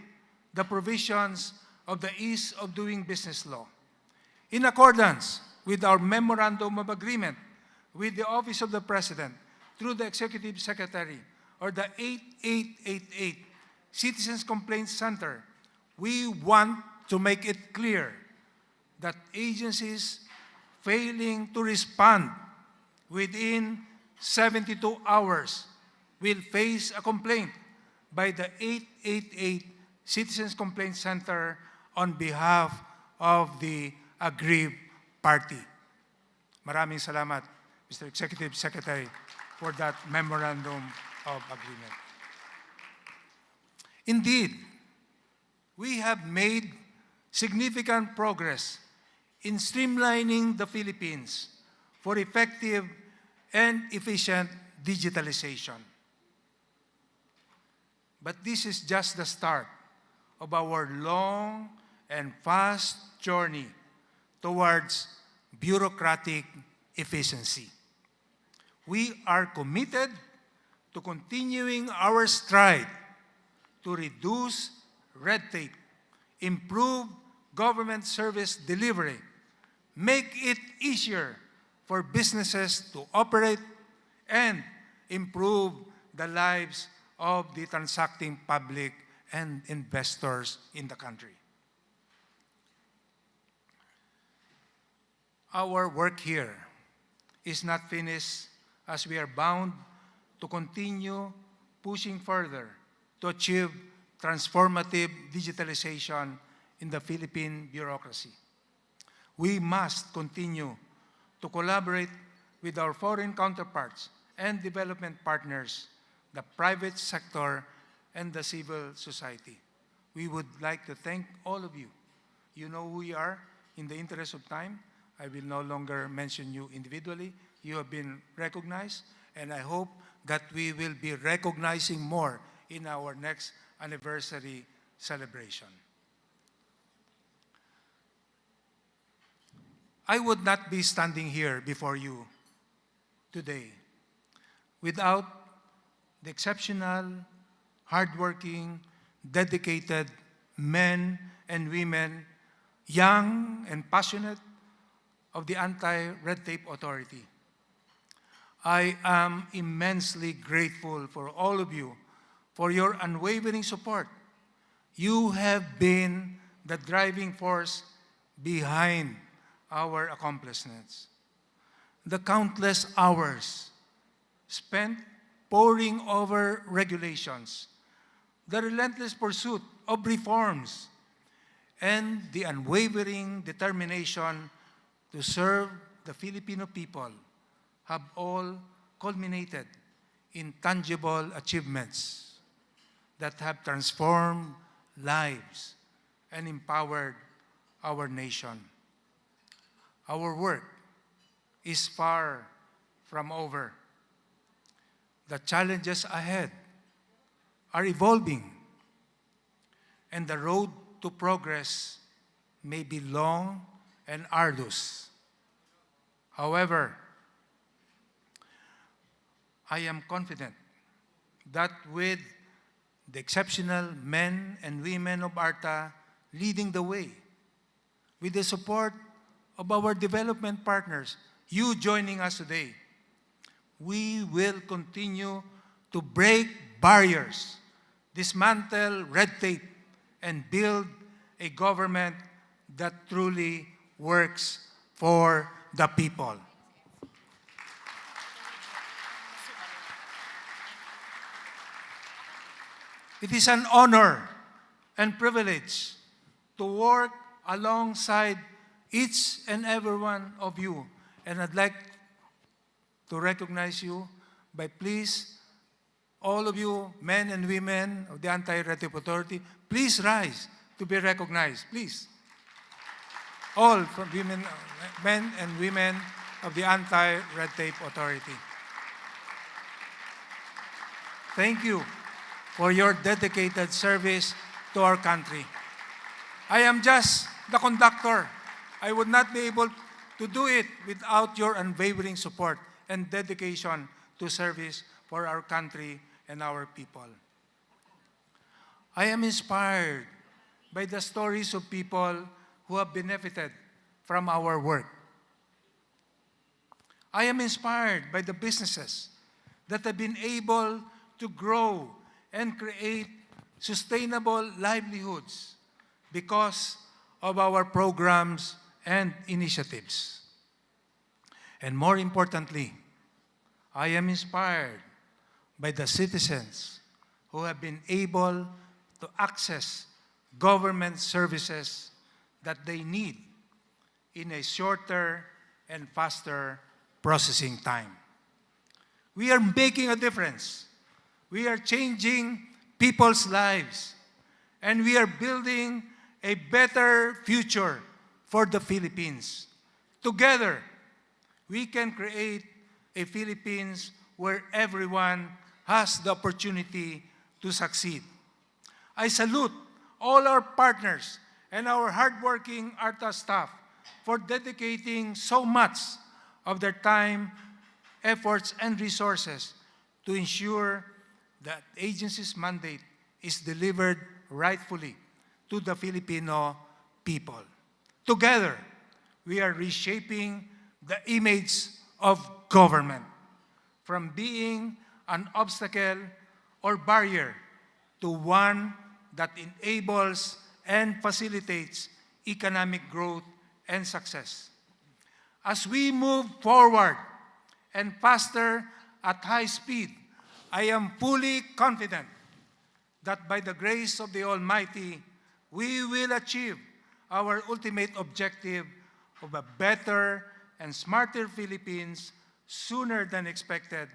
Speaker 20: the provisions of the Ease of Doing Business law. In accordance with our Memorandum of Agreement with the Office of the President through the Executive Secretary or the 8888 Citizens Complaint Center, we want to make it clear that agencies failing to respond within 72 hours will face a complaint by the 888 Citizens Complaint Center on behalf of the aggrieved party. Maraming salamat, Mr. Executive Secretary, for that Memorandum of Agreement. Indeed, we have made significant progress in streamlining the Philippines for effective and efficient digitalization. But this is just the start of our long and fast journey towards bureaucratic efficiency. We are committed to continuing our stride to reduce red tape, improve government service delivery, make it easier for businesses to operate, and improve the lives of the transacting public and investors in the country. Our work here is not finished, as we are bound to continue pushing further to achieve transformative digitalization in the Philippine bureaucracy. We must continue to collaborate with our foreign counterparts and development partners, the private sector, and the civil society. We would like to thank all of you. You know who we are. In the interest of time, I will no longer mention you individually. You have been recognized, and I hope that we will be recognizing more in our next anniversary celebration. I would not be standing here before you today without the exceptional, hardworking, dedicated men and women, young and passionate, of the Anti-Red Tape Authority. I am immensely grateful for all of you for your unwavering support. You have been the driving force behind our accomplishments. The countless hours spent poring over regulations, the relentless pursuit of reforms, and the unwavering determination to serve the Filipino people have all culminated in tangible achievements that have transformed lives and empowered our nation. Our work is far from over. The challenges ahead are evolving, and the road to progress may be long and arduous. However, I am confident that with the exceptional men and women of ARTA leading the way, with the support of our development partners, you joining us today, we will continue to break barriers, dismantle red tape, and build a government that truly works for the people. It is an honor and privilege to work alongside each and every one of you, and I'd like to recognize you by please, all of you, men and women of the Anti-Red Tape Authority, please rise to be recognized, please. All from women, men and women of the Anti-Red Tape Authority. Thank you for your dedicated service to our country. I am just the conductor. I would not be able to do it without your unwavering support and dedication to service for our country and our people. I am inspired by the stories of people who have benefited from our work. I am inspired by the businesses that have been able to grow and create sustainable livelihoods because of our programs and initiatives. And more importantly, I am inspired by the citizens who have been able to access government services that they need in a shorter and faster processing time. We are making a difference. We are changing people's lives, and we are building a better future for the Philippines. Together, we can create a Philippines where everyone has the opportunity to succeed. I salute all our partners and our hardworking ARTA staff for dedicating so much of their time, efforts, and resources to ensure that the agency's mandate is delivered rightfully to the Filipino people. Together, we are reshaping the image of government from being an obstacle or barrier to one that enables and facilitates economic growth and success. As we move forward and faster at high speed, I am fully confident that by the grace of the Almighty, we will achieve our ultimate objective of a better and smarter Philippines sooner than expected,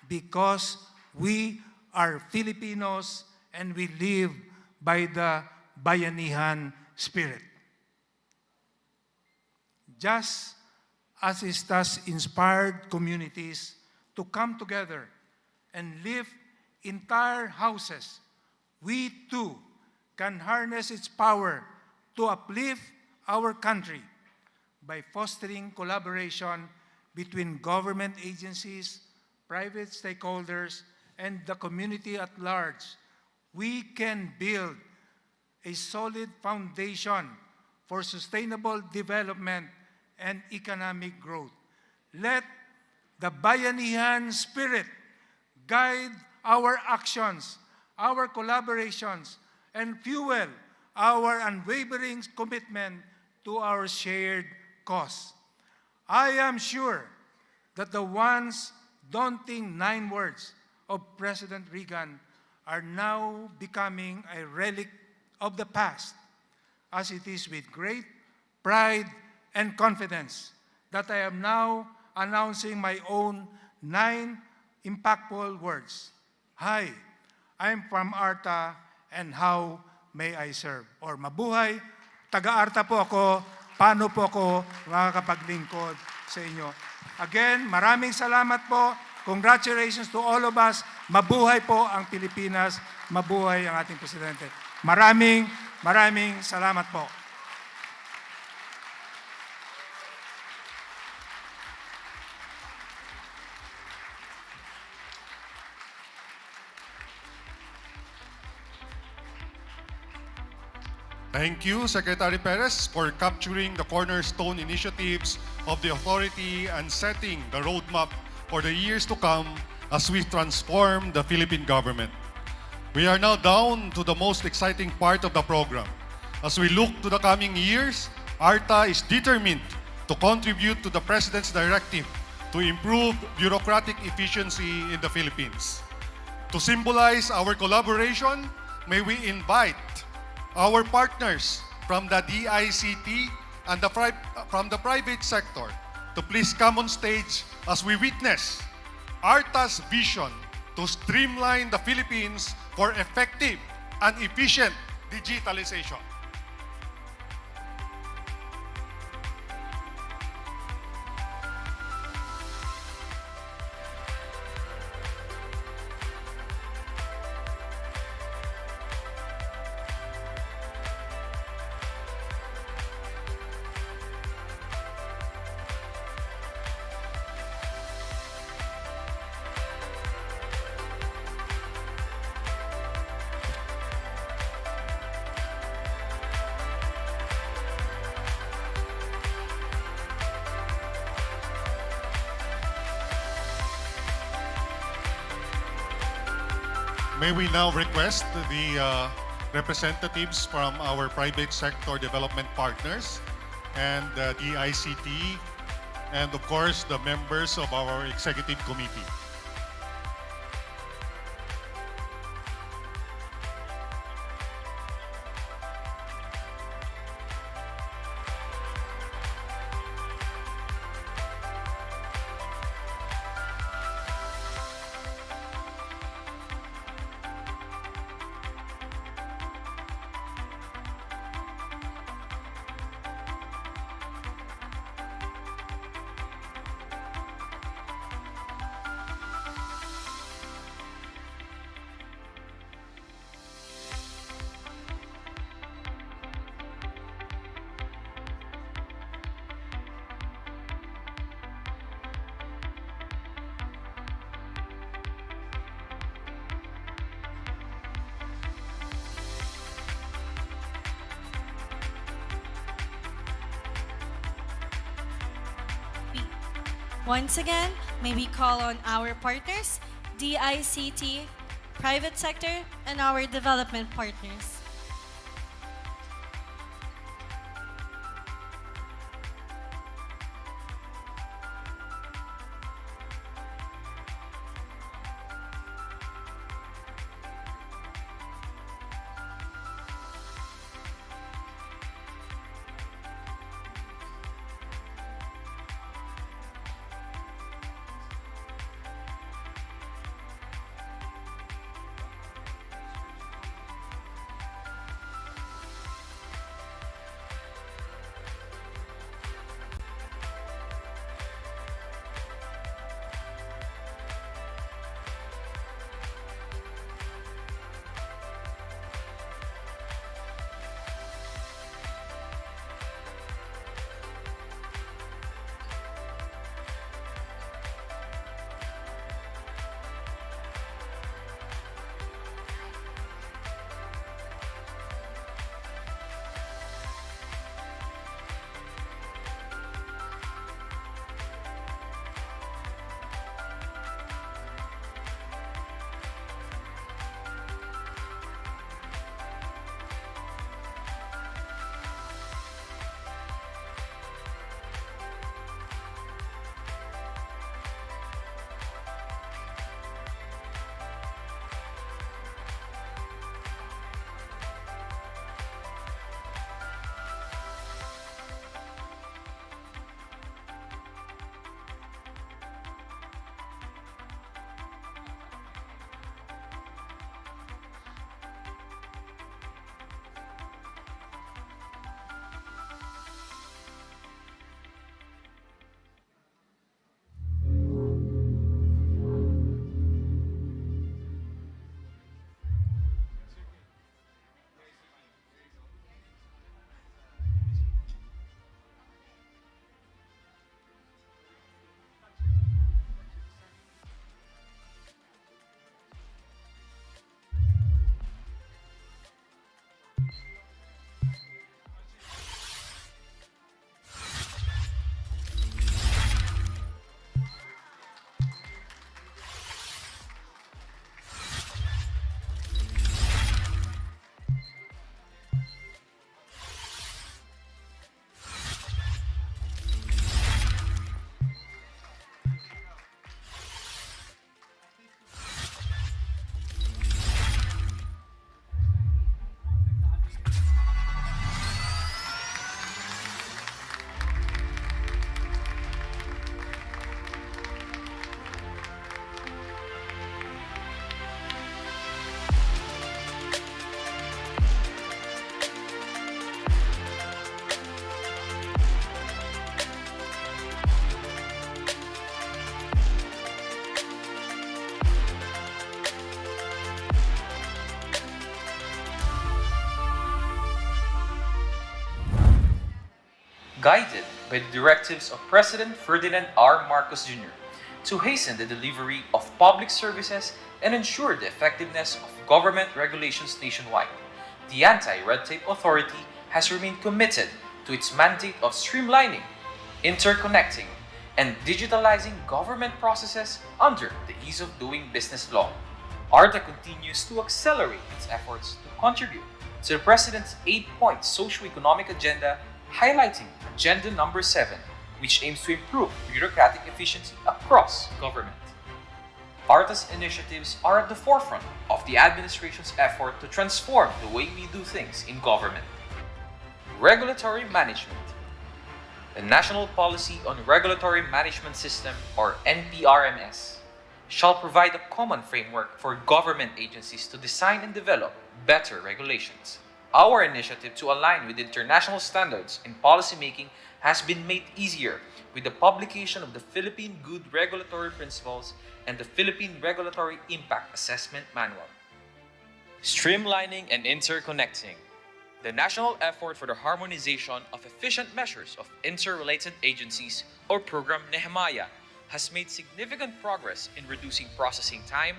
Speaker 20: because we are Filipinos and we live by the bayanihan spirit. Just as it has inspired communities to come together and lift entire houses, we too can harness its power to uplift our country by fostering collaboration between government agencies, private stakeholders, and the community at large. We can build a solid foundation for sustainable development and economic growth. Let the bayanihan spirit guide our actions, our collaborations, and fuel our unwavering commitment to our shared cause. I am sure that the once daunting 9 words of President Reagan are now becoming a relic of the past, as it is with great pride and confidence that I am now announcing my own 9 impactful words. Hi, I'm from ARTA, and how may I serve? Or mabuhay, taga-ARTA po ako, paano po ako makakapaglingkod sa inyo? Again, maraming salamat po. Congratulations to all of us. Mabuhay po ang Pilipinas. Mabuhay ang ating Presidente. Maraming salamat po.
Speaker 3: Thank you, Secretary Perez, for capturing the cornerstone initiatives of the authority and setting the roadmap for the years to come as we transform the Philippine government. We are now down to the most exciting part of the program. As we look to the coming years, ARTA is determined to contribute to the President's directive to improve bureaucratic efficiency in the Philippines. To symbolize our collaboration, may we invite our partners from the DICT and from the private sector to please come on stage as we witness ARTA's vision to streamline the Philippines for effective and efficient digitalization. May we now request the representatives from our private sector development partners and the ICT, and of course the members of our executive committee.
Speaker 2: Once again, may we call on our partners, DICT, private sector, and our development partners.
Speaker 21: guided by the directives of President Ferdinand R. Marcos Jr. to hasten the delivery of public services and ensure the effectiveness of government regulations nationwide. The Anti-Red Tape Authority has remained committed to its mandate of streamlining, interconnecting, and digitalizing government processes under the Ease of Doing Business law. ARTA continues to accelerate its efforts to contribute to the President's 8-point socio-economic agenda, highlighting Agenda Number 7, which aims to improve bureaucratic efficiency across government. ARTA's initiatives are at the forefront of the administration's effort to transform the way we do things in government. Regulatory management. The National Policy on Regulatory Management System, or NPRMS, shall provide a common framework for government agencies to design and develop better regulations. Our initiative to align with international standards in policymaking has been made easier with the publication of the Philippine Good Regulatory Principles and the Philippine Regulatory Impact Assessment Manual. Streamlining and interconnecting. The national effort for the harmonization of efficient measures of interrelated agencies, or program Nehemiah, has made significant progress in reducing processing time,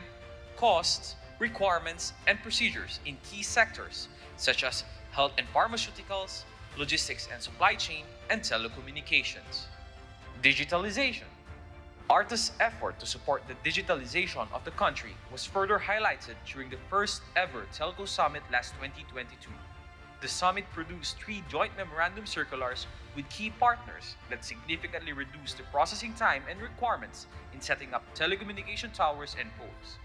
Speaker 21: costs, requirements, and procedures in key sectors such as health and pharmaceuticals, logistics and supply chain, and telecommunications. Digitalization. ARTA's effort to support the digitalization of the country was further highlighted during the first ever Telco Summit last 2022. The summit produced 3 joint memorandum circulars with key partners that significantly reduced the processing time and requirements in setting up telecommunication towers and poles.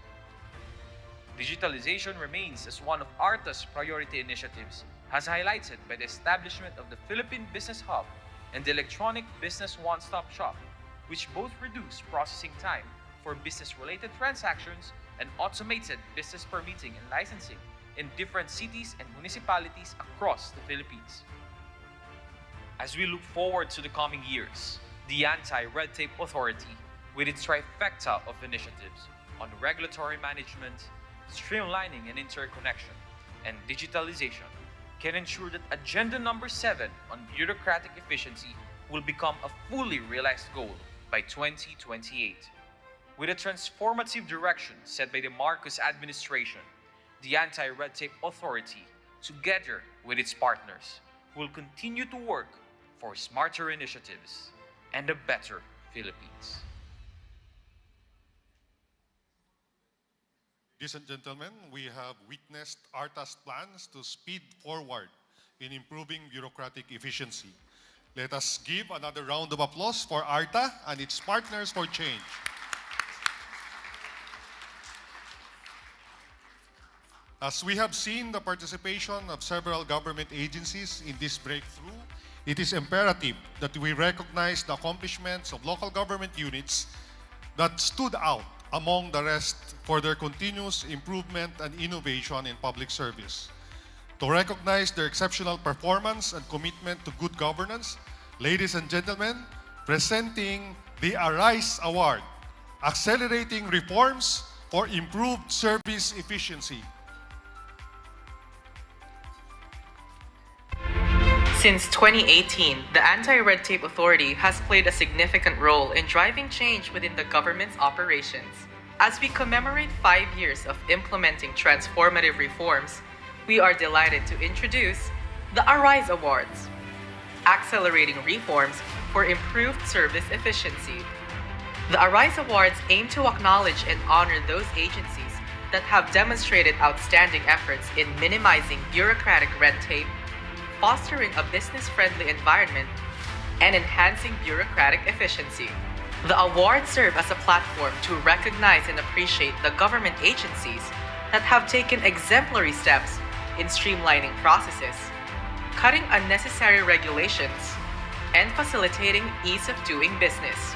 Speaker 21: Digitalization remains as one of ARTA's priority initiatives, as highlighted by the establishment of the Philippine Business Hub and the Electronic Business One-Stop Shop, which both reduce processing time for business-related transactions and automated business permitting and licensing in different cities and municipalities across the Philippines. As we look forward to the coming years, the Anti-Red Tape Authority, with its trifecta of initiatives on regulatory management, streamlining and interconnection, and digitalization, can ensure that Agenda Number 7 on bureaucratic efficiency will become a fully realized goal by 2028. With a transformative direction set by the Marcos administration, the Anti-Red Tape Authority, together with its partners, will continue to work for smarter initiatives and a better Philippines.
Speaker 3: Ladies and gentlemen, we have witnessed ARTA's plans to speed forward in improving bureaucratic efficiency. Let us give another round of applause for ARTA and its partners for change. As we have seen the participation of several government agencies in this breakthrough, it is imperative that we recognize the accomplishments of local government units that stood out among the rest for their continuous improvement and innovation in public service. To recognize their exceptional performance and commitment to good governance, ladies and gentlemen, presenting the ARISE Award, Accelerating Reforms for Improved Service Efficiency.
Speaker 22: Since 2018, the Anti-Red Tape Authority has played a significant role in driving change within the government's operations. As we commemorate 5 years of implementing transformative reforms, we are delighted to introduce the ARISE Awards, Accelerating Reforms for Improved Service Efficiency. The ARISE Awards aim to acknowledge and honor those agencies that have demonstrated outstanding efforts in minimizing bureaucratic red tape, fostering a business-friendly environment, and enhancing bureaucratic efficiency. The awards serve as a platform to recognize and appreciate the government agencies that have taken exemplary steps in streamlining processes, cutting unnecessary regulations, and facilitating ease of doing business.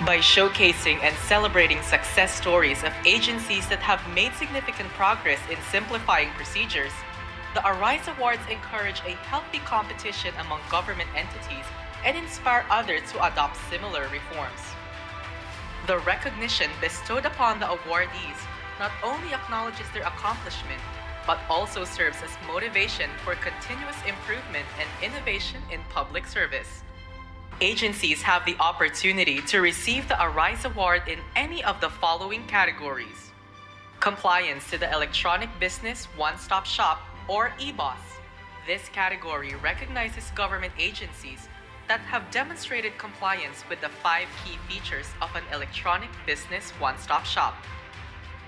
Speaker 22: By showcasing and celebrating success stories of agencies that have made significant progress in simplifying procedures, the ARISE Awards encourage a healthy competition among government entities and inspire others to adopt similar reforms. The recognition bestowed upon the awardees not only acknowledges their accomplishment, but also serves as motivation for continuous improvement and innovation in public service. Agencies have the opportunity to receive the Arise Award in any of the following categories: compliance to the Electronic Business One-Stop Shop, or EBOS. This category recognizes government agencies that have demonstrated compliance with the 5 key features of an electronic business one-stop shop.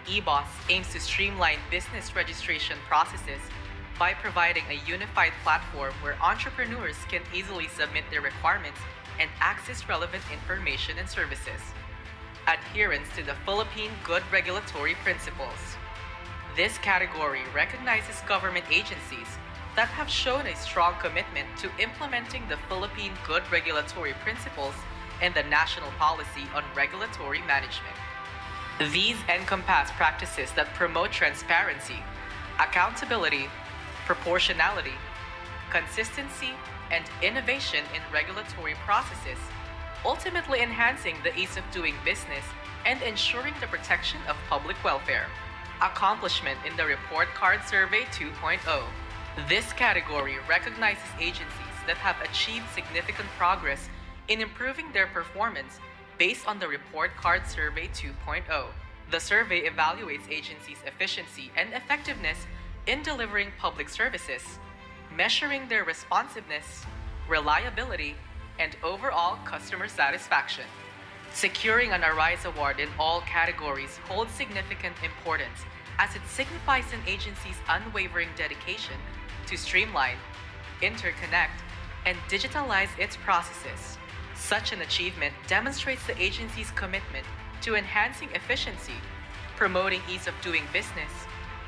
Speaker 22: EBOS aims to streamline business registration processes by providing a unified platform where entrepreneurs can easily submit their requirements and access relevant information and services. Adherence to the Philippine Good Regulatory Principles. This category recognizes government agencies that have shown a strong commitment to implementing the Philippine Good Regulatory Principles and the National Policy on Regulatory Management. These encompass practices that promote transparency, accountability, proportionality, consistency, and innovation in regulatory processes, ultimately enhancing the ease of doing business and ensuring the protection of public welfare. Accomplishment in the Report Card Survey 2.0. This category recognizes agencies that have achieved significant progress in improving their performance based on the Report Card Survey 2.0. The survey evaluates agencies' efficiency and effectiveness in delivering public services, measuring their responsiveness, reliability, and overall customer satisfaction. Securing an Arise Award in all categories holds significant importance as it signifies an agency's unwavering dedication to streamline, interconnect, and digitalize its processes. Such an achievement demonstrates the agency's commitment to enhancing efficiency, promoting ease of doing business,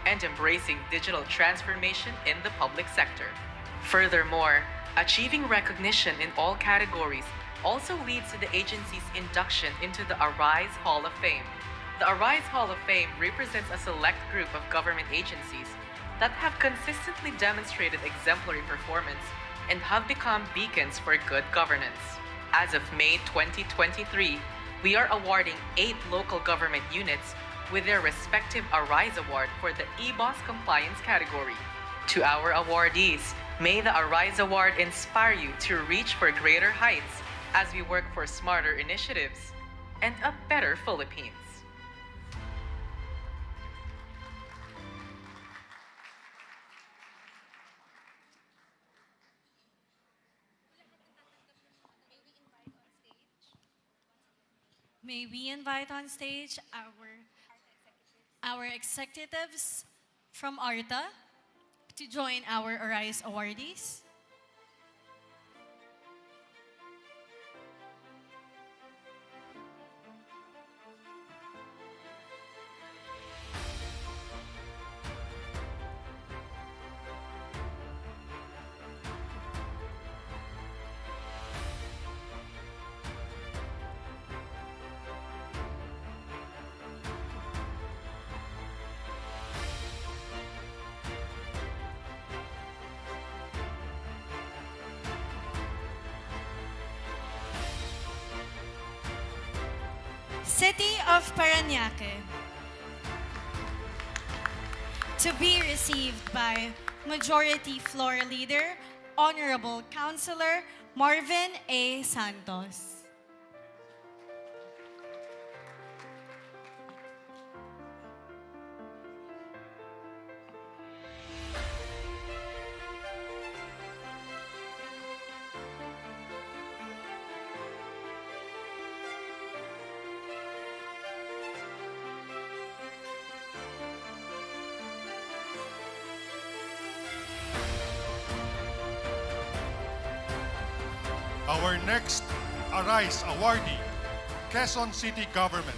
Speaker 22: and embracing digital transformation in the public sector. Furthermore, achieving recognition in all categories also leads to the agency's induction into the Arise Hall of Fame. The Arise Hall of Fame represents a select group of government agencies that have consistently demonstrated exemplary performance and have become beacons for good governance. As of May 2023, we are awarding 8 local government units with their respective Arise Award for the EBOS compliance category. To our awardees, may the Arise Award inspire you to reach for greater heights as we work for smarter initiatives and a better Philippines.
Speaker 2: May we invite on stage our executives from ARTA to join our Arise awardees. City of Parañaque, to be received by Majority Floor Leader, Honorable Councilor Marvin A. Santos.
Speaker 3: Our next Arise awardee, Quezon City Government.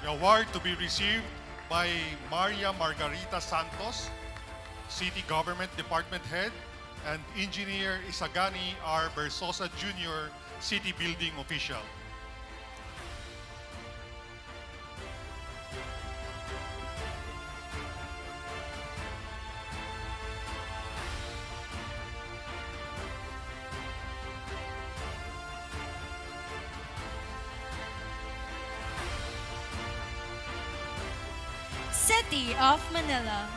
Speaker 3: The award to be received by Maria Margarita Santos, City Government Department Head, and Engineer Isagani R. Bersosa Jr., City Building Official.
Speaker 2: City of Manila,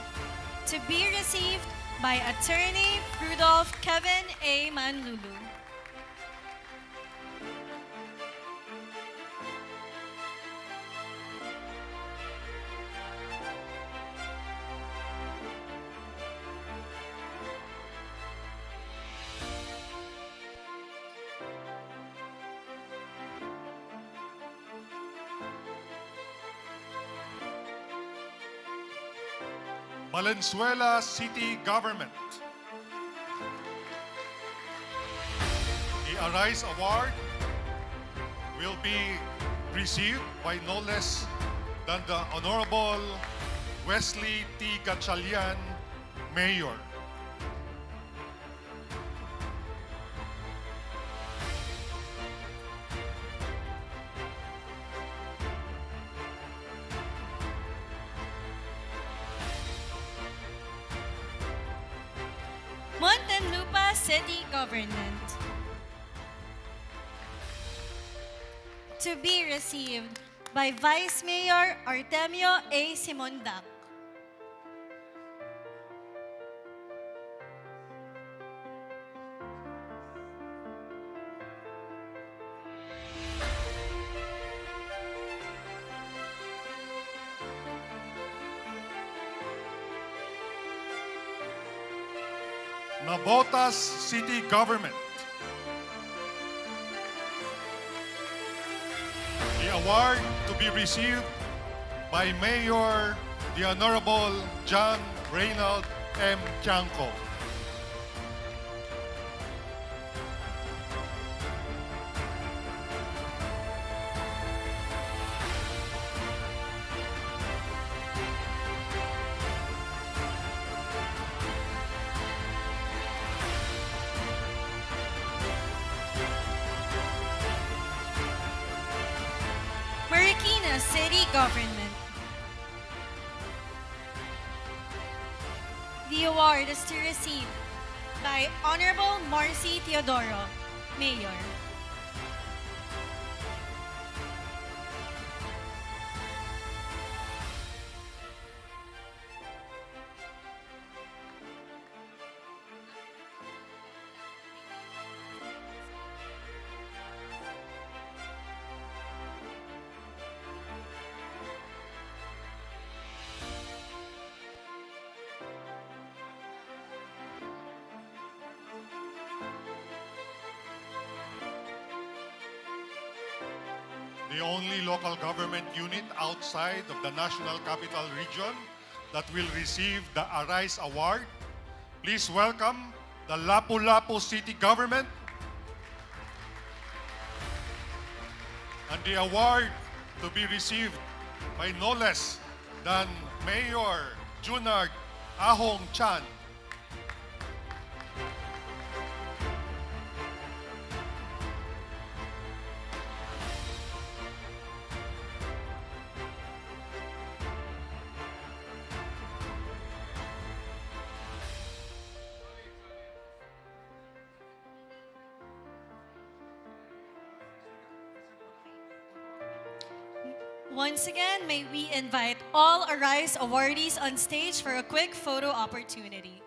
Speaker 2: to be received by Attorney Rudolph Kevin A. Manlulu.
Speaker 3: Valenzuela City Government. The Arise Award will be received by no less than the Honorable Wesley T. Gatchalian, Mayor.
Speaker 2: Muntinlupa City Government. To be received by Vice Mayor Artemio A. Simondak.
Speaker 3: Nabotas City Government. The award to be received by Mayor the Honorable John Reynald M. Tiangco.
Speaker 2: Marikina City Government. The award is to receive by Honorable Marcy Teodoro, Mayor.
Speaker 3: The only local government unit outside of the National Capital Region that will receive the Arise Award. Please welcome the Lapu-Lapu City Government. And the award to be received by no less than Mayor Junard Ahong Chan.
Speaker 2: Once again, may we invite all Arise awardees on stage for a quick photo opportunity.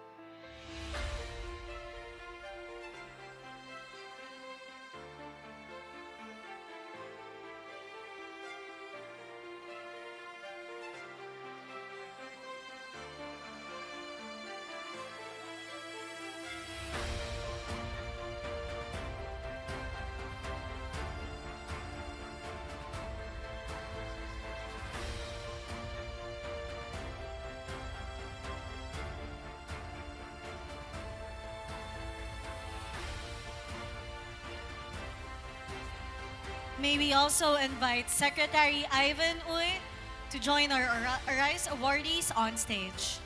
Speaker 2: May we also invite Secretary Ivan Uy to join our Arise awardees on stage.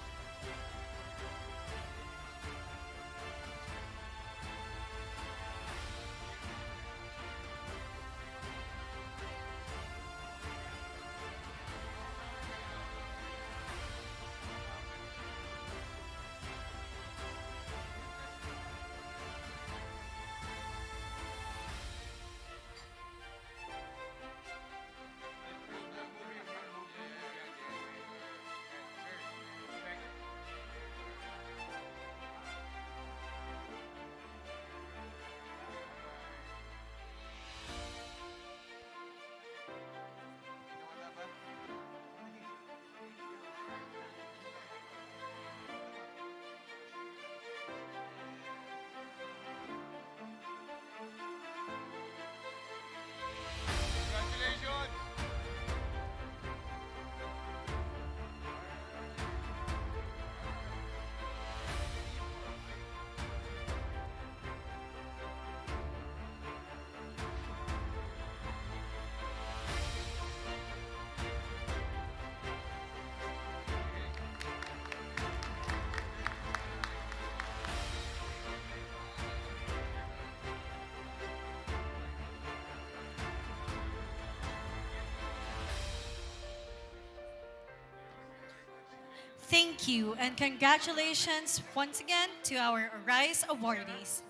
Speaker 2: Thank you and congratulations once again to our Arise awardees.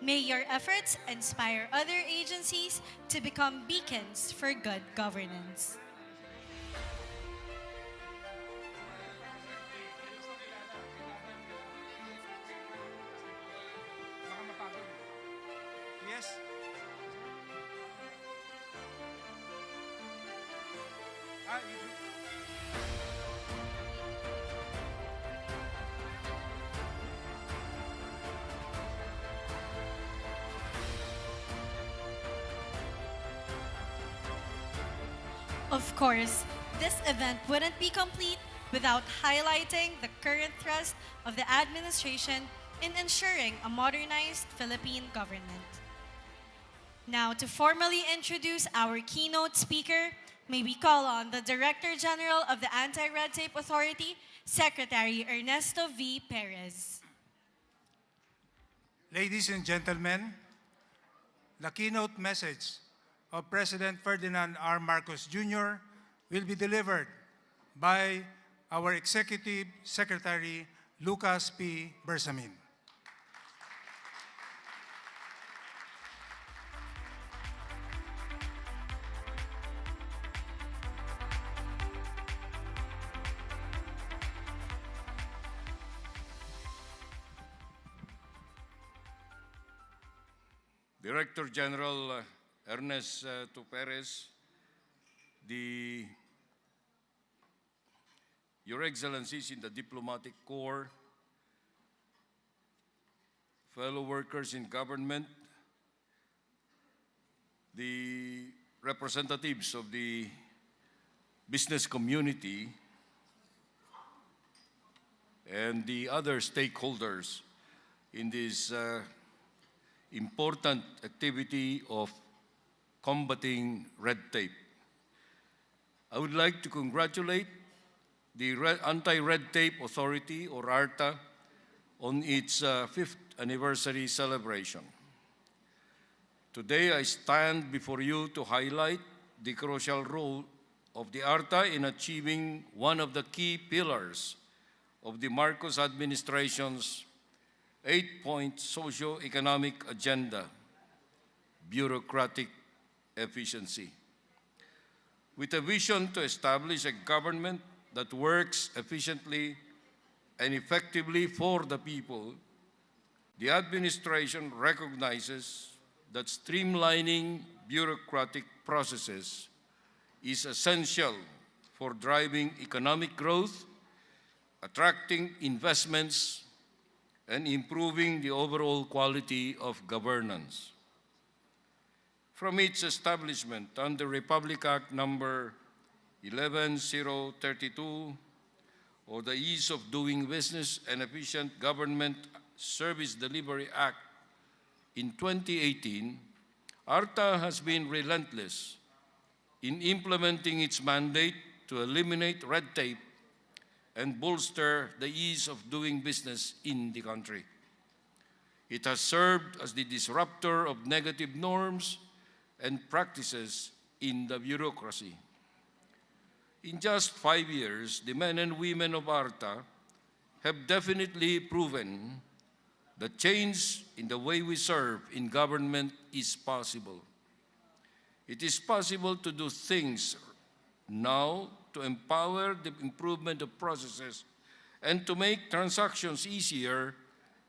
Speaker 2: May your efforts inspire other agencies to become beacons for good governance.
Speaker 20: Yes.
Speaker 2: Of course, this event wouldn't be complete without highlighting the current thrust of the administration in ensuring a modernized Philippine government. Now, to formally introduce our keynote speaker, may we call on the Director General of the Anti-Red Tape Authority, Secretary Ernesto V. Perez.
Speaker 20: Ladies and gentlemen, the keynote message of President Ferdinand R. Marcos Jr. will be delivered by our Executive Secretary, 𝐋𝐈𝐕𝐄.
Speaker 1: Director General Ernesto Perez, Your Excellencies in the Diplomatic Corps, fellow workers in government, the representatives of the business community, and the other stakeholders in this important activity of combating red tape. I would like to congratulate the Anti-Red Tape Authority, or ARTA, on its 5th anniversary celebration. Today, I stand before you to highlight the crucial role of the ARTA in achieving one of the key pillars of the Marcos administration's 8-point socio-economic agenda, bureaucratic efficiency. With a vision to establish a government that works efficiently and effectively for the people, the administration recognizes that streamlining bureaucratic processes is essential for driving economic growth, attracting investments, and improving the overall quality of governance. From its establishment under Republic Act number 11032, or the Ease of Doing Business and Efficient Government Service Delivery Act in 2018, ARTA has been relentless in implementing its mandate to eliminate red tape and bolster the ease of doing business in the country. It has served as the disruptor of negative norms and practices in the bureaucracy. In just 5 years, the men and women of ARTA have definitely proven that change in the way we serve in government is possible. It is possible to do things now to empower the improvement of processes and to make transactions easier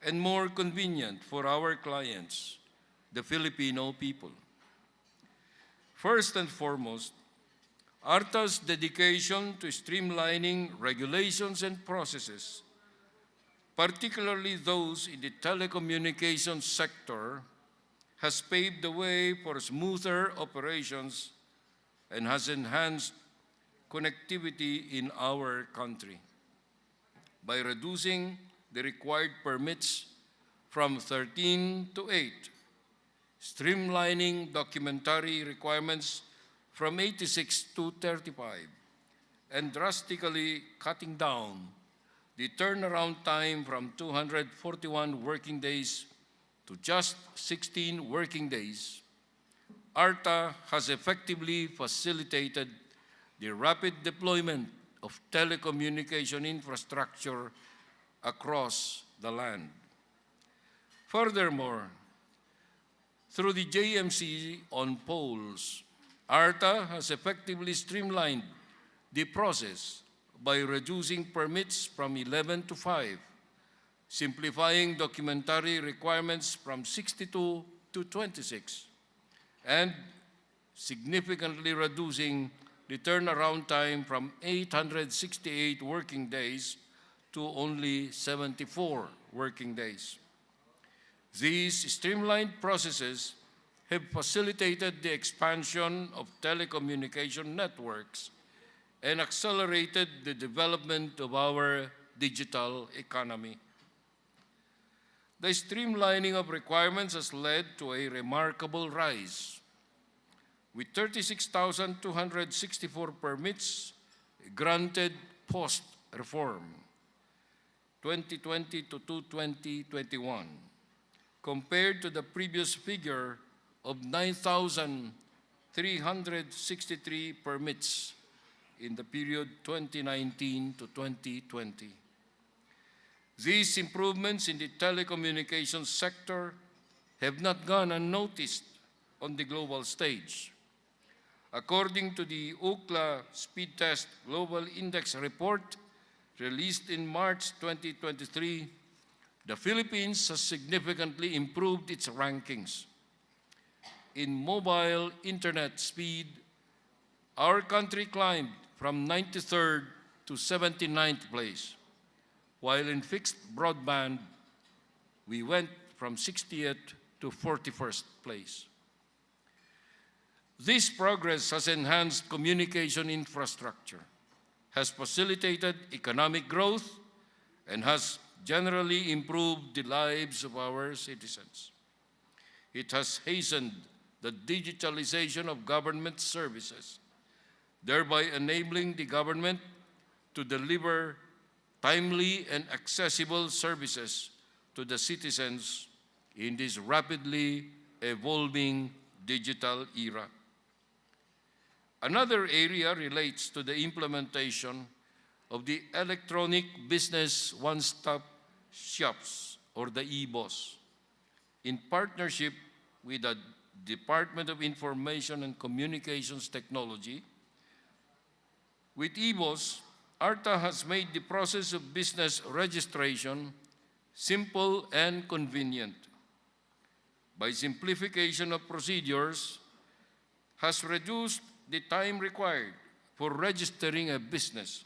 Speaker 1: and more convenient for our clients, the Filipino people. First and foremost, ARTA's dedication to streamlining regulations and processes, particularly those in the telecommunications sector, has paved the way for smoother operations and has enhanced connectivity in our country by reducing the required permits from 13 to 8, streamlining documentary requirements from 86 to 35, and drastically cutting down the turnaround time from 241 working days to just 16 working days. ARTA has effectively facilitated the rapid deployment of telecommunication infrastructure across the land. Furthermore, through the JMC on poles, ARTA has effectively streamlined the process by reducing permits from 11 to 5, simplifying documentary requirements from 62 to 26, and significantly reducing the turnaround time from 868 working days to only 74 working days. These streamlined processes have facilitated the expansion of telecommunication networks and accelerated the development of our digital economy. The streamlining of requirements has led to a remarkable rise, with 36,264 permits granted post-reform, 2020 to 2021, compared to the previous figure of 9,363 permits in the period 2019 to 2020. These improvements in the telecommunications sector have not gone unnoticed on the global stage. According to the Ookla Speed Test Global Index report released in March 2023, the Philippines has significantly improved its rankings. In mobile internet speed, our country climbed from 93rd to 79th place, while in fixed broadband, we went from 60th to 41st place. This progress has enhanced communication infrastructure, has facilitated economic growth, and has generally improved the lives of our citizens. It has hastened the digitalization of government services, thereby enabling the government to deliver timely and accessible services to the citizens in this rapidly evolving digital era. Another area relates to the implementation of the Electronic Business One-Stop Shops, or the EBOS, in partnership with the Department of Information and Communications Technology. With EBOS, ARTA has made the process of business registration simple and convenient. By simplification of procedures, has reduced the time required for registering a business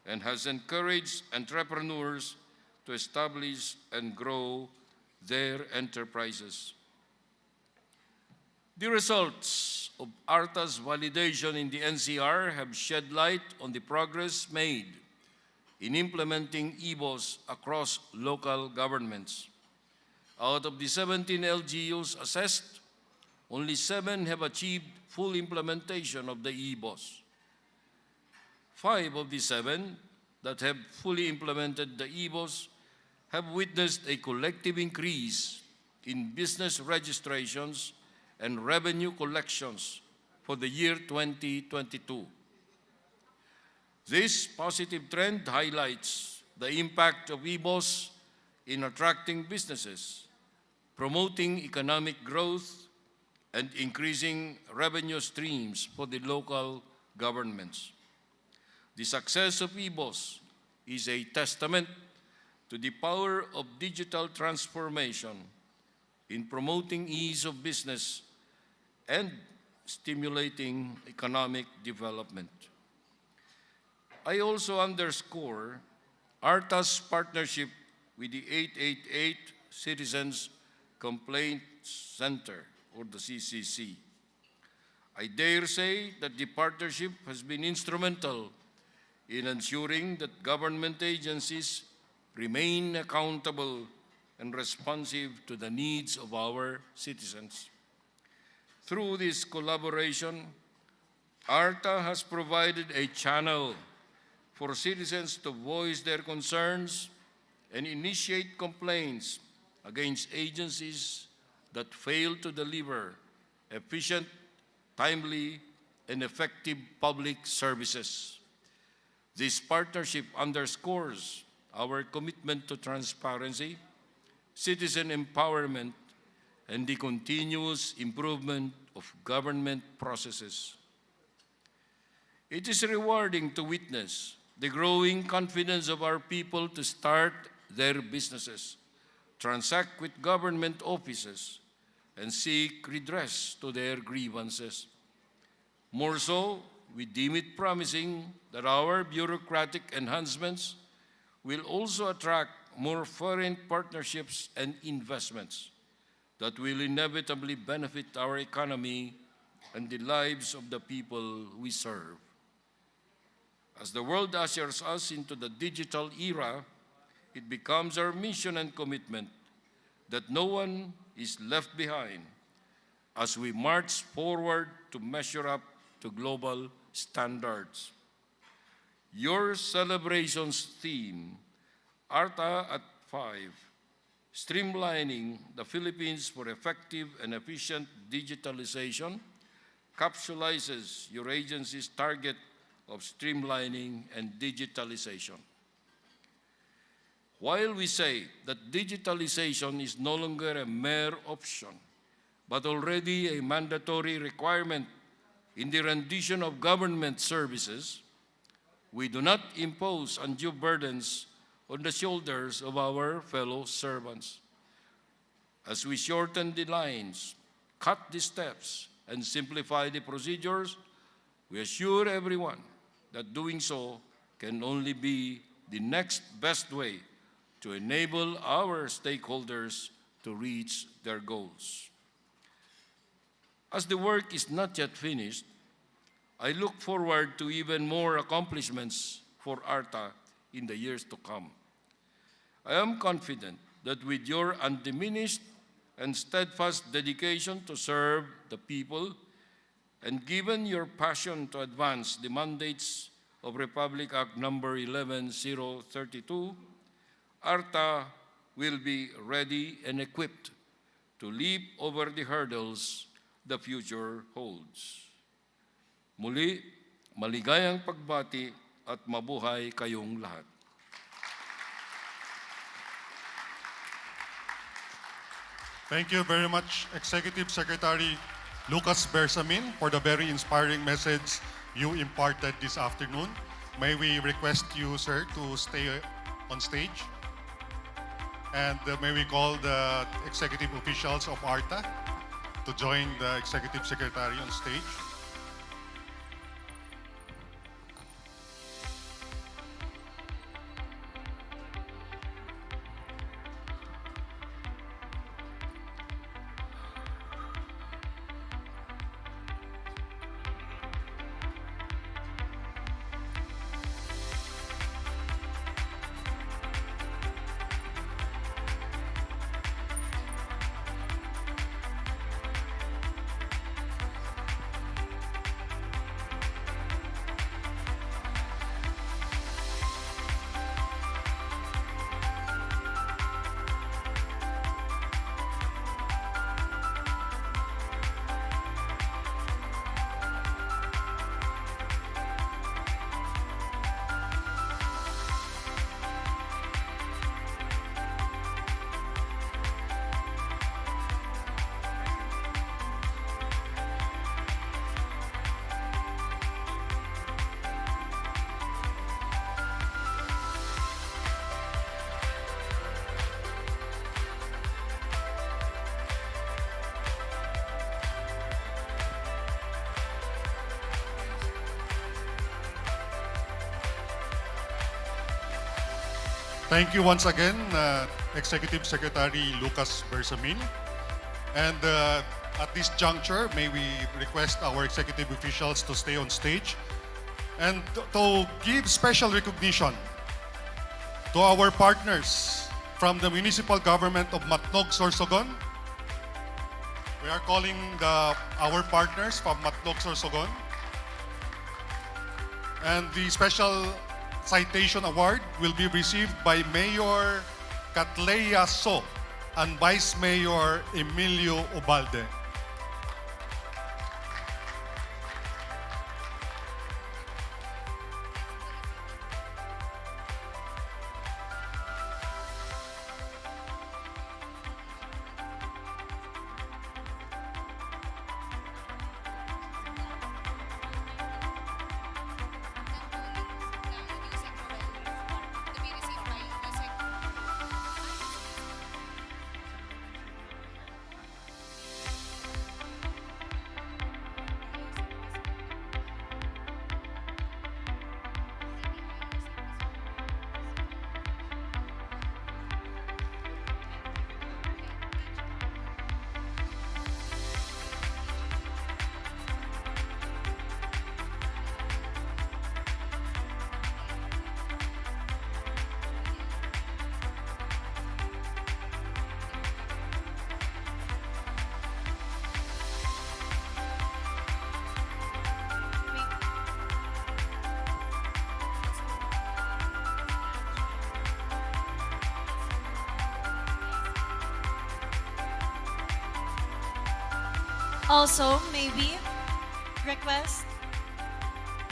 Speaker 1: and has encouraged entrepreneurs to establish and grow their enterprises. The results of ARTA's validation in the NCR have shed light on the progress made in implementing EBOS across local governments. Out of the 17 LGUs assessed, only 7 have achieved full implementation of the EBOS. 5 of the 7 that have fully implemented the EBOS have witnessed a collective increase in business registrations and revenue collections for the year 2022. This positive trend highlights the impact of EBOS in attracting businesses, promoting economic growth, and increasing revenue streams for the local governments. The success of EBOS is a testament to the power of digital transformation in promoting ease of business and stimulating economic development. I also underscore ARTA's partnership with the 888 Citizens Complaint Center, or the CCC. I dare say that the partnership has been instrumental in ensuring that government agencies remain accountable and responsive to the needs of our citizens. Through this collaboration, ARTA has provided a channel for citizens to voice their concerns and initiate complaints against agencies that fail to deliver efficient, timely, and effective public services. This partnership underscores our commitment to transparency, citizen empowerment, and the continuous improvement of government processes. It is rewarding to witness the growing confidence of our people to start their businesses, transact with government offices, and seek redress to their grievances. More so, we deem it promising that our bureaucratic enhancements will also attract more foreign partnerships and investments that will inevitably benefit our economy and the lives of the people we serve. As the world ushers us into the digital era, it becomes our mission and commitment that no one is left behind as we march forward to measure up to global standards. Your celebration's theme, ARTA at 5, Streamlining the Philippines for Effective and Efficient Digitalization, capsulizes your agency's target of streamlining and digitalization. While we say that digitalization is no longer a mere option, but already a mandatory requirement in the rendition of government services, we do not impose undue burdens on the shoulders of our fellow servants. As we shorten the lines, cut the steps, and simplify the procedures, we assure everyone that doing so can only be the next best way to enable our stakeholders to reach their goals. As the work is not yet finished, I look forward to even more accomplishments for ARTA in the years to come. I am confident that with your undiminished and steadfast dedication to serve the people, and given your passion to advance the mandates of Republic Act Number 11032, ARTA will be ready and equipped to leap over the hurdles the future holds. Muli, maligayang pagbati at mabuhay kayong lahat.
Speaker 3: Thank you very much, Executive Secretary Lucas Bersamin, for the very inspiring message you imparted this afternoon. May we request you, sir, to stay on stage? And may we call the executive officials of ARTA to join the Executive Secretary on stage? Thank you once again, Executive Secretary Lucas Bersamin. And at this juncture, may we request our executive officials to stay on stage and to give special recognition to our partners from the municipal government of Matnog, Sorsogon. We are calling our partners from Matnog, Sorsogon. And the special citation award will be received by Mayor Catlea So and Vice Mayor Emilio Ubalde.
Speaker 2: Also, may we request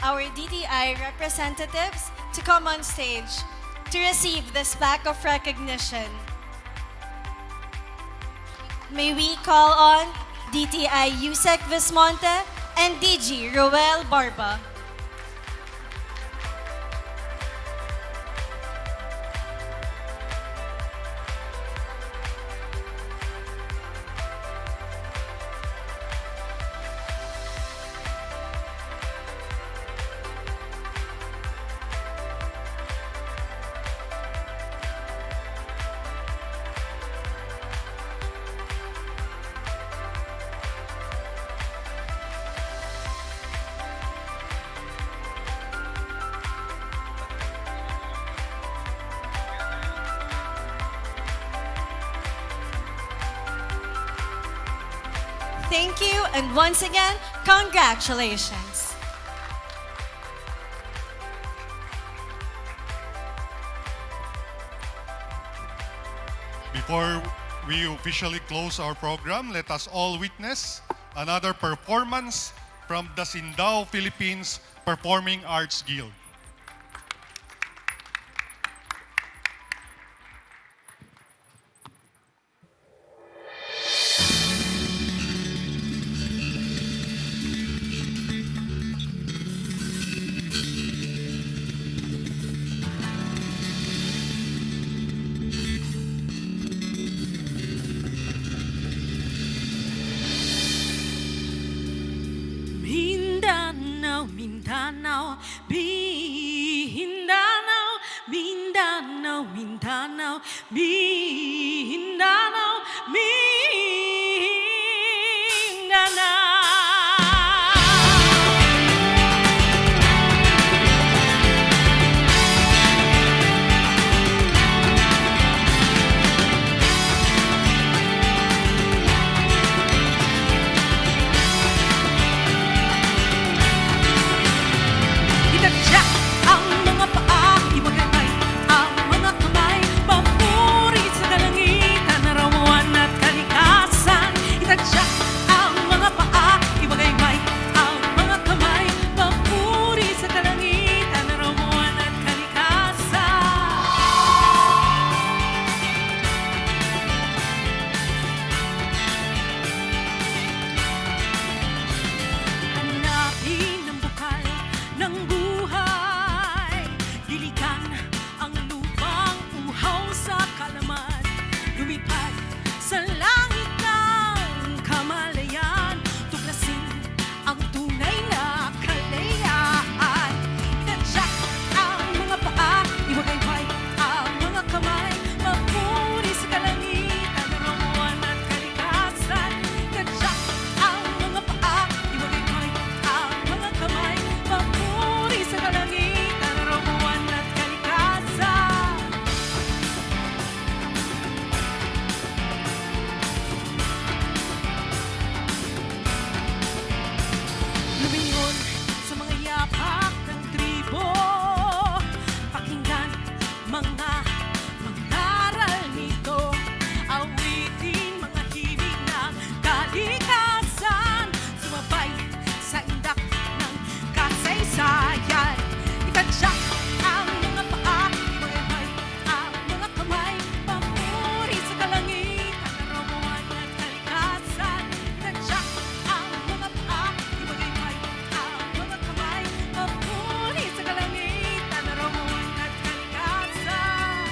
Speaker 2: our DTI representatives to come on stage to receive this plaque of recognition. May we call on DTI Yusek Vismonte and DG Roel Barba. Thank you, and once again, congratulations.
Speaker 3: Before we officially close our program, let us all witness another performance from the Sindao, Philippines Performing Arts Guild.
Speaker 9: Mindanao, Mindanao, Mindanao, Mindanao, Mindanao, Mindanao, Itagyak ang mga paa, iwagay ang mga kamay, papuri sa kalangitan, arawan at kalikasan. Itagyak ang mga paa, iwagay ang mga kamay, papuri sa kalangitan, arawan at kalikasan. Hanapin ang bukal ng buhay, diligan ang lupang uhaw sa kalaman, lumipad sa langit ng kamalayan, tuklasin ang tunay na kalayaan. Itadyak ang mga paa, iwagayway ang mga kamay, mapuri sa kalangitan, arawan at kalikasan. Itadyak ang mga paa, iwagayway ang mga kamay, mapuri sa kalangitan, arawan at kalikasan. Lumingon sa mga yapak ng tribo, pakinggan mga mangaral nito, awitin mga himig ng kalikasan, sumabay sa indak ng kasaysayan. Itadyak ang mga paa, iwagayway ang mga kamay, papuri sa kalangitan, arawan at kalikasan. Itadyak ang mga paa, iwagayway ang mga kamay, papuri sa kalangitan, arawan at kalikasan.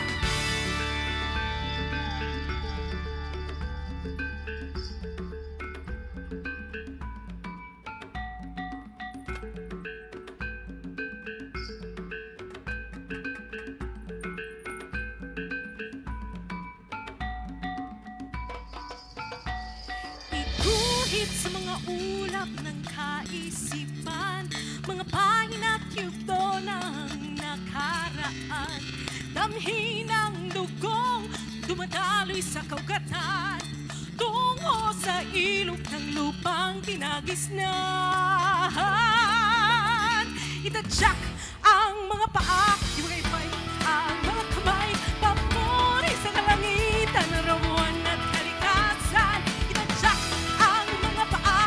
Speaker 9: Iguhit sa mga ulap ng kaisipan, mga pahina at yugto ng nakaraan, damhin ang dugong dumadaloy sa kaugatan, tungo sa ilog ng lupang tinagisnan. Itadyak ang mga paa, iwagayway ang mga kamay, papuri sa kalangitan, arawan at kalikasan. Itadyak ang mga paa,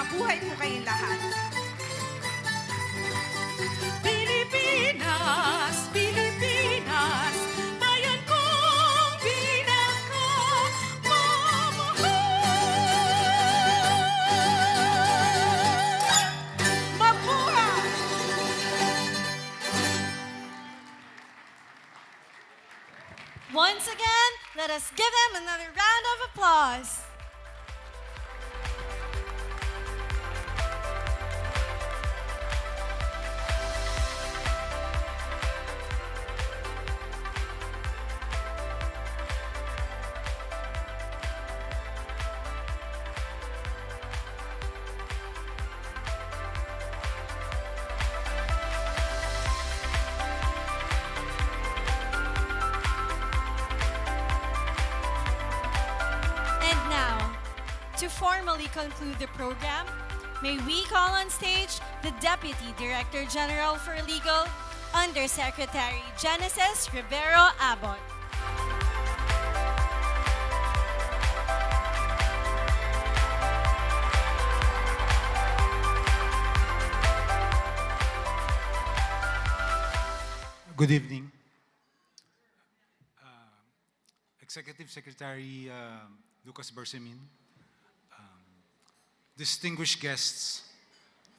Speaker 9: Mabuhay po kayong lahat. Pilipinas, Pilipinas, bayan kong pinakamamahal. Mabuhay!
Speaker 2: Once again, let us give them another round of applause. To formally conclude the program, may we call on stage the Deputy Director General for Legal, Undersecretary Genesis Rivero Abot.
Speaker 20: Good evening. Executive Secretary Lucas Bersamin, distinguished guests,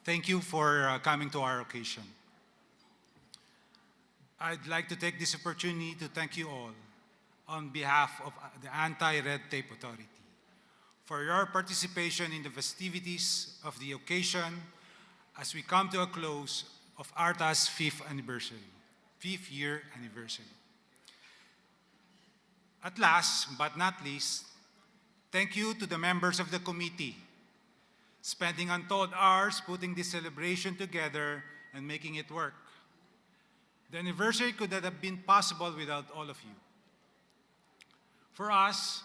Speaker 20: thank you for coming to our occasion. I'd like to take this opportunity to thank you all on behalf of the Anti-Red Tape Authority for your participation in the festivities of the occasion as we come to a close of ARTA's fifth year anniversary. At last, but not least, thank you to the members of the committee, spending untold hours putting this celebration together and making it work. The anniversary could not have been possible without all of you. For us,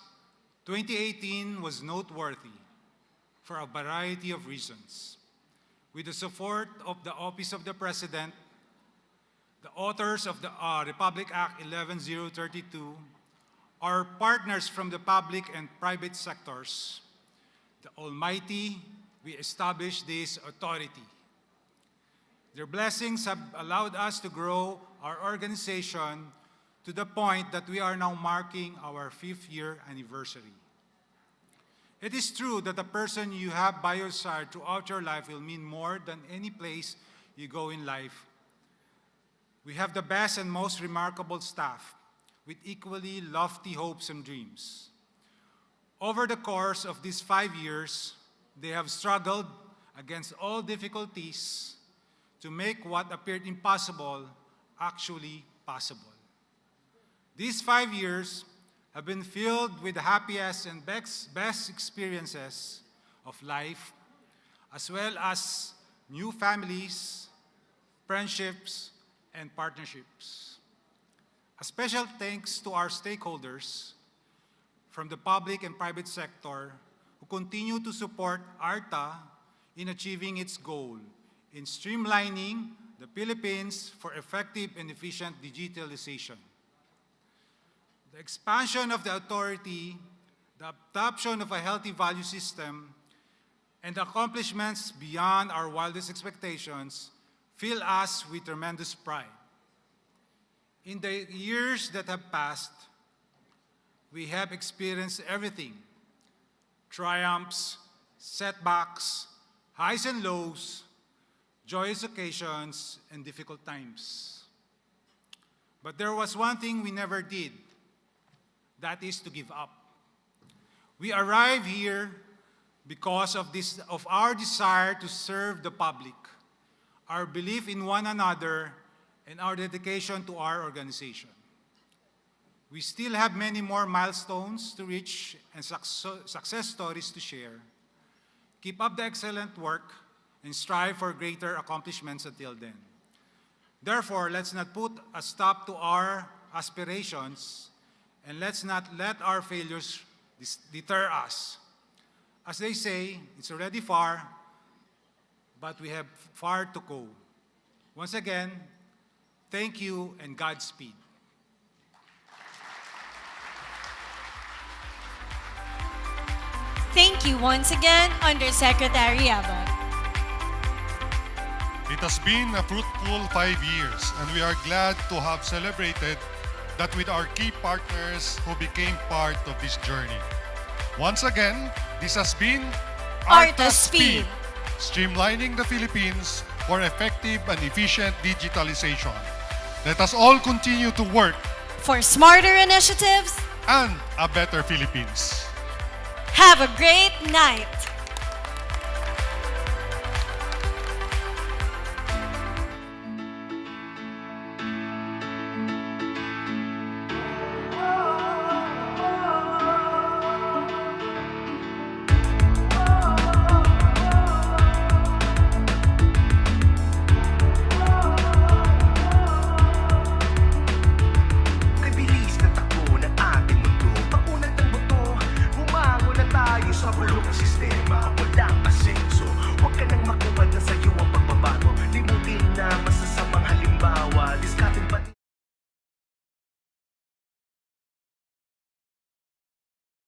Speaker 20: 2018 was noteworthy for a variety of reasons. With the support of the Office of the President, the authors of the Republic Act 11032, our partners from the public and private sectors, the Almighty, we established this authority. Their blessings have allowed us to grow our organization to the point that we are now marking our 5th year anniversary. It is true that the person you have by your side throughout your life will mean more than any place you go in life. We have the best and most remarkable staff with equally lofty hopes and dreams. Over the course of these 5 years, they have struggled against all difficulties to make what appeared impossible actually possible. These 5 years have been filled with the happiest and best experiences of life, as well as new families, friendships, and partnerships. A special thanks to our stakeholders from the public and private sector who continue to support ARTA in achieving its goal in streamlining the Philippines for effective and efficient digitalization. The expansion of the authority, the adoption of a healthy value system, and the accomplishments beyond our wildest expectations fill us with tremendous pride. In the years that have passed, we have experienced everything: triumphs, setbacks, highs and lows, joyous occasions, and difficult times. But there was one thing we never did, that is to give up. We arrived here because of our desire to serve the public, our belief in one another, and our dedication to our organization. We still have many more milestones to reach and success stories to share. Keep up the excellent work and strive for greater accomplishments until then. Therefore, let's not put a stop to our aspirations, and let's not let our failures deter us. As they say, it's already far, but we have far to go. Once again, thank you and Godspeed.
Speaker 2: Thank you once again, Undersecretary Eva.
Speaker 3: It has been a fruitful 5 years, and we are glad to have celebrated that with our key partners who became part of this journey. Once again, this has been
Speaker 2: ARTA S.P.E.E.D,
Speaker 3: Streamlining the Philippines for effective and efficient digitalization. Let us all continue to work
Speaker 2: for smarter initiatives
Speaker 3: and a better Philippines.
Speaker 2: Have a great night.